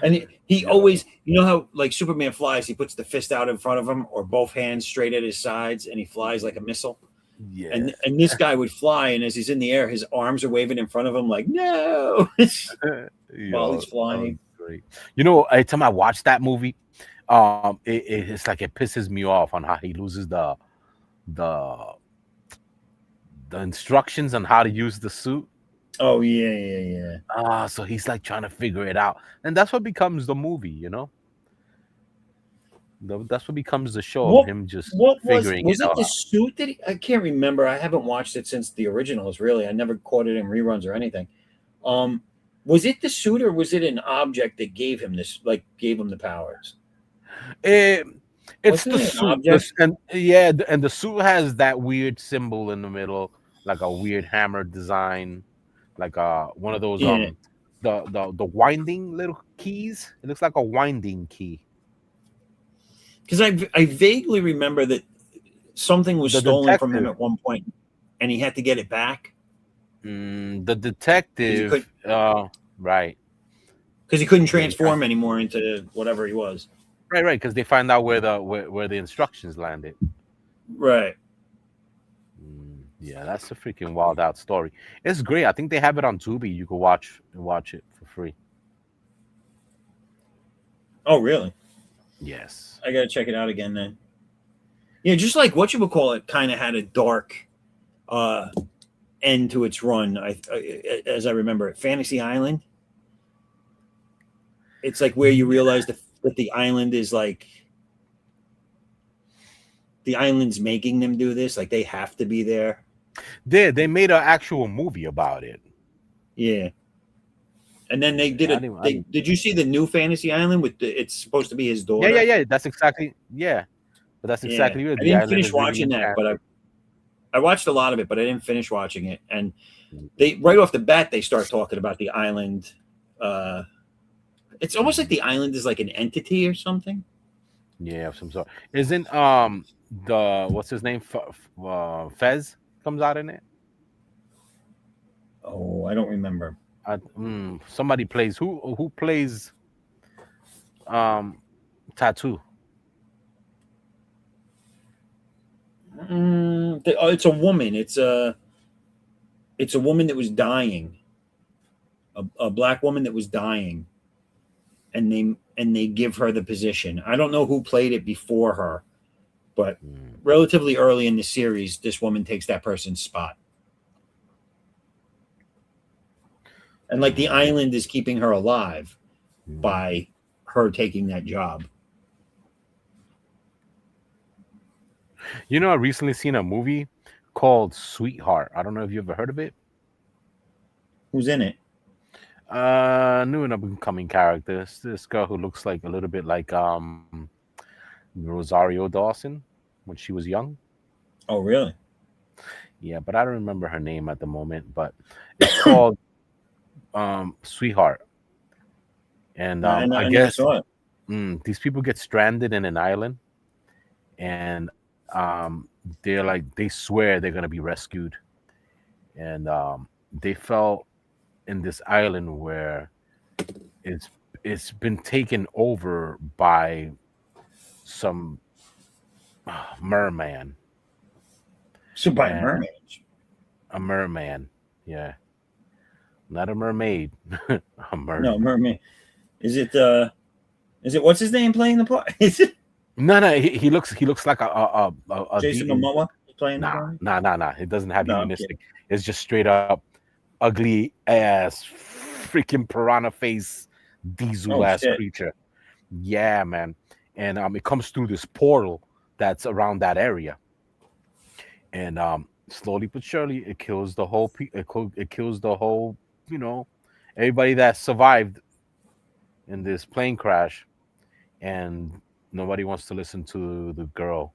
And he Yo. always, you know how like Superman flies, he puts the fist out in front of him or both hands straight at his sides, and he flies like a missile. Yeah. And this guy would fly, and as he's in the air, his arms are waving in front of him like no, while Yo, he's flying. great. Every time I watch that movie, it's like it pisses me off on how he loses the the instructions on how to use the suit. Oh yeah. So he's like trying to figure it out, and that's what becomes the movie. That's what becomes the show of What him just what figuring was it it out. the suit that I can't remember. I haven't watched it since the originals. Really, I never caught it in reruns or anything. Was it the suit or was it an object that gave him this, like gave him the powers? It, it's Wasn't the it an suit, object? and the suit has that weird symbol in the middle, like a weird hammer design, like one of those Yeah, the winding little keys. It looks like a winding key. because I vaguely remember that something was The stolen from him detective, at one point, and he had to get it back the because he could detective, right, because he couldn't yeah, he transform anymore into whatever he was. right, because they find out where the instructions landed. Right. Yeah, that's a freaking wild out story. It's great. I think they have it on Tubi. You can watch it for free. Oh, really? Yes. I gotta check it out again then. Yeah, just like what you would call it, kind of had a dark end to its run. As I remember it, Fantasy Island. It's like where you realize that the island is like the island's making them do this. Like they have to be there. They made an actual movie about it. Yeah. And then they did Yeah, did you see the new Fantasy Island with it's supposed to be his daughter? yeah. That's exactly But that's Yeah. exactly it. I The didn't island finish is really watching that, enchanted. but I watched a lot of it, but I didn't finish watching it. And they right off the bat they start talking about the island. It's almost like the island is like an entity or something. Yeah, of some sort. Isn't the what's his name? Fez comes out in it. Oh, I don't remember. Somebody plays who plays Tattoo. It's a woman. It's a woman that was dying. A black woman that was dying, and they give her the position. I don't know who played it before her, but relatively early in the series, this woman takes that person's spot. And like the island is keeping her alive by her taking that job. I recently seen a movie called Sweetheart. I don't know if you ever heard of it. Who's in it? New and up and coming character. This girl who looks like a little bit like Rosario Dawson when she was young. Oh, really? Yeah, but I don't remember her name at the moment. But it's called Sweetheart. And I guess saw it. these people get stranded in an island, and they swear they're gonna be rescued, and they fell in this island where it's been taken over by some merman. So by And- mermaid. A merman, yeah, not a mermaid, a merman. No, mermaid. Is it what's his name playing the part? Is it No, he looks like a Jason demon. Momoa playing the part? Nah. It doesn't have No, I'm humanistic. It's just straight up ugly ass freaking piranha face diesel ass shit. creature. Yeah, man. And it comes through this portal that's around that area. And slowly but surely it kills the whole it kills the whole, everybody that survived in this plane crash. And nobody wants to listen to the girl.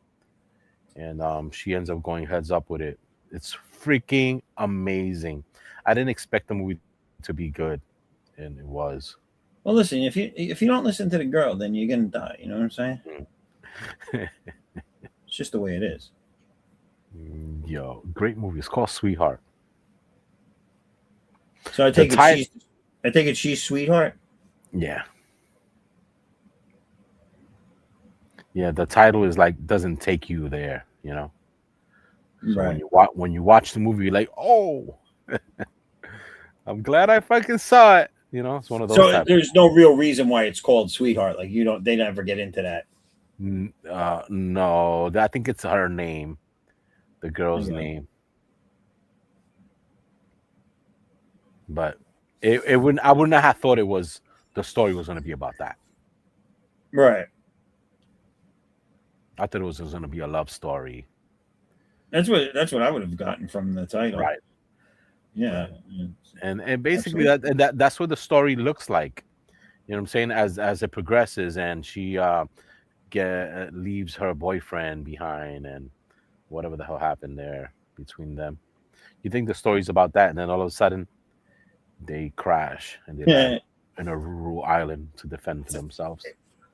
And she ends up going heads up with it. It's freaking amazing. I didn't expect the movie to be good, and it was. Well, listen, if you don't listen to the girl, then you're gonna die. You know what I'm saying? It's just the way it is. Yo, great movie. It's called Sweetheart. So I take it she's sweetheart. Yeah. Yeah, the title is like doesn't take you there, you know. So Right. when you watch the movie, you're like, oh, I'm glad I fucking saw it. You know, it's one of those So type. there's no real reason why it's called Sweetheart. Like you don't, they never get into that. No, I think it's her name, the girl's Okay. name, but it wouldn't. I wouldn't have thought it was the story was going to be about that. Right. I thought it was going to be a love story, That's what I would have gotten from the title. right? Yeah. Right. Yeah. And basically Absolutely. that's what the story looks like. You know what I'm saying? As it progresses, and she leaves her boyfriend behind, and whatever the hell happened there between them. You think the story's about that, and then all of a sudden they crash and they land Yeah. in a rural island to defend for themselves.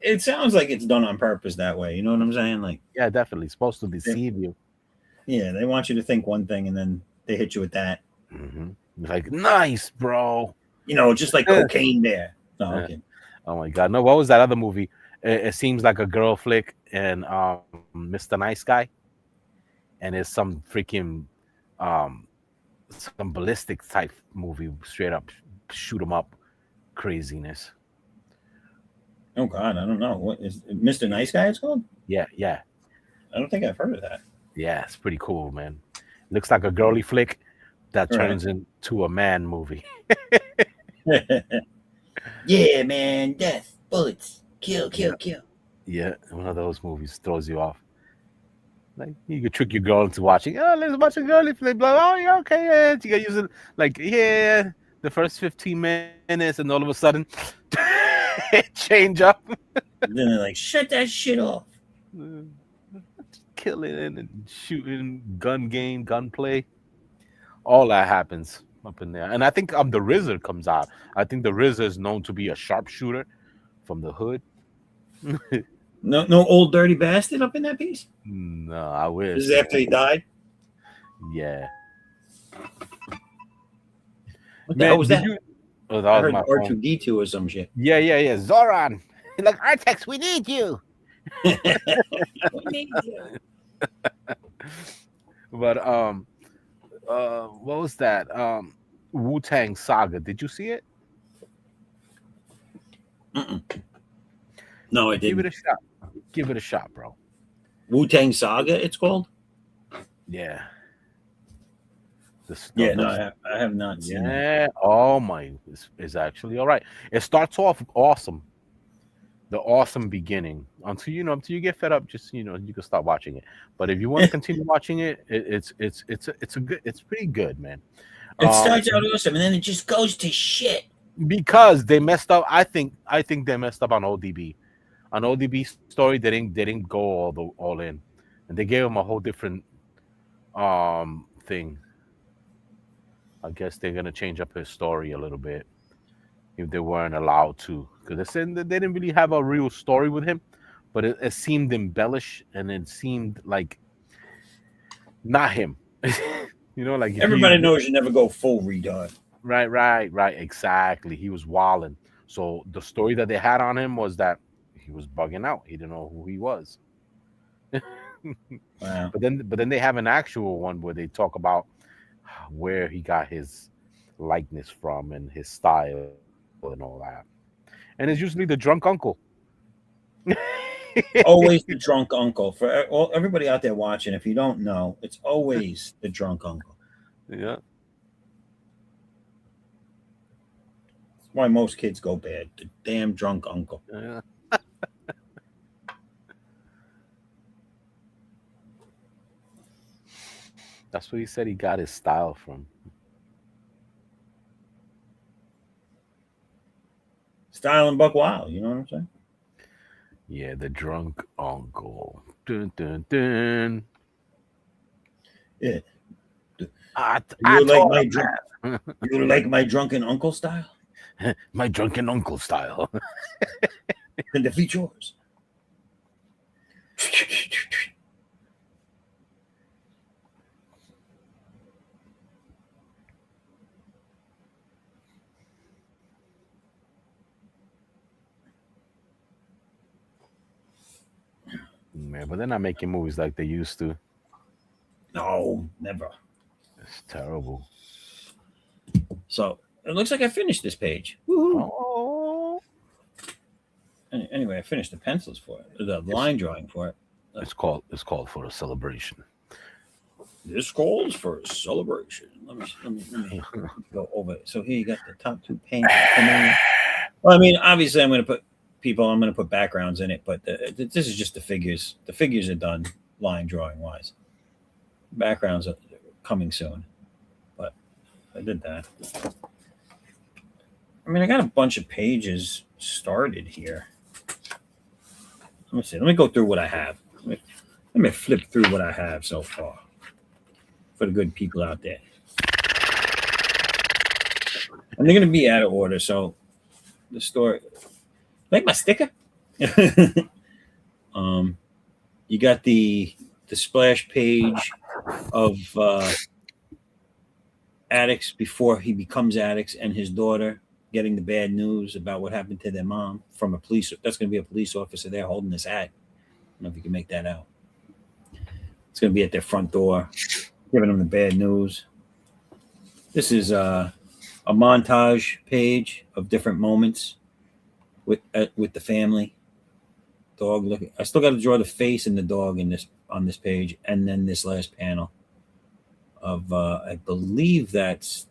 It sounds like it's done on purpose that way. You know what I'm saying? Like, Yeah, definitely. It's supposed to they, deceive you. yeah, they want you to think one thing and then they hit you with that. Hmm. Like, nice, bro. Just like cocaine there. No, Uh, okay. oh my god. No, what was that other movie? It seems like a girl flick and Mr. Nice Guy, and it's some freaking um some ballistic type movie, straight up shoot 'em up craziness. Oh God, I don't know. What is Mr. Nice Guy? It's called. Yeah, yeah, I don't think I've heard of that. yeah. It's pretty cool, man. Looks like a girly flick that All right. turns into a man movie. Yeah, man. Death, bullets, kill, Yeah, kill, kill. yeah. One of those movies throws you off. Like you could trick your girl into watching. Oh, let's watch a girly flick. Blah. Oh, yeah, okay. Yeah. You gotta use it. Like, yeah, the first 15 minutes, and all of a sudden, change up, Then they're like, shut that shit off. killing and shooting, gun game, gunplay. All that happens up in there. And I think the RZA comes out. I think the RZA is known to be a sharpshooter from the hood. No, no old dirty bastard up in that piece. No, I This wish, is after man. he died. Yeah. What the hell Man, was did that? you? Oh, that I was heard my phone. R2D2 or some shit. Yeah, yeah, yeah. Zoran. Like, Artex, we need you. We need you. But what was that? Wu Tang Saga. Did you see it? Mm-mm. No, I Give it didn't. a shot. Give it a shot, bro. Wu Tang Saga, it's called. Yeah. This, Yeah, no, the I have not seen that. yeah. Oh my, is actually all right. It starts off awesome. The awesome beginning until until you get fed up. Just you can stop watching it. But if you want to continue watching it, it's pretty good, man. It Um, starts out awesome, and then it just goes to shit. because they messed up. I think they messed up on ODB. On ODB story, they didn't go all in, and they gave him a whole different thing. I guess they're gonna change up his story a little bit if they weren't allowed to, because they said that they didn't really have a real story with him, but it seemed embellished and it seemed like not him. Like if you Everybody knows you never go full retard. right, exactly. He was wilding. So the story that they had on him was that he was bugging out. He didn't know who he was. Wow. But then they have an actual one where they talk about where he got his likeness from and his style and all that. And it's usually the drunk uncle. Always the drunk uncle. For everybody out there watching, if you don't know, it's always the drunk uncle. Yeah. That's why most kids go bad. The damn drunk uncle. Yeah. That's what he said he got his style from. Style and Buck Wild. You know what I'm saying? Yeah, the drunk uncle. Dun, dun, dun. Yeah. I You like told my him drunk? that. You like my drunken uncle style? My drunken uncle style. Then defeat yours. man. But they're not making movies like they used to. No, never. It's terrible. So it looks like I finished this page. Woohoo. Oh, Anyway, I finished the pencils for it, the line drawing for it. it's called for a celebration. This calls for a celebration. Let me go over it. So here you got the top two pages. Well, I mean, obviously, I'm going to put backgrounds in it, but this is just the figures. The figures are done line drawing wise. Backgrounds are coming soon, but I did that. I mean, I got a bunch of pages started here. Let me see. Let me go through what I have. Let me flip through what I have so far for the good people out there. And they're going to be out of order, so the story. Like my sticker. You got the splash page of Addicts before he becomes Addicts and his daughter getting the bad news about what happened to their mom from a police. That's going to be a police officer there holding this hat. I don't know if you can make that out. It's going to be at their front door, giving them the bad news. This is a montage page of different moments with the family. Dog looking. I still got to draw the face and the dog on this page, and then this last panel of I believe that's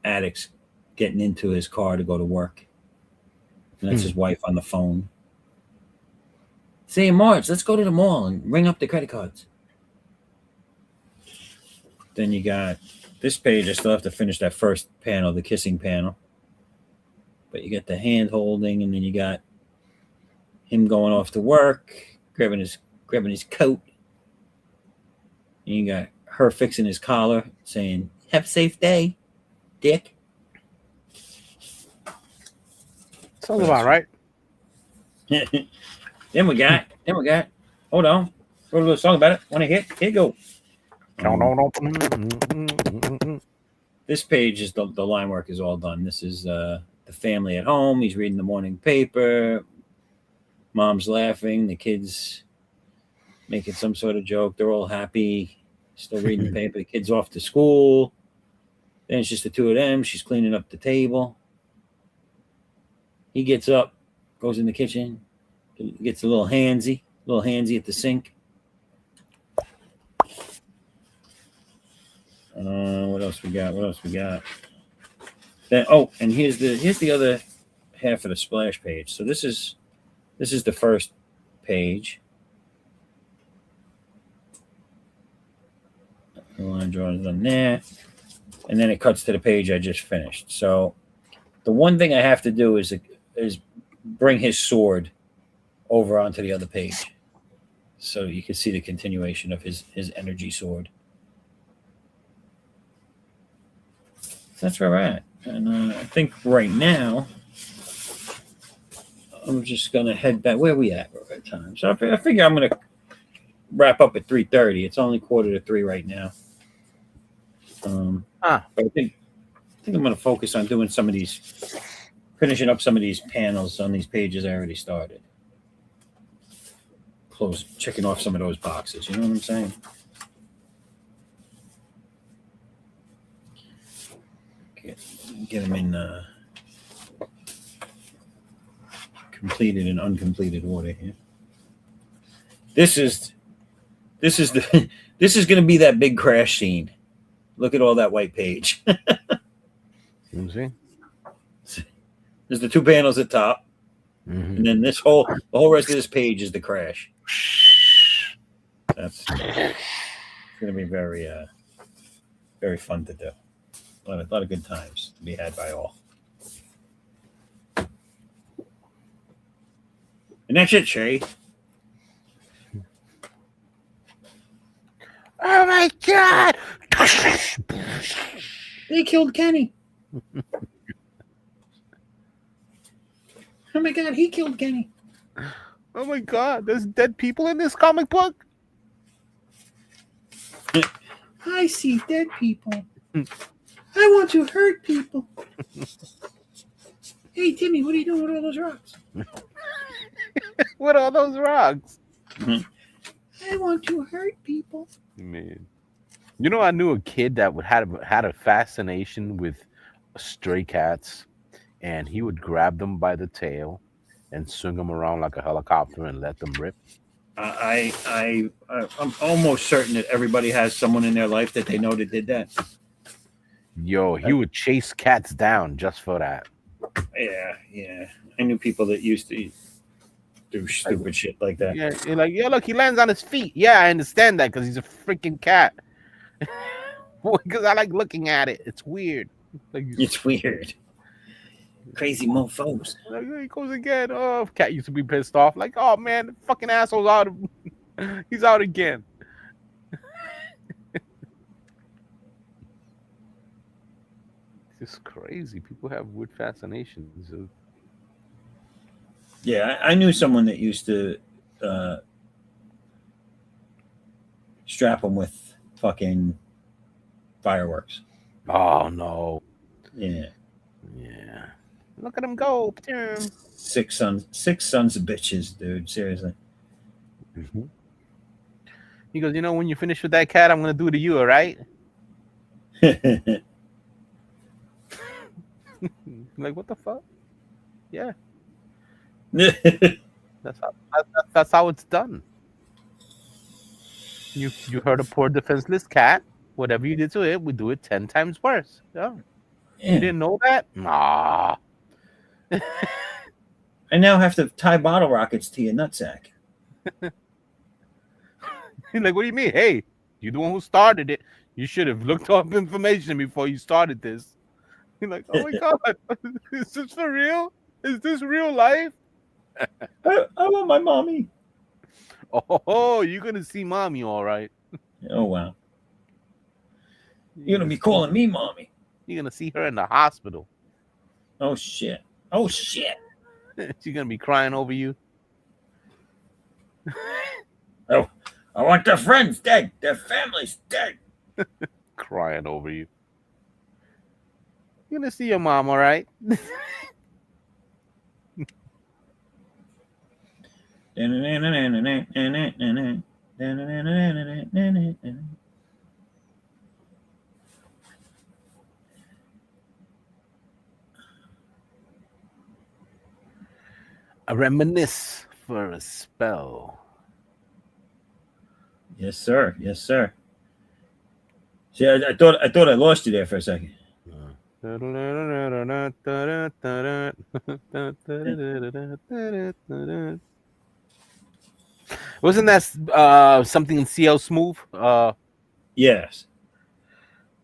Addicts getting into his car to go to work, and that's his wife on the phone saying, "Marge, let's go to the mall and ring up the credit cards." Then you got this page. I still have to finish that first panel, the kissing panel. But you got the hand holding, and then you got him going off to work, grabbing his coat. And you got her fixing his collar, saying, "Have a safe day, Dick." Sounds about right. Then we got. Hold on. Wrote a little song about it. Want to hit? Here you go. This page is the line work is all done. This is the family at home. He's reading the morning paper. Mom's laughing. The kids making some sort of joke. They're all happy. Still reading the paper. The kid's off to school. Then it's just the two of them. She's cleaning up the table. He gets up, goes in the kitchen, gets a little handsy at the sink. What else we got? Then, and here's the other half of the splash page. So this is the first page. The line drawings on there, and then it cuts to the page I just finished. So the one thing I have to do is bring his sword over onto the other page, so you can see the continuation of his energy sword. That's where we're at. And I think right now, I'm just going to head back. Where are we at right time? So I figure I'm going to wrap up at 3:30. It's only 2:45 right now. But I think I'm going to focus on doing finishing up some of these panels on these pages I already started. Checking off some of those boxes. You know what I'm saying? Get them in completed and uncompleted order here. This is going to be that big crash scene. Look at all that white page. You see? There's the two panels at top, and then the whole rest of this page is the crash. That's going to be very very fun to do. A lot of good times to be had by all. And that's it, Shay. Oh my God! They killed Kenny. Oh my God, he killed Kenny. Oh my God, there's dead people in this comic book? I see dead people. I want to hurt people. Hey, Timmy, what are you doing with all those rocks? What are those rocks? I want to hurt people. Man, you know, I knew a kid that had a fascination with stray cats, and he would grab them by the tail and swing them around like a helicopter and let them rip. I'm almost certain that everybody has someone in their life that they know that did that. Yo, he would chase cats down just for that. Yeah. I knew people that used to do stupid shit like that. Yeah, you're like, yeah, look, he lands on his feet. Yeah, I understand that because he's a freaking cat. Because I like looking at it. It's weird. Like, It's weird. Crazy mofos. like, he goes again. Oh, cat used to be pissed off. Like, oh man, the fucking asshole's out. He's out again. It's just crazy. People have weird fascinations. Yeah, I knew someone that used to strap them with fucking fireworks. Oh no. Yeah. Yeah. Look at him go. Six sons of bitches, dude. Seriously. Mm-hmm. He goes, you know, when you finish with that cat, I'm gonna do to you, all right? Like, what the fuck? Yeah. That's how it's done. You hurt a poor defenseless cat. Whatever you did to it, we do it 10 times worse. Yeah. You didn't know that? Nah. I now have to tie bottle rockets to your nutsack. Like, what do you mean? Hey, you're the one who started it. You should have looked up information before you started this. You're like, oh my god, is this for real? Is this real life? I want my mommy. Oh, you're gonna see mommy, all right. Oh wow. You're gonna be calling me mommy. You're gonna see her in the hospital. Oh shit. Oh shit. She's gonna be crying over you. Oh, I want their friends dead. Their family's dead. Crying over you. You're gonna see your mom, all right? I reminisce for a spell. Yes, sir. Yes, sir. See, I thought I lost you there for a second. Wasn't that something in C.O.U. Smooth? Yes.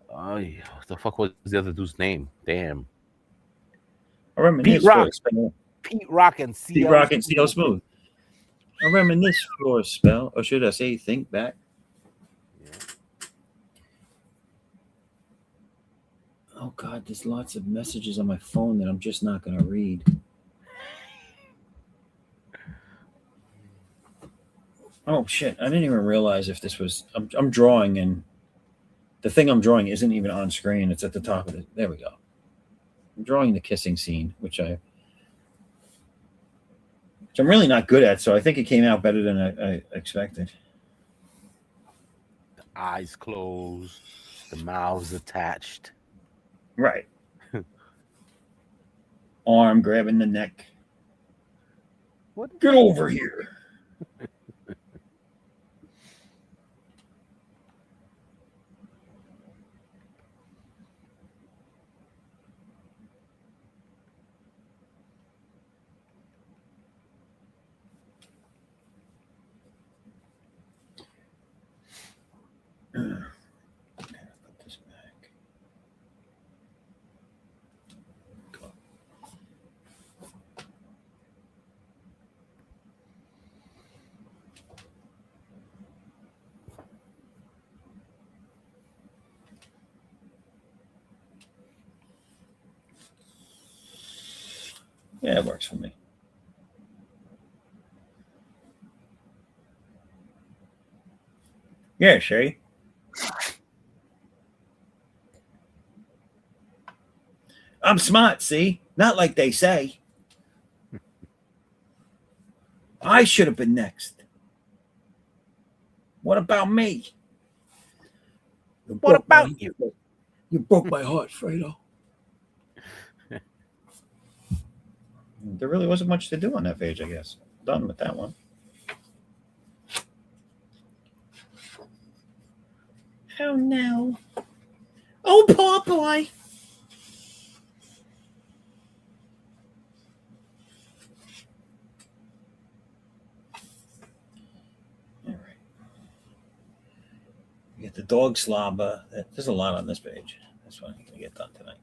What the fuck was the other dude's name? Damn. I reminisce Pete Rock. Pete Rock and C.O. Pete Rock and C.O. Smooth. I reminisce for a spell, or should I say, think back? Yeah. Oh God, there's lots of messages on my phone that I'm just not gonna read. Oh shit! I didn't even realize if this was. I'm drawing, and the thing I'm drawing isn't even on screen. It's at the top of it. There we go. I'm drawing the kissing scene, which I'm really not good at. So I think it came out better than I expected. The eyes closed, the mouths attached. Right. Arm grabbing the neck. What? Get over here. Put this back. Go. Yeah, it works for me. Yeah, Shay. I'm smart, see? Not like they say. I should have been next. What about me? What about you? You broke my heart, Fredo. There really wasn't much to do on that page, I guess. Done with that one. Oh no. Oh, poor boy. All right. We get the dog slobber. There's a lot on this page. That's what I'm going to get done tonight.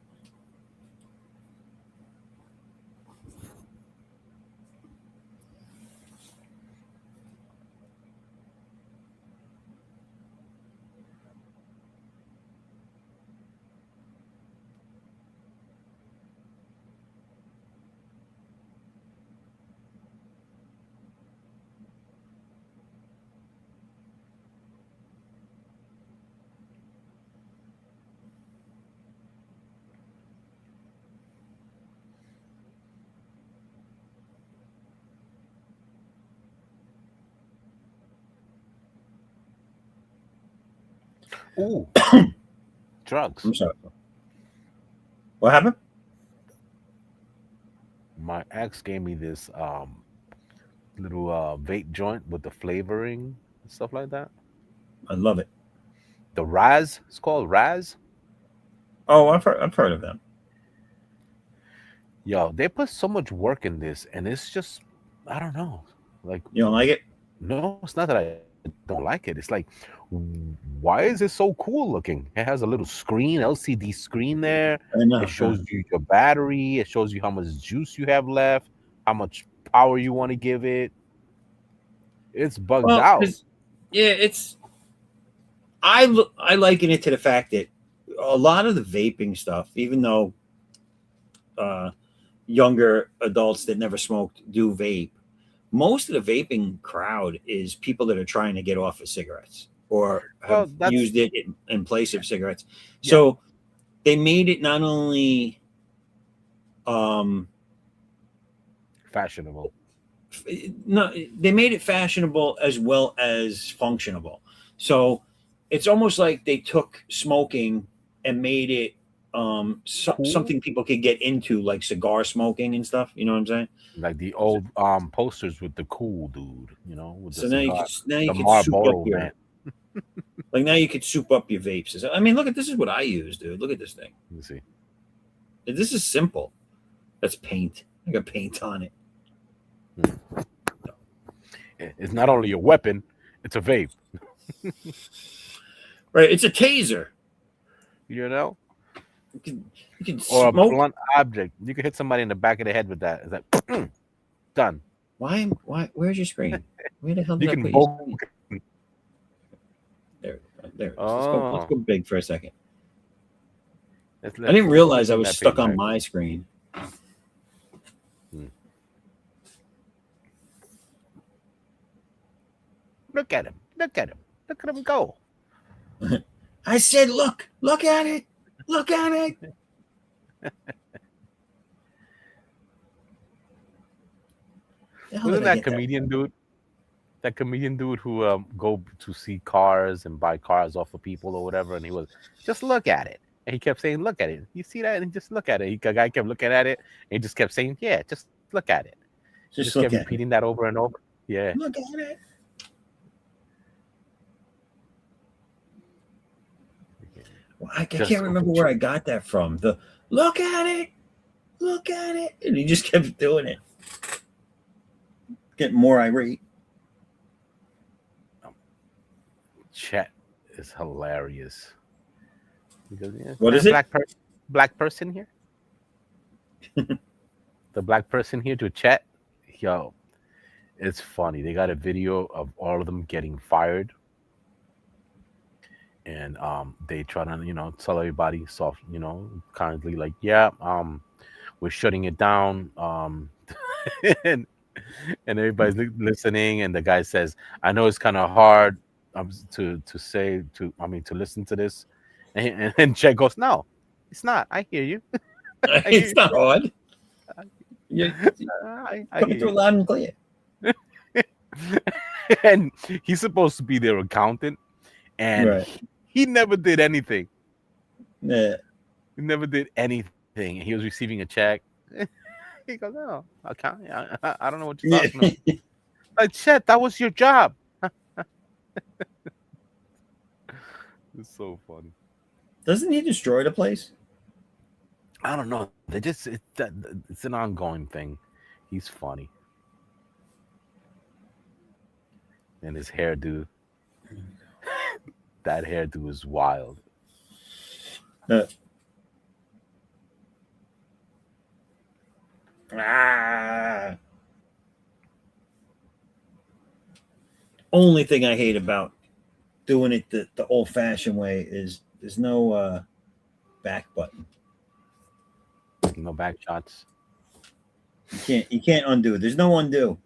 Ooh, drugs. I'm sorry. What happened? My ex gave me this little vape joint with the flavoring and stuff like that. I love it. The Raz, it's called Raz. Oh, I've heard of them. Yo, they put so much work in this, and it's just, I don't know. Like, You don't like it? no, it's not that I don't like it. It's like, why is it so cool looking? It has a little screen, LCD screen there. I know. It shows you your battery. It shows you how much juice you have left, how much power you want to give it. It's bugged out. Yeah, it's. I liken it to the fact that a lot of the vaping stuff, even though younger adults that never smoked do vape, most of the vaping crowd is people that are trying to get off of cigarettes or have used it in place of cigarettes. Yeah. So they made it not only Fashionable. No, they made it fashionable as well as functionable. So it's almost like they took smoking and made it something people could get into, like cigar smoking and stuff. You know what I'm saying? Like the old posters with the cool dude, you know. With So the now you the can soup Marlboro up your man. like now you could soup up your vapes. I mean, look at this is what I use, dude. Look at this thing. Let me see. This is simple. That's paint. I got paint on it. It's not only a weapon; it's a vape. Right? It's a taser. You know. You can Or smoke. a blunt object. You can hit somebody in the back of the head with that. It's like done. Why? Where's your screen? Where the hell did You I can put both. your screen? There. Let's Oh. go big for a second. Let's I didn't realize I open was that stuck page on back. my screen. Look at him. Look at him. Look at him go. I said, look at it. Look at it. Wasn't that comedian dude? That comedian dude who go to see cars and buy cars off of people or whatever, and he was just look at it, and he kept saying, "Look at it." You see that, and just look at it. The guy kept looking at it, and he just kept saying, "Yeah, just look at it." Just kept repeating that over and over. Yeah. Look at it. Well, I can't remember where I got that from. The look at it, and he just kept doing it, getting more irate. Chet is hilarious. Because, what is it? Black person here. The black person here to Chet. Yo, it's funny. They got a video of all of them getting fired. And they try to, tell everybody soft, kindly, like, yeah, we're shutting it down. And everybody's listening, and the guy says, I know it's kind of hard to listen to this. And Chet goes, no, it's not. I hear you. It's not hard. You're I coming through loud and clear. and he's supposed to be their accountant, and Right. he never did anything. Yeah. He never did anything. He was receiving a check. He goes, "No, I don't know what you're talking about." Like, Chet, that was your job. It's so funny. Doesn't he destroy the place? I don't know. It's an ongoing thing. He's funny, and his hairdo. That hairdo is wild. Only thing I hate about doing it the old-fashioned way is there's no back button. No back shots. You can't undo it. There's no undo.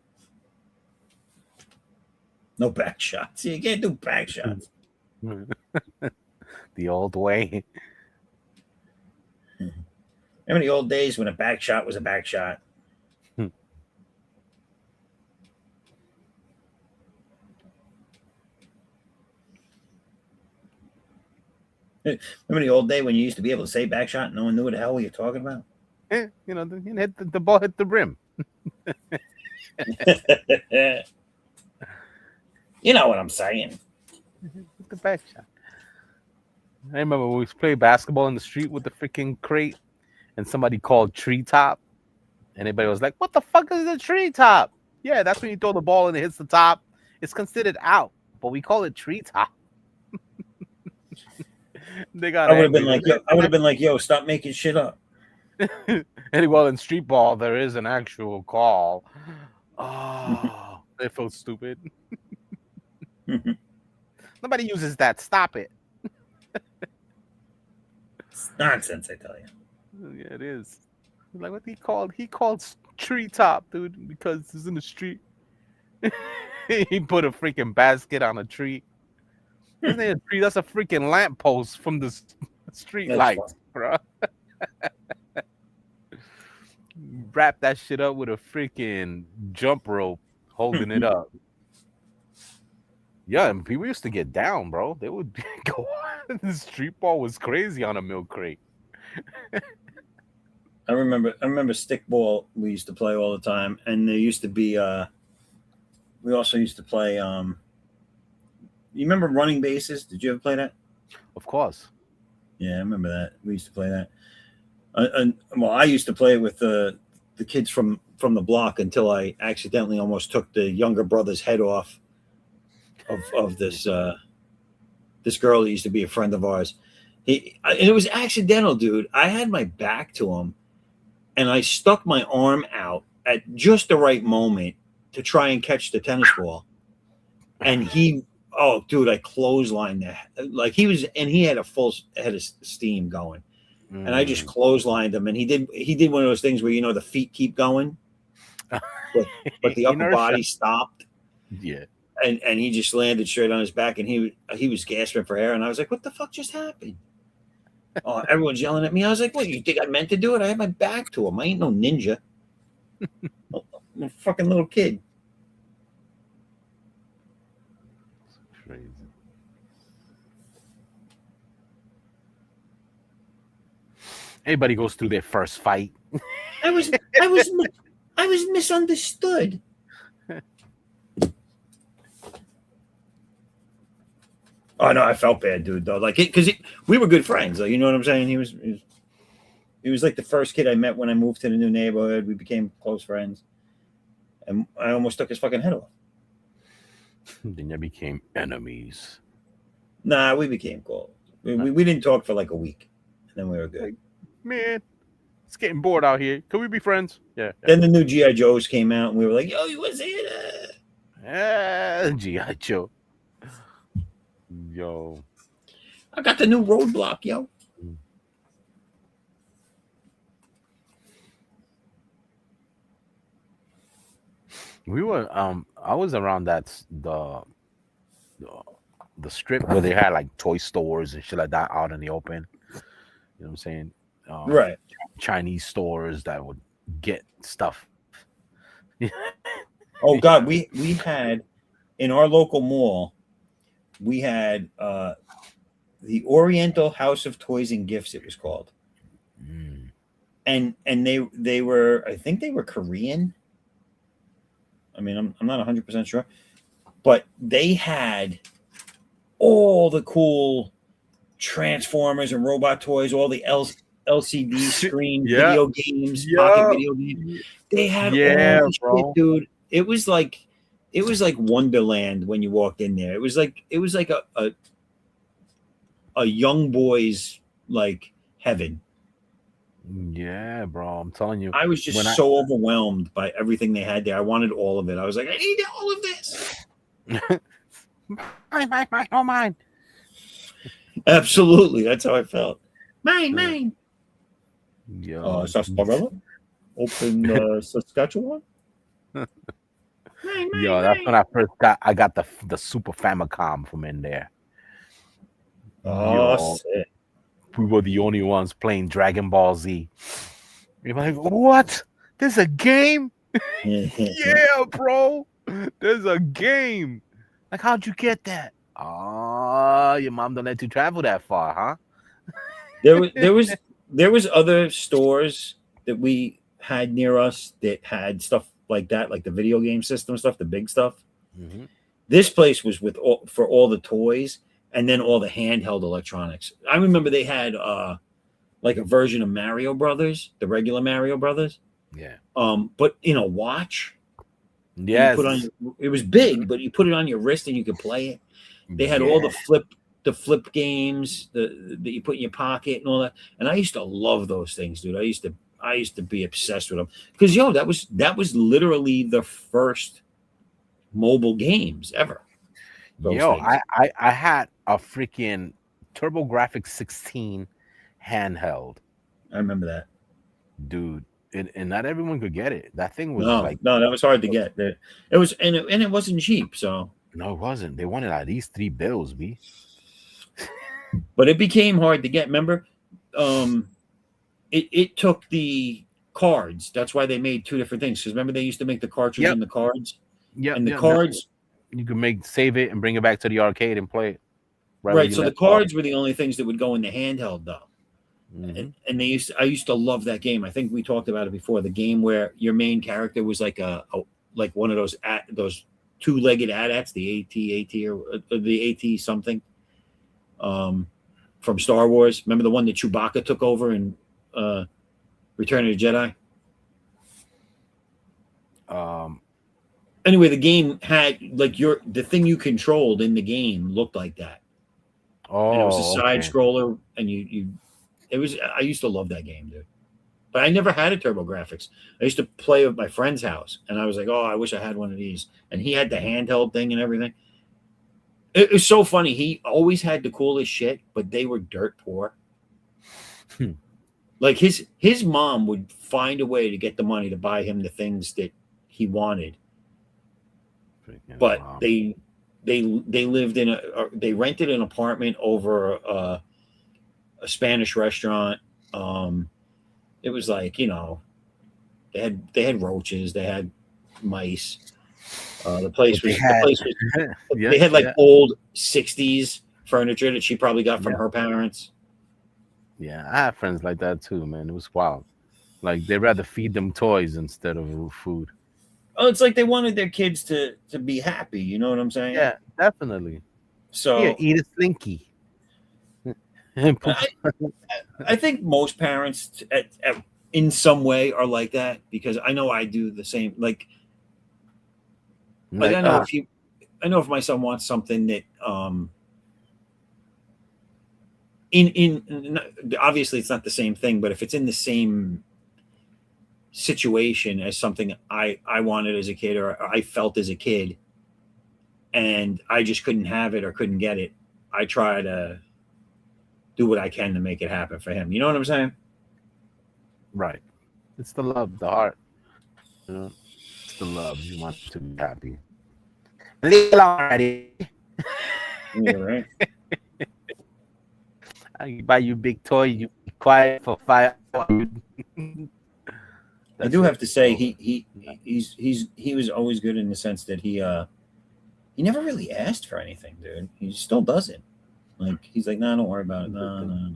No back shots. You can't do back shots. The old way. Remember the old days when a back shot was a back shot? Remember the old day when you used to be able to say back shot and no one knew what the hell you were talking about? You know, the ball hit the rim. You know what I'm saying. The back shot. I remember when we played basketball in the street with the freaking crate, and somebody called treetop, and everybody was like, "What the fuck is a treetop?" Yeah, that's when you throw the ball and it hits the top. It's considered out, but we call it treetop. They got. I would have been like, yo, stop making shit up. And well, in street ball, there is an actual call. Oh, it feels stupid. Nobody uses that. Stop it. It's nonsense, I tell you. Yeah, it is. Like what he called treetop, dude, because it's in the street. He put a freaking basket on a tree. Isn't it a tree? That's a freaking lamppost from the street That's lights, bro. Wrap that shit up with a freaking jump rope holding it up. Yeah, and people used to get down, bro. They would go on. The street ball was crazy on a milk crate. I remember stickball we used to play all the time, and there used to be we also used to play you remember running bases? Did you ever play that? Of course. Yeah, I remember that. We used to play that. Well, I used to play with the kids from the block until I accidentally almost took the younger brother's head off of this this girl that used to be a friend of ours. And it was accidental, dude. I had my back to him, and I stuck my arm out at just the right moment to try and catch the tennis ball. And oh, dude, I clotheslined that. Like he had a full head of steam going. And I just clotheslined him, and he did one of those things where the feet keep going, but the upper body stopped. Yeah, and he just landed straight on his back, and he was gasping for air, and I was like, "What the fuck just happened?" Oh, everyone's yelling at me. I was like, "What? You think I meant to do it? I had my back to him. I ain't no ninja. I'm a fucking little kid." Crazy. Everybody goes through their first fight. I was misunderstood. Oh no, I felt bad, dude. Though, like, because we were good friends. Like, you know what I'm saying? He was like the first kid I met when I moved to the new neighborhood. We became close friends, and I almost took his fucking head off. Then you became enemies. Nah, we became cool. We didn't talk for like a week, and then we were good. Man, it's getting bored out here. Can we be friends? Yeah. Then the new G.I. Joes came out, and we were like, "Yo, you want to see it?" G.I. Joe. Yo, I got the new Roadblock, yo. We were I was around the strip where they had like toy stores and shit like that out in the open. You know what I'm saying? Right. Chinese stores that would get stuff. Oh God, we had in our local mall, we had the Oriental House of Toys and Gifts. It was called, and they were, I think they were Korean. I mean, I'm not 100% sure, but they had all the cool Transformers and robot toys, all the LCD screen video games, pocket video games. They had all the shit, dude. It was like Wonderland when you walked in there. It was like a young boy's like heaven. Yeah, bro. I'm telling you. I was just so overwhelmed by everything they had there. I wanted all of it. I was like, I need all of this. Mine. Absolutely. That's how I felt. Mine. Yo, Sarsaparilla? Open Saskatchewan? Yo, that's when I got the Super Famicom from in there. Oh, sick. We were the only ones playing Dragon Ball Z. You're like, what? There's a game? Yeah, bro. There's a game. Like, how'd you get that? Oh, your mom don't let you travel that far, huh? There was other stores that we had near us that had stuff like that, like the video game system stuff, the big stuff. Mm-hmm. This place was for all the toys and then all the handheld electronics. I remember they had like a version of Mario Brothers, the regular Mario Brothers. Yeah. But in a watch. Yes. It was big, but you put it on your wrist and you could play it. They had all the flip games that you put in your pocket and all that. And I used to love those things, dude. I used to be obsessed with them because that was literally the first mobile games ever. I had a freaking TurboGrafx 16 handheld. I remember that, dude. And not everyone could get it. That thing was that was hard to get. It was, and it wasn't cheap. So no, it wasn't. They wanted at least $3, B. But it became hard to get. Remember, it took the cards. That's why they made two different things. Because remember, they used to make the cartridge and the cards. Yeah, and the cards you could save it and bring it back to the arcade and play it. Right. So the cards were the only things that would go in the handheld, though. Mm-hmm. And I used to love that game. I think we talked about it before. The game where your main character was like like one of those two-legged AT-ATs, the AT or the AT something, from Star Wars. Remember the one that Chewbacca took over in Return of the Jedi? Anyway, the game had like the thing you controlled in the game looked like that. Oh, and it was a side scroller, and I used to love that game, dude. But I never had a TurboGrafx. I used to play at my friend's house, and I was like, oh, I wish I had one of these. And he had the handheld thing and everything. It was so funny. He always had the coolest shit, but they were dirt poor. Like his mom would find a way to get the money to buy him the things that he wanted. But they lived they rented an apartment over a Spanish restaurant. It was like, they had roaches, they had mice. The place was they had like old 60s furniture that she probably got from her parents. Yeah, I have friends like that too, man. It was wild. Like they'd rather feed them toys instead of food. Oh, it's like they wanted their kids to be happy. You know what I'm saying? Yeah, definitely. So eat a Slinky. I think most parents in some way are like that, because I know I do the same. Like I know if my son wants something that in obviously it's not the same thing, but if it's in the same situation as something I wanted as a kid, or I felt as a kid, and I just couldn't have it or couldn't get it, I try to do what I can to make it happen for him. You know what I'm saying? Right. It's the love, the heart. It's the love. You want to be happy. Leave it already. Yeah, right. I buy you big toy. You be quiet for 5 hours. I do have to say he was always good in the sense that he he never really asked for anything, dude. He still doesn't. Like he's like, no, don't worry about it. No.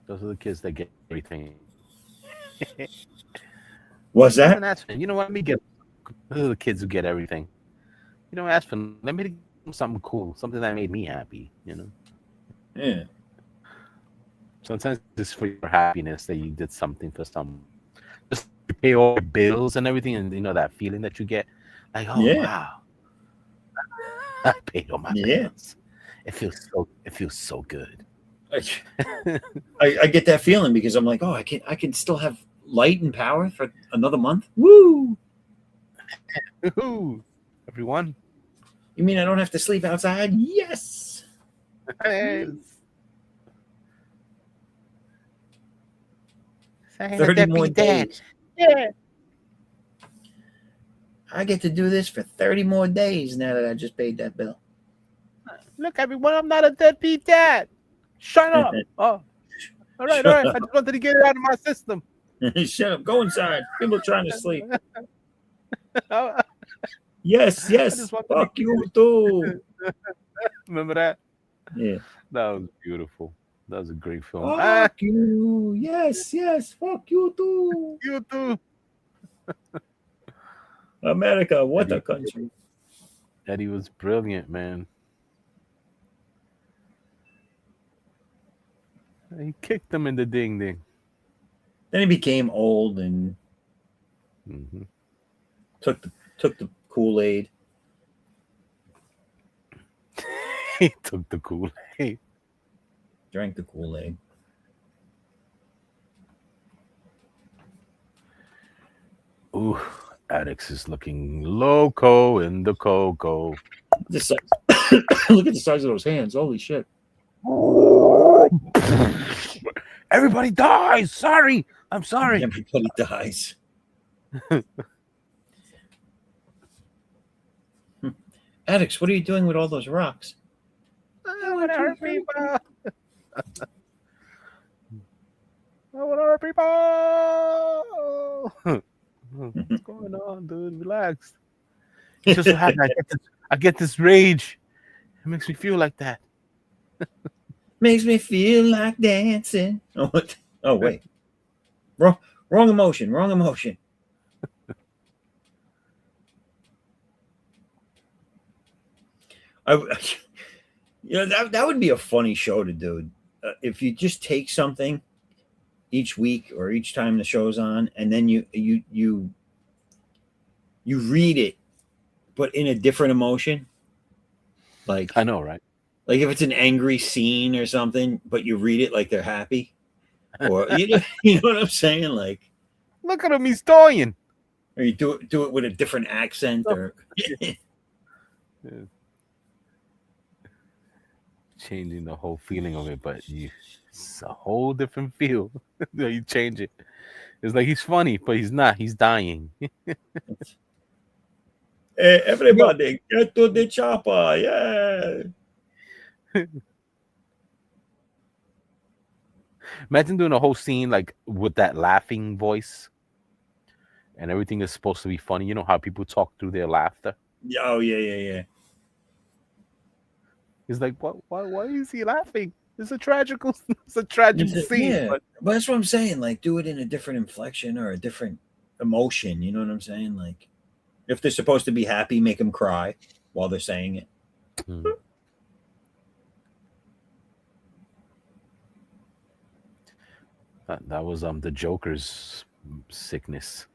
Those are the kids that get everything. What's You that? don't ask for. You know what? Let me get. Those are the kids who get everything. You don't ask for. Let me give them something cool, something that made me happy. Yeah. Sometimes it's for your happiness that you did something for someone. Just you pay all your bills and everything, and that feeling that you get, like, oh Yeah. wow, I paid all my Yeah. bills. It feels so good. I get that feeling because I'm like, oh, I can still have light and power for another month. Woo! Woohoo! Everyone. You mean I don't have to sleep outside? Yes. Yes. 30 more days. Yeah. I get to do this for 30 more days now that I just paid that bill. Look, everyone, I'm not a deadbeat dad. Shut up. Oh, all right. I just wanted to get it out of my system. Shut up. Go inside. People are trying to sleep. I Yes. just wanted Fuck you too. Remember that? Yeah. That was beautiful. That was a great film. Fuck you. Yes. Fuck you too. You too. America, what a country. Eddie was brilliant, man. He kicked him in the ding ding. Then he became old and took the Kool-Aid. He took the Kool-Aid. Drank the Kool-Aid. Ooh, Addix is looking loco in the cocoa. Look at the size of those hands. Holy shit. Everybody dies. Sorry. I'm sorry. Everybody dies. Addix, what are you doing with all those rocks? I want to hurt people. I want to hurt people. What's going on, dude? Relax. It's just so happy I get this rage. It makes me feel like that. Makes me feel like dancing. Oh, what? Oh wait. Wrong emotion. That would be a funny show to do. If you just take something each week or each time the show's on, and then you read it, but in a different emotion. Like I know, right? Like if it's an angry scene or something, but you read it like they're happy, or you know what I'm saying? Like, look at him, he's dying. Or you do it with a different accent, or changing the whole feeling of it, but it's a whole different feel. You change it. It's like he's funny, but he's not. He's dying. Hey, everybody, get to the chopper! Yeah. Imagine doing a whole scene like with that laughing voice, and everything is supposed to be funny. You know how people talk through their laughter. Oh yeah. He's like, what? Why is he laughing? It's a tragic scene. Yeah, but that's what I'm saying. Like, do it in a different inflection or a different emotion. You know what I'm saying? Like, if they're supposed to be happy, make them cry while they're saying it. That was the Joker's sickness.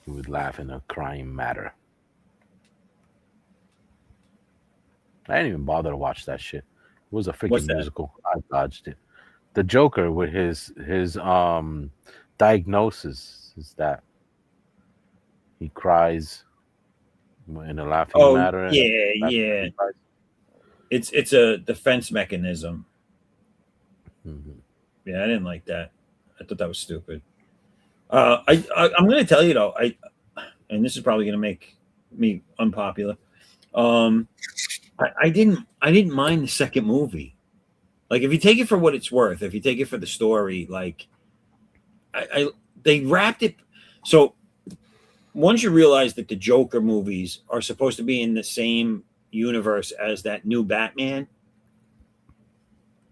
He would laugh in a crying matter. I didn't even bother to watch that shit. It was a freaking musical. I dodged it. The Joker with his diagnosis is that he cries in a laughing matter. Yeah. It's a defense mechanism. Mm-hmm. Yeah, I didn't like that. I thought that was stupid. I'm going to tell you though, and this is probably going to make me unpopular. I didn't mind the second movie. Like, if you take it for what it's worth, if you take it for the story, like, they wrapped it. So once you realize that the Joker movies are supposed to be in the same universe as that new Batman,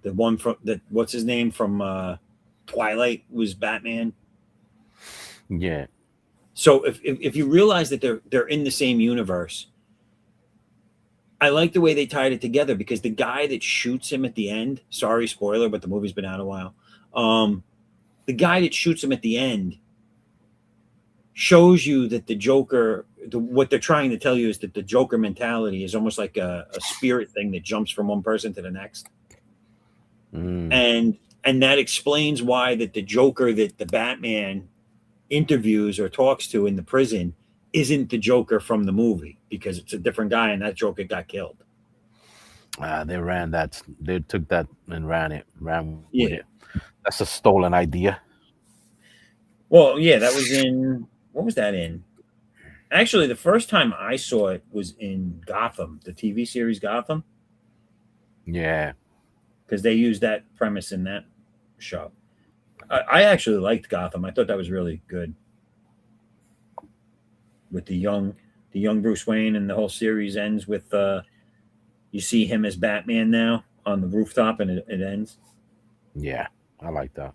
the one from that, what's his name from Twilight was Batman. Yeah. So if you realize that they're in the same universe, I like the way they tied it together because the guy that shoots him at the end, sorry, spoiler, but the movie's been out a while. The guy that shoots him at the end shows you that the Joker, what they're trying to tell you is that the Joker mentality is almost like a spirit thing that jumps from one person to the next. And that explains why that the Joker that the Batman interviews or talks to in the prison isn't the Joker from the movie because it's a different guy and that Joker got killed. They took that and ran with Yeah. it. That's a stolen idea. Well, yeah, that was in, what was that in? Actually, the first time I saw it was in Gotham, the TV series Gotham, Yeah. because they used that premise in that show. I actually liked Gotham. I thought that was really good. With the young Bruce Wayne, and the whole series ends with you see him as Batman now on the rooftop, and it ends. Yeah. I like that.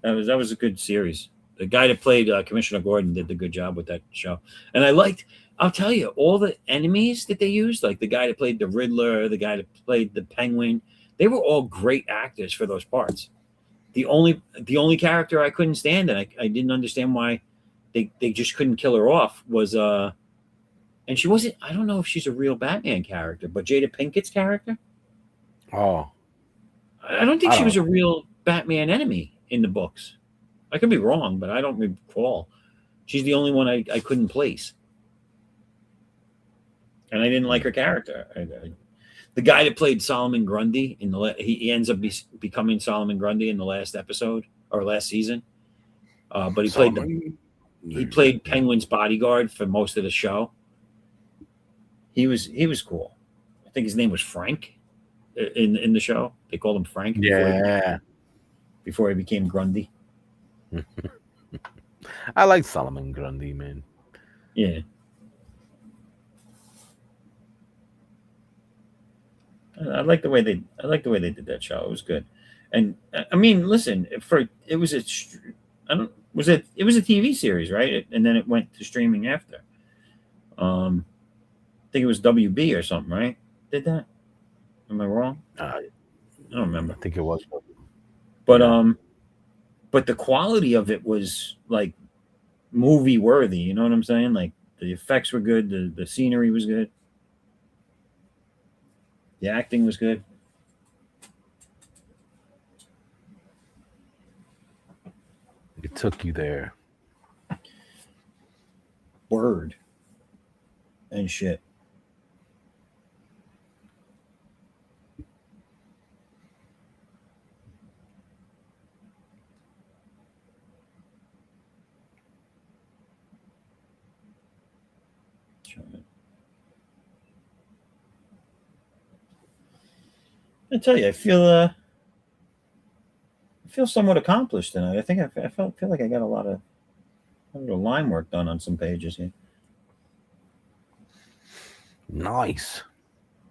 That was a good series. The guy that played Commissioner Gordon did a good job with that show, and I liked. I'll tell you, all the enemies that they used, like the guy that played the Riddler, the guy that played the Penguin, they were all great actors for those parts. The only character I couldn't stand, and I didn't understand why they just couldn't kill her off was and she wasn't. I don't know if she's a real Batman character, but Jada Pinkett's character. Oh. I don't think she was a real Batman enemy in the books. I could be wrong, but I don't recall. She's the only one I couldn't place, and I didn't like her character. The guy that played Solomon Grundy he ends up becoming Solomon Grundy in the last episode or last season. But he played Penguin's bodyguard for most of the show. He was cool. I think his name was Frank in the show. They called him Frank. Before he became Grundy. I like Solomon Grundy, man. Yeah. I like the way they did that show. It was good. And I mean, listen, it was a TV series, right? And then it went to streaming after. I think it was WB or something, right? Did that? Am I wrong? I don't remember. I think it was. But the quality of it was like movie worthy. You know what I'm saying? Like the effects were good. The scenery was good. The acting was good. It took you there. Word. And shit. I tell you, I feel somewhat accomplished tonight. I think I feel like I got a lot of line work done on some pages here. Nice.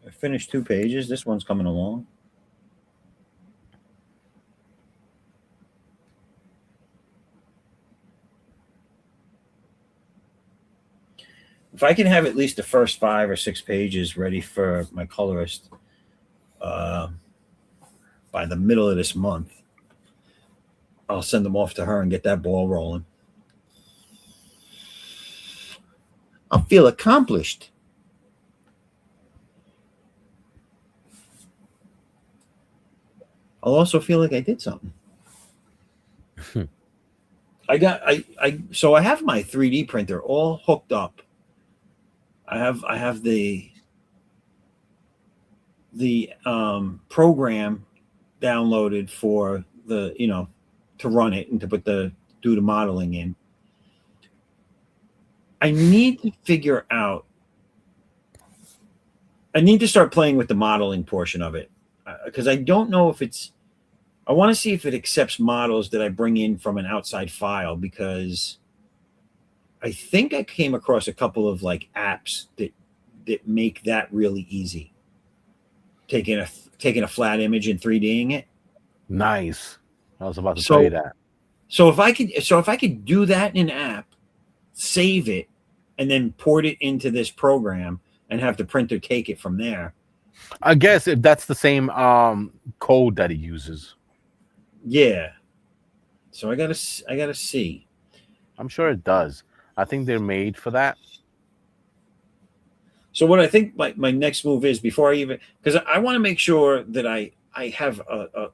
I finished 2 pages. This one's coming along. If I can have at least the first 5 or 6 pages ready for my colorist by the middle of this month, I'll send them off to her and get that ball rolling. I'll feel accomplished. I'll also feel like I did something. So I have my 3D printer all hooked up. I have the program downloaded for the to run it and to do the modeling in. I need to figure out. I need to start playing with the modeling portion of it because I don't know if it's I want to see if it accepts models that I bring in from an outside file, because I think I came across a couple of like apps that make that really easy. Taking a flat image and 3Ding it. Nice. I was about to tell you that. So if I could do that in an app, save it, and then port it into this program and have the printer take it from there. I guess if that's the same code that he uses. Yeah. So I gotta see. I'm sure it does. I think they're made for that. So what I think my next move is, before I even, because I want to make sure that I have a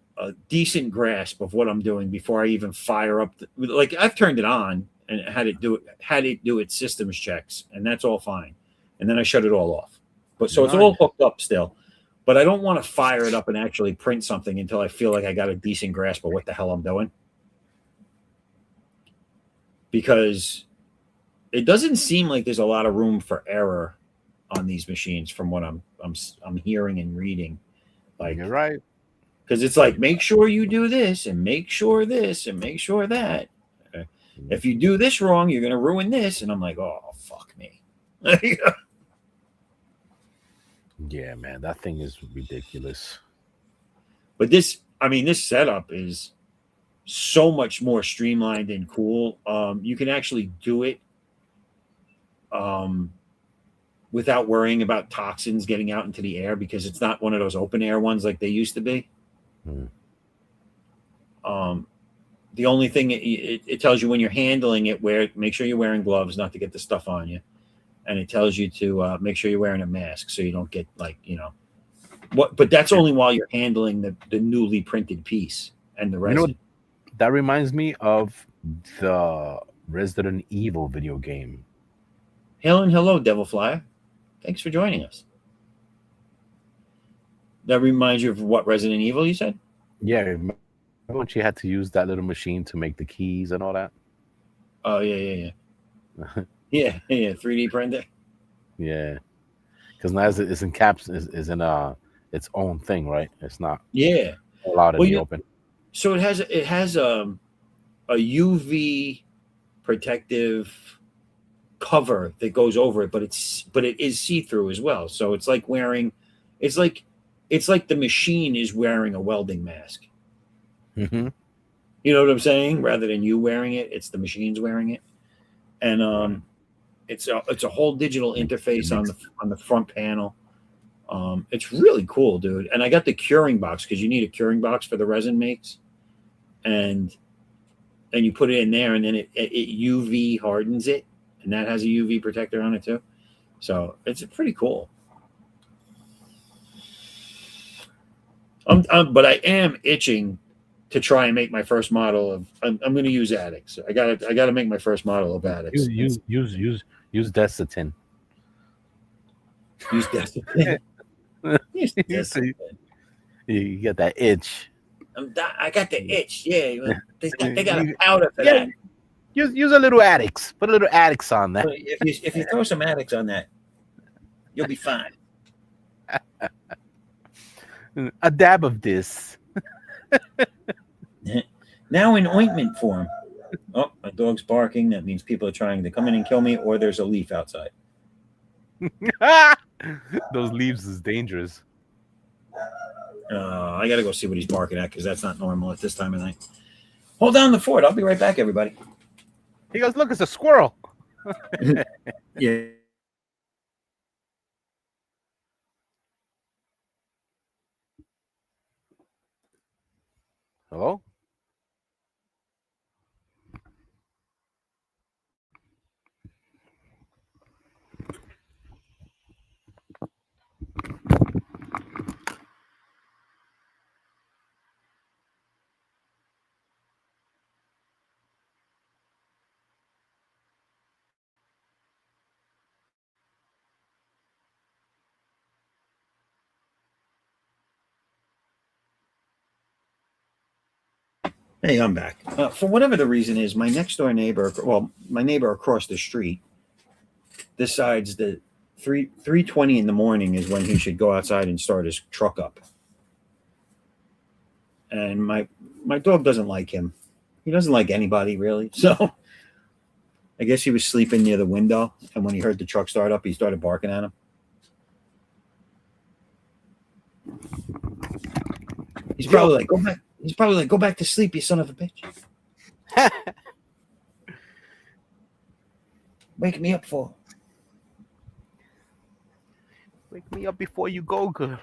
decent grasp of what I'm doing before I even fire up. Like, I've turned it on and had it do its systems checks, and that's all fine. And then I shut it all off. But so it's all hooked up still. But I don't want to fire it up and actually print something until I feel like I got a decent grasp of what the hell I'm doing. Because it doesn't seem like there's a lot of room for error on these machines from what I'm hearing and reading. Like, you're right. Because it's like, make sure you do this and make sure this and make sure that. If you do this wrong, you're going to ruin this. And I'm like, oh, fuck me. Yeah, man, that thing is ridiculous. But this setup is so much more streamlined and cool. You can actually do it without worrying about toxins getting out into the air, because it's not one of those open air ones like they used to be. The only thing it tells you when you're handling it, make sure you're wearing gloves not to get the stuff on you. And it tells you to make sure you're wearing a mask so you don't get, like, but that's only while you're handling the newly printed piece and the resin. That reminds me of the Resident Evil video game. Hail and hello, Devil Flyer. Thanks for joining us. That reminds you of what, Resident Evil, you said? Yeah, remember when she had to use that little machine to make the keys and all that? Oh, yeah. Yeah, 3D printer. Yeah, because now it's in caps, is in its own thing, right? It's not allowed in the open. So it has a UV protective cover that goes over it, but it is see-through as well. So it's like it's like the machine is wearing a welding mask. Mm-hmm. You know what I'm saying? Rather than you wearing it, it's the machine's wearing it, and it's a whole digital interface on the front panel. It's really cool, dude. And I got the curing box, because you need a curing box for the resin makes, and you put it in there, and then it UV hardens it, and that has a UV protector on it too. So it's pretty cool. But I am itching to try and make my first model of. I'm going to use Addicts. I got to make my first model of Addicts. Use Desitin. Use Desitin. Use Desitin. You get that itch. I got the itch. Yeah, they got a powder for that. Use a little Addicts. Put a little Addicts on that. If you throw some Addicts on that, you'll be fine. A dab of this. Now in ointment form. Oh, my dog's barking. That means people are trying to come in and kill me, or there's a leaf outside. Those leaves is dangerous. I got to go see what he's barking at, because that's not normal at this time of night. Hold down the fort. I'll be right back, everybody. He goes, look, it's a squirrel. Yeah. Hello? Hey, I'm back. For whatever the reason is, my next door neighbor, my neighbor across the street, decides that 3:20 in the morning is when he should go outside and start his truck up. and my dog doesn't like him. He doesn't like anybody really. So I guess he was sleeping near the window, and when he heard the truck start up, he started barking at him. He's probably like, go back. He's probably like, go back to sleep, you son of a bitch. Wake me up for. Wake me up before you go, girl.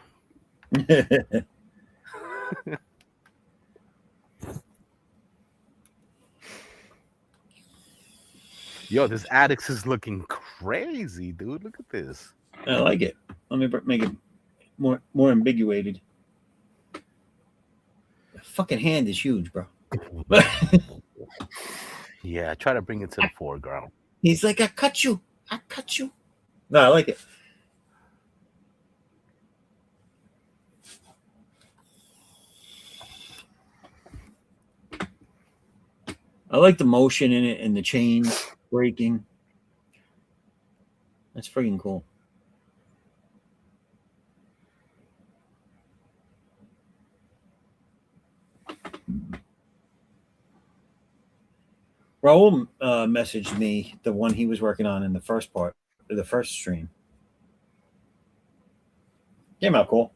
Yo, this Addicts is looking crazy, dude. Look at this. I like it. Let me make it more ambiguated. The fucking hand is huge, bro. Yeah, try to bring it to the foreground. He's like, I cut you. I cut you. No, I like it. I like the motion in it and the chain breaking. That's freaking cool. Raul messaged me the one he was working on in the first part, the first stream. Came out cool.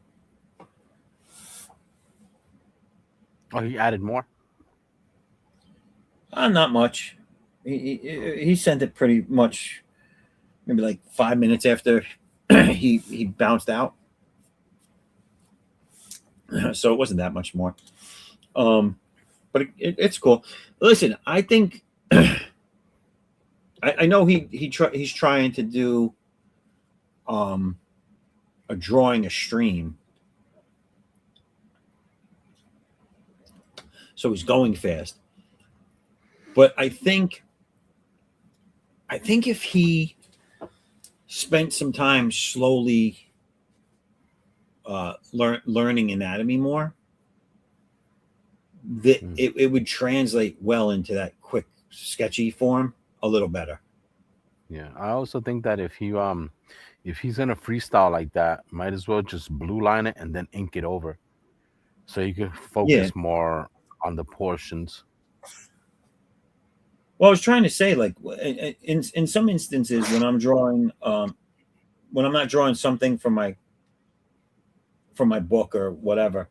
Oh, he added more? Not much. He sent it pretty much, maybe like 5 minutes after he bounced out. So it wasn't that much more. But it's cool. Listen, I think I know he's trying to do a drawing a stream. So he's going fast. But I think if he spent some time slowly learning anatomy more, that it would translate well into that quick sketchy form a little better. Yeah, I also think that if he's gonna freestyle like that, might as well just blue line it and then ink it over, so you can focus more on the portions. Well, I was trying to say, like, in some instances, when I'm drawing, when I'm not drawing something from my book or whatever,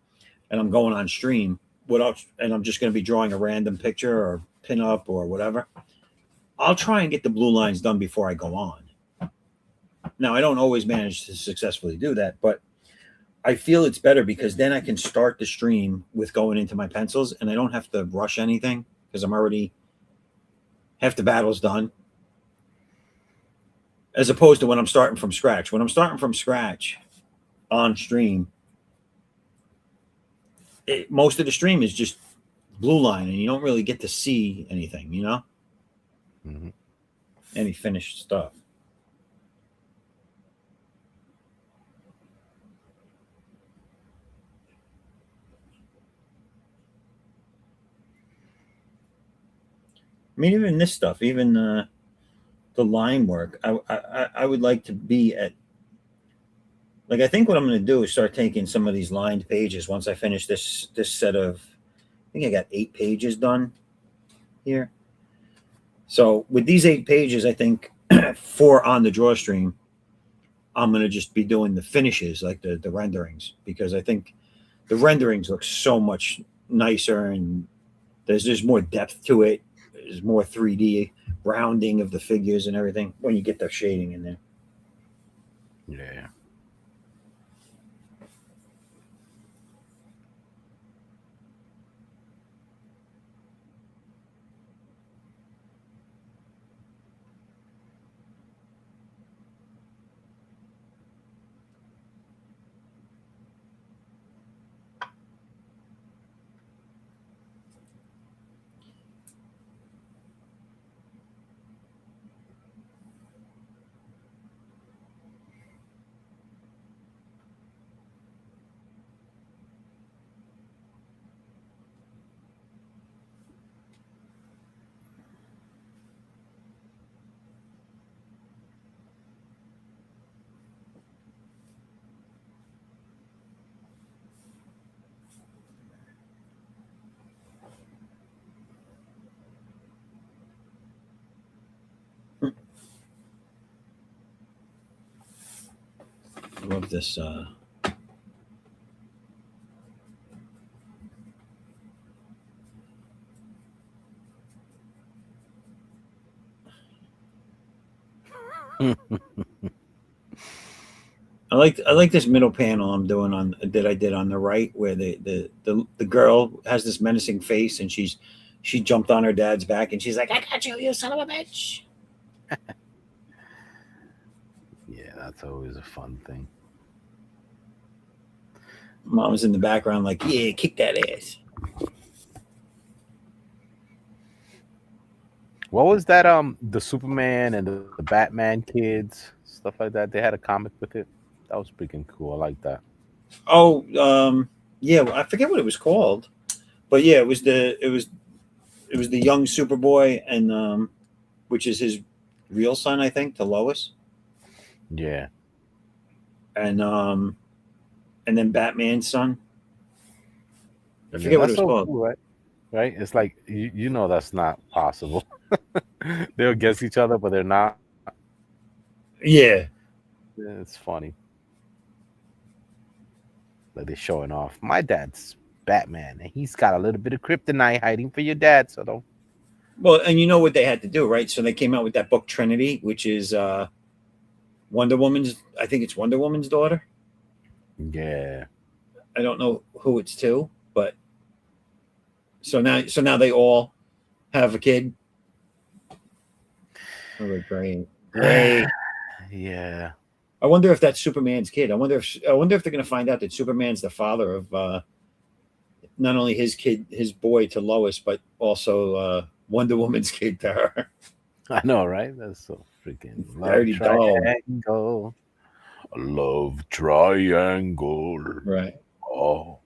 and I'm going on stream, and I'm just going to be drawing a random picture or pin up or whatever, I'll try and get the blue lines done before I go on. Now, I don't always manage to successfully do that, but I feel it's better because then I can start the stream with going into my pencils, and I don't have to rush anything because I'm already half the battle's done. As opposed to when I'm starting from scratch. When I'm starting from scratch on stream, most of the stream is just blue line, and you don't really get to see anything, you know? Mm-hmm. Any finished stuff. I mean, even this stuff, even the line work, I would like to be at. Like, I think what I'm going to do is start taking some of these lined pages once I finish this set of. I think I got 8 pages done here. So with these 8 pages, I think 4 on the draw stream, I'm going to just be doing the finishes, like the renderings, because I think the renderings look so much nicer and there's more depth to it. There's more 3D rounding of the figures and everything when you get the shading in there. Yeah. love this. I like this middle panel I'm doing on that I did on the right, where the girl has this menacing face, and she jumped on her dad's back, and she's like, "I got you, you son of a bitch." Yeah, that's always a fun thing. Mom's in the background, like, "Yeah, kick that ass." What was that? The Superman and the Batman kids, stuff like that. They had a comic with it. That was freaking cool. I like that. Oh, yeah, I forget what it was called, but yeah, it was the young Superboy, and which is his real son, I think, to Lois, Yeah. and then Batman's son. I Yeah, forget what that's it was so called. cool, right? Right? It's like you know that's not possible. They're against each other, but they're not. Yeah, Yeah, it's funny. Like they're showing off. My dad's Batman, and he's got a little bit of kryptonite hiding for your dad, so don't. well, and you know what they had to do, right? So they came out with that book Trinity, which is Wonder Woman's. I think it's Wonder Woman's daughter. Yeah. I don't know who it's to, but so now they all have a kid. Oh, great. Yeah. I wonder if that's Superman's kid. I wonder if they're going to find out that Superman's the father of not only his kid, his boy to Lois, but also Wonder Woman's kid to her. I know, right? That's so freaking Dirty dog. triangle. Love triangle. Right. Oh.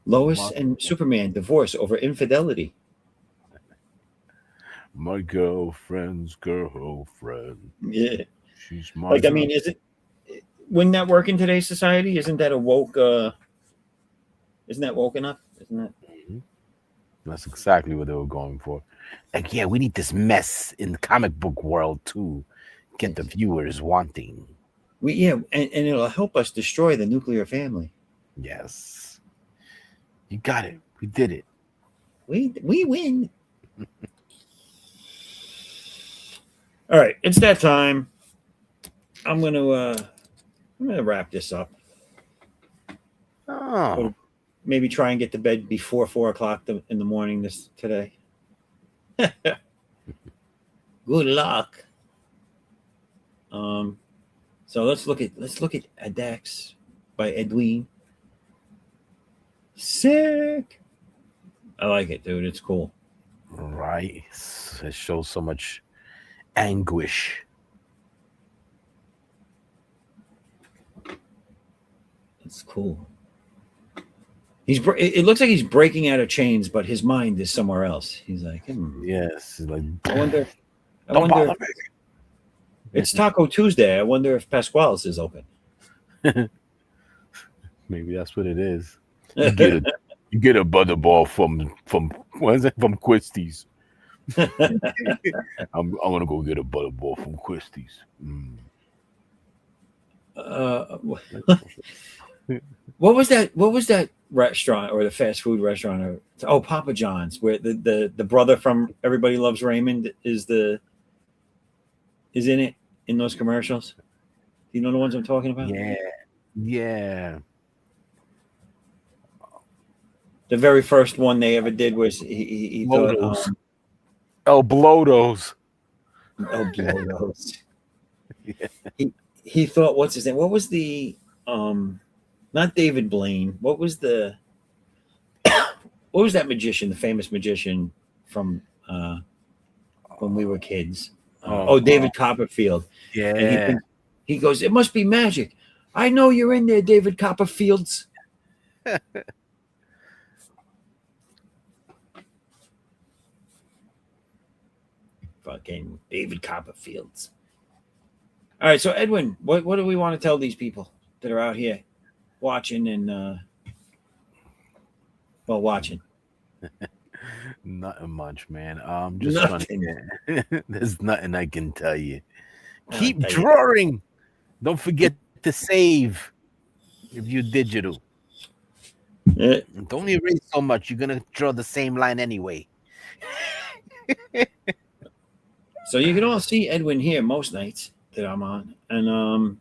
Lois and Superman divorce over infidelity. My girlfriend's girlfriend. Yeah. She's my Like, I mean, wouldn't that work in today's society? Isn't that a woke? Isn't that woke enough? Isn't that? That's exactly what they were going for. Like, yeah, we need this mess in the comic book world to get the viewers wanting. And it'll help us destroy the nuclear family. Yes. You got it. We did it. We win. All right, it's that time. I'm gonna wrap this up. Oh. Maybe try and get to bed before 4:00 in the morning today. Good luck. So let's look at Adax by Edwin. Sick. I like it, dude. It's cool. Right. It shows so much anguish. It's cool. It looks like he's breaking out of chains, but his mind is somewhere else. He's like, Yes. Like, I wonder. don't bother me. It's Taco Tuesday. I wonder if Pasquale's is open. Maybe that's what it is. You get a butterball from what is it? From Christie's. I'm gonna go get a butterball from Christie's. What was that restaurant or the fast food restaurant? Papa John's, where the brother from Everybody Loves Raymond is in it in those commercials. Do you know the ones I'm talking about? Yeah. The very first one they ever did was he thought El Blodos. El Blodos. Yeah. He thought, what's his name? What was the not David Blaine? What was that magician, the famous magician from when we were kids? David Copperfield. Yeah. And he goes, it must be magic. I know you're in there, David Copperfields. Fucking David Copperfields. All right, so Edwin, what do we want to tell these people that are out here watching and watching? Nothing much, man. Just there's nothing I can tell you. Keep drawing. Don't forget to save if you digital. Yeah. Don't erase so much. You're gonna draw the same line anyway. So you can all see Edwin here most nights that I'm on. And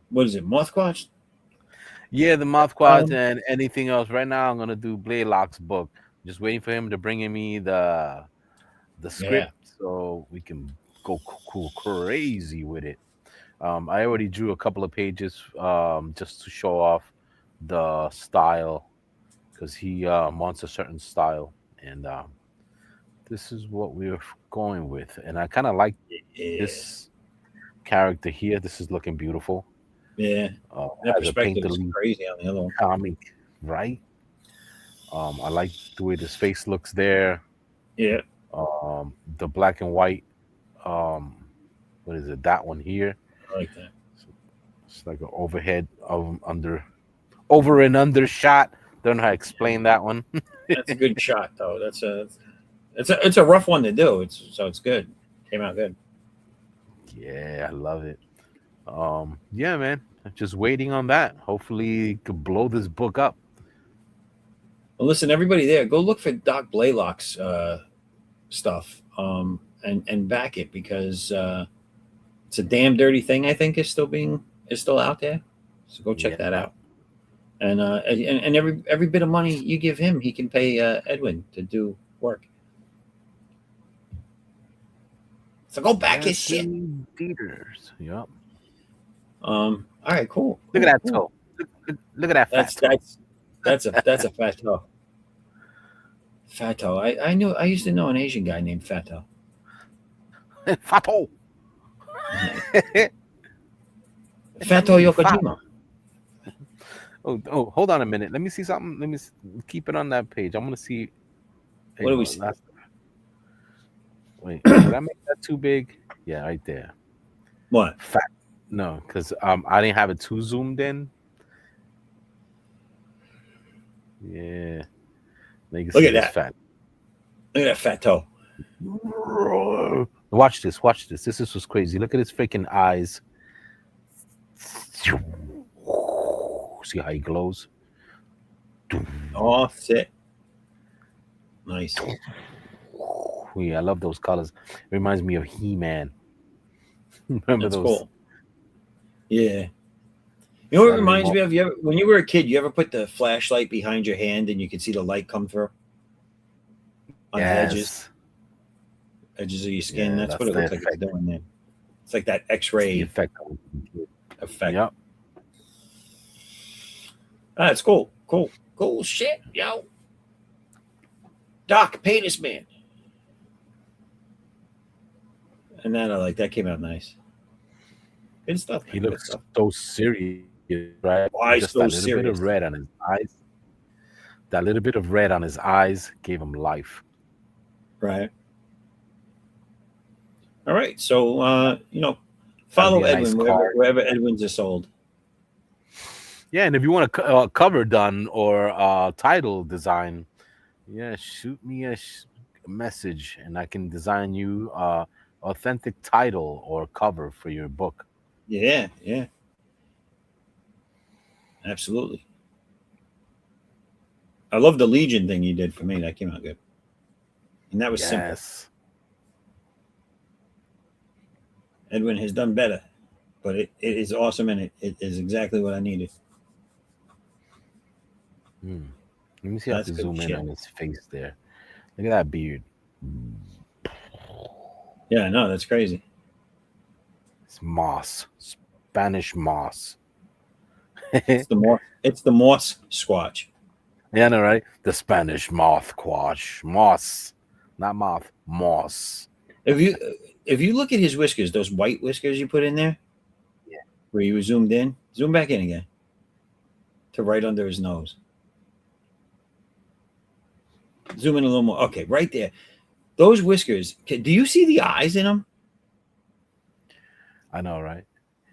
what is it, Mothquatch? Yeah, the mouth quads and anything else. Right now, I'm gonna do Blaylock's book. Just waiting for him to bring in me the script so we can go cool crazy with it. I already drew a couple of pages just to show off the style because he wants a certain style, and this is what we're going with. And I kind of like this character here. This is looking beautiful. Yeah. That Has a perspective is painterly crazy on the other one. comic, right? I like the way this face looks there. Yeah. The black and white. What is it? That one here. I like that. It's like an overhead of over and under shot. Don't know how to explain that one. That's a good shot, though. It's a rough one to do. It's good. Came out good. Yeah, I love it. Yeah, man. Just waiting on that. Hopefully, could blow this book up. Well, listen, everybody there, go look for Doc Blaylock's stuff and back it because it's a damn dirty thing. I think is still out there. So go check that out. And every bit of money you give him, he can pay Edwin to do work. So go back his shit. Theaters. Yep. All right, cool. Look at that toe. Look at that fat toe. That's a fat toe. Fat toe. I used to know an Asian guy named Fat Toe. Fat toe. Fat Toe Yokozuna. Oh, hold on a minute. Let me see something. Let me keep it on that page. I'm gonna see. What do we see? Wait, did I make that too big? Yeah, right there. What? Fat. No, because I didn't have it too zoomed in. Yeah. Look at that. Fat. Look at that fat toe. Watch this. Watch this. This was crazy. Look at his freaking eyes. See how he glows? Oh, sick. Nice. Yeah, I love those colors. It reminds me of He-Man. Remember That's those? cool. Yeah. You know what it reminds me of? When you were a kid, you ever put the flashlight behind your hand and you could see the light come through on the edges of your skin? Yeah, that's what it looks like it's doing there. It's like that X-ray effect. Yep. That's cool. Cool shit, yo. Doc, pay this man. And that I like. That came out nice. Good stuff. He looks so serious, right? Why Just so that little serious? bit of red on his eyes. That little bit of red on his eyes gave him life. Right. All right. So follow Edwin wherever Edwins are sold. Yeah, and if you want a cover done or title design, yeah, shoot me a message and I can design you authentic title or cover for your book. Yeah. Absolutely. I love the Legion thing you did for me. That came out good. And that was simple. Edwin has done better, but it is awesome and it is exactly what I needed. Let me see how to zoom in on his face there. Look at that beard. Yeah, no, that's crazy. It's moss. Spanish moss. It's the moss squatch. Yeah, I know, right? The Spanish moth quash. Moss. Not moth. Moss. If you look at his whiskers, those white whiskers you put in there, where you were zoomed in, zoom back in again to right under his nose. Zoom in a little more. Okay, right there. Those whiskers. Do you see the eyes in them? I know, right?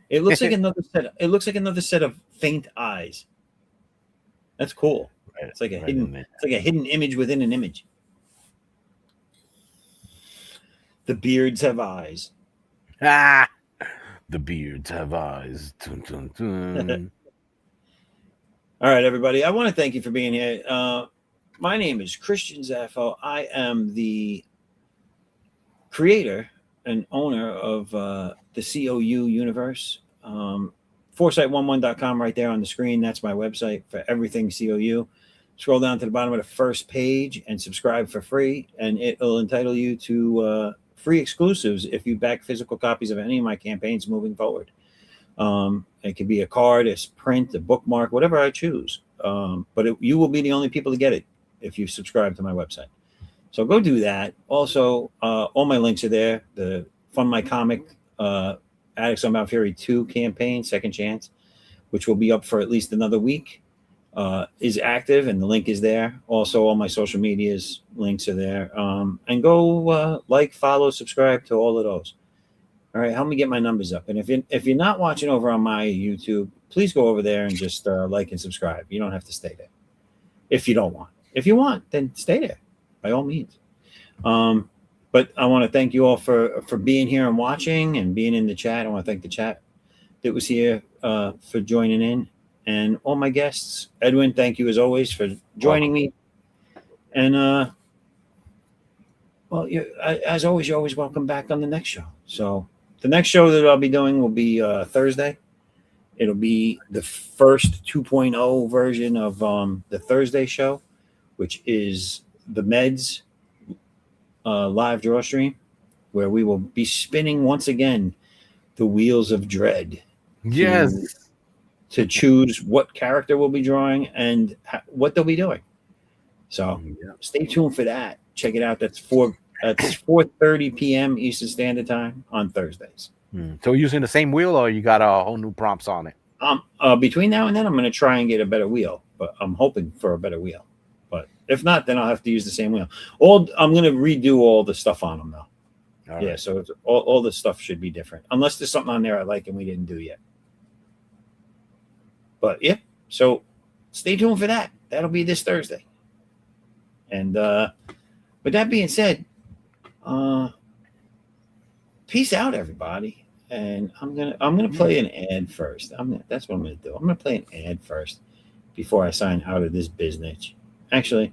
It looks like another set. It looks like another set of faint eyes. That's cool. Right, it's like a hidden. It's like a hidden image within an image. The beards have eyes. Ah, The beards have eyes. Dun, dun, dun. All right, everybody. I want to thank you for being here. My name is Christian Zaffo. I am the creator and owner of the C.O.U. universe. Foresight11.com right there on the screen. That's my website for everything C.O.U. Scroll down to the bottom of the first page and subscribe for free, and it'll entitle you to free exclusives if you back physical copies of any of my campaigns moving forward. It could be a card, a print, a bookmark, whatever I choose. But you will be the only people to get it if you subscribe to my website. So go do that. Also, all my links are there. The Fund My Comic, Addicts Unbound Fury 2 campaign, Second Chance, which will be up for at least another week, is active, and the link is there. Also, all my social medias links are there. And go like, follow, subscribe to all of those. All right, help me get my numbers up. And if you're not watching over on my YouTube, please go over there and just like and subscribe. You don't have to stay there if you don't want. If you want, then stay there by all means. But I want to thank you all for being here and watching and being in the chat. I want to thank the chat that was here for joining in, and all my guests. Edwin, thank you as always for joining me. And well, as always, you're always welcome back on the next show. So the next show that I'll be doing will be Thursday. It'll be the first 2.0 version of the Thursday show, which is the Meds live draw stream, where we will be spinning once again the wheels of dread. Yes. To choose what character we'll be drawing and what they'll be doing. So stay tuned for that. Check it out. That's 4:30 p.m. Eastern Standard Time on Thursdays. So using the same wheel, or you got a whole new prompts on it? Between now and then, I'm going to try and get a better wheel, but I'm hoping for a better wheel. But if not, then I'll have to use the same wheel. I'm going to redo all the stuff on them, though. All yeah, right. so it's, all the stuff should be different, unless there's something on there I like and we didn't do yet. But yeah, so stay tuned for that. That'll be this Thursday. And with that being said, peace out, everybody. And I'm gonna play an ad first. That's what I'm gonna do. I'm gonna play an ad first before I sign out of this business. Actually,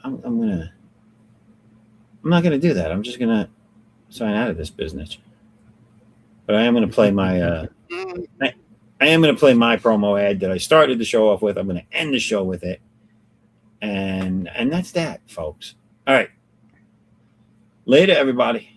I'm not gonna do that. I'm just gonna sign out of this business. But I am gonna play my I am going to play my promo ad that I started the show off with. I'm going to end the show with it. And that's that, folks. All right. Later, everybody.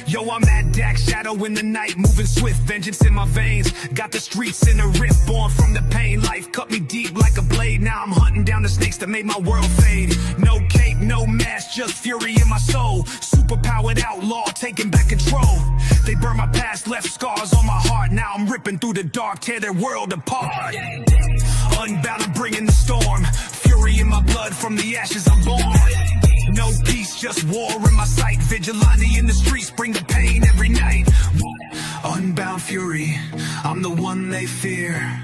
Yo, I'm that Dak shadow in the night, moving swift, vengeance in my veins. Got the streets in a rip, born from the pain. Life cut me deep like a blade. Now I'm hunting down the snakes that made my world fade. No cape, no mask, just fury in my soul. Superpowered outlaw, taking back control. They burn my past, left scars on my heart. Now I'm ripping through the dark, tear their world apart. Unbound, I'm bringing the storm. Fury in my blood, from the ashes I'm born. No peace, just war in my sight. Vigilante in the streets, bring the pain every night. Unbound fury, I'm the one they fear.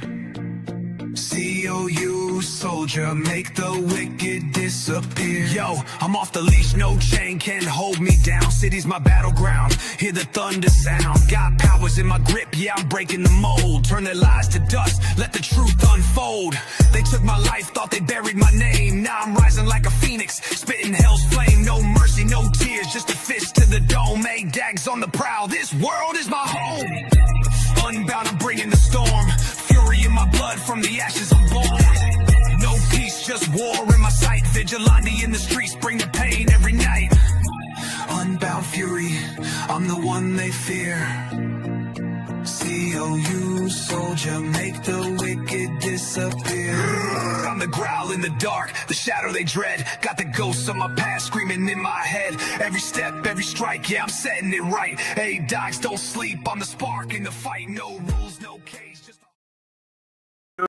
C.O.U. soldier, make the wicked disappear. Yo, I'm off the leash, no chain can hold me down. City's my battleground, hear the thunder sound. Got powers in my grip, yeah, I'm breaking the mold. Turn their lies to dust, let the truth unfold. They took my life, thought they buried my name. Now I'm rising like a phoenix, spitting hell's flame. No mercy, no tears, just a fist to the dome. Hey, Dags on the prowl, this world is my home. Unbound, I'm bringing the storm. Fury in my blood, from the ashes I'm born. No peace, just war in my sight. Vigilante in the streets, bring the pain every night. Unbound fury, I'm the one they fear. C.O.U. soldier, make the wicked disappear. I'm the growl in the dark, the shadow they dread. Got the ghosts of my past screaming in my head. Every step, every strike, yeah, I'm setting it right. Hey, dogs, don't sleep, I'm the spark in the fight. No rules, no cage.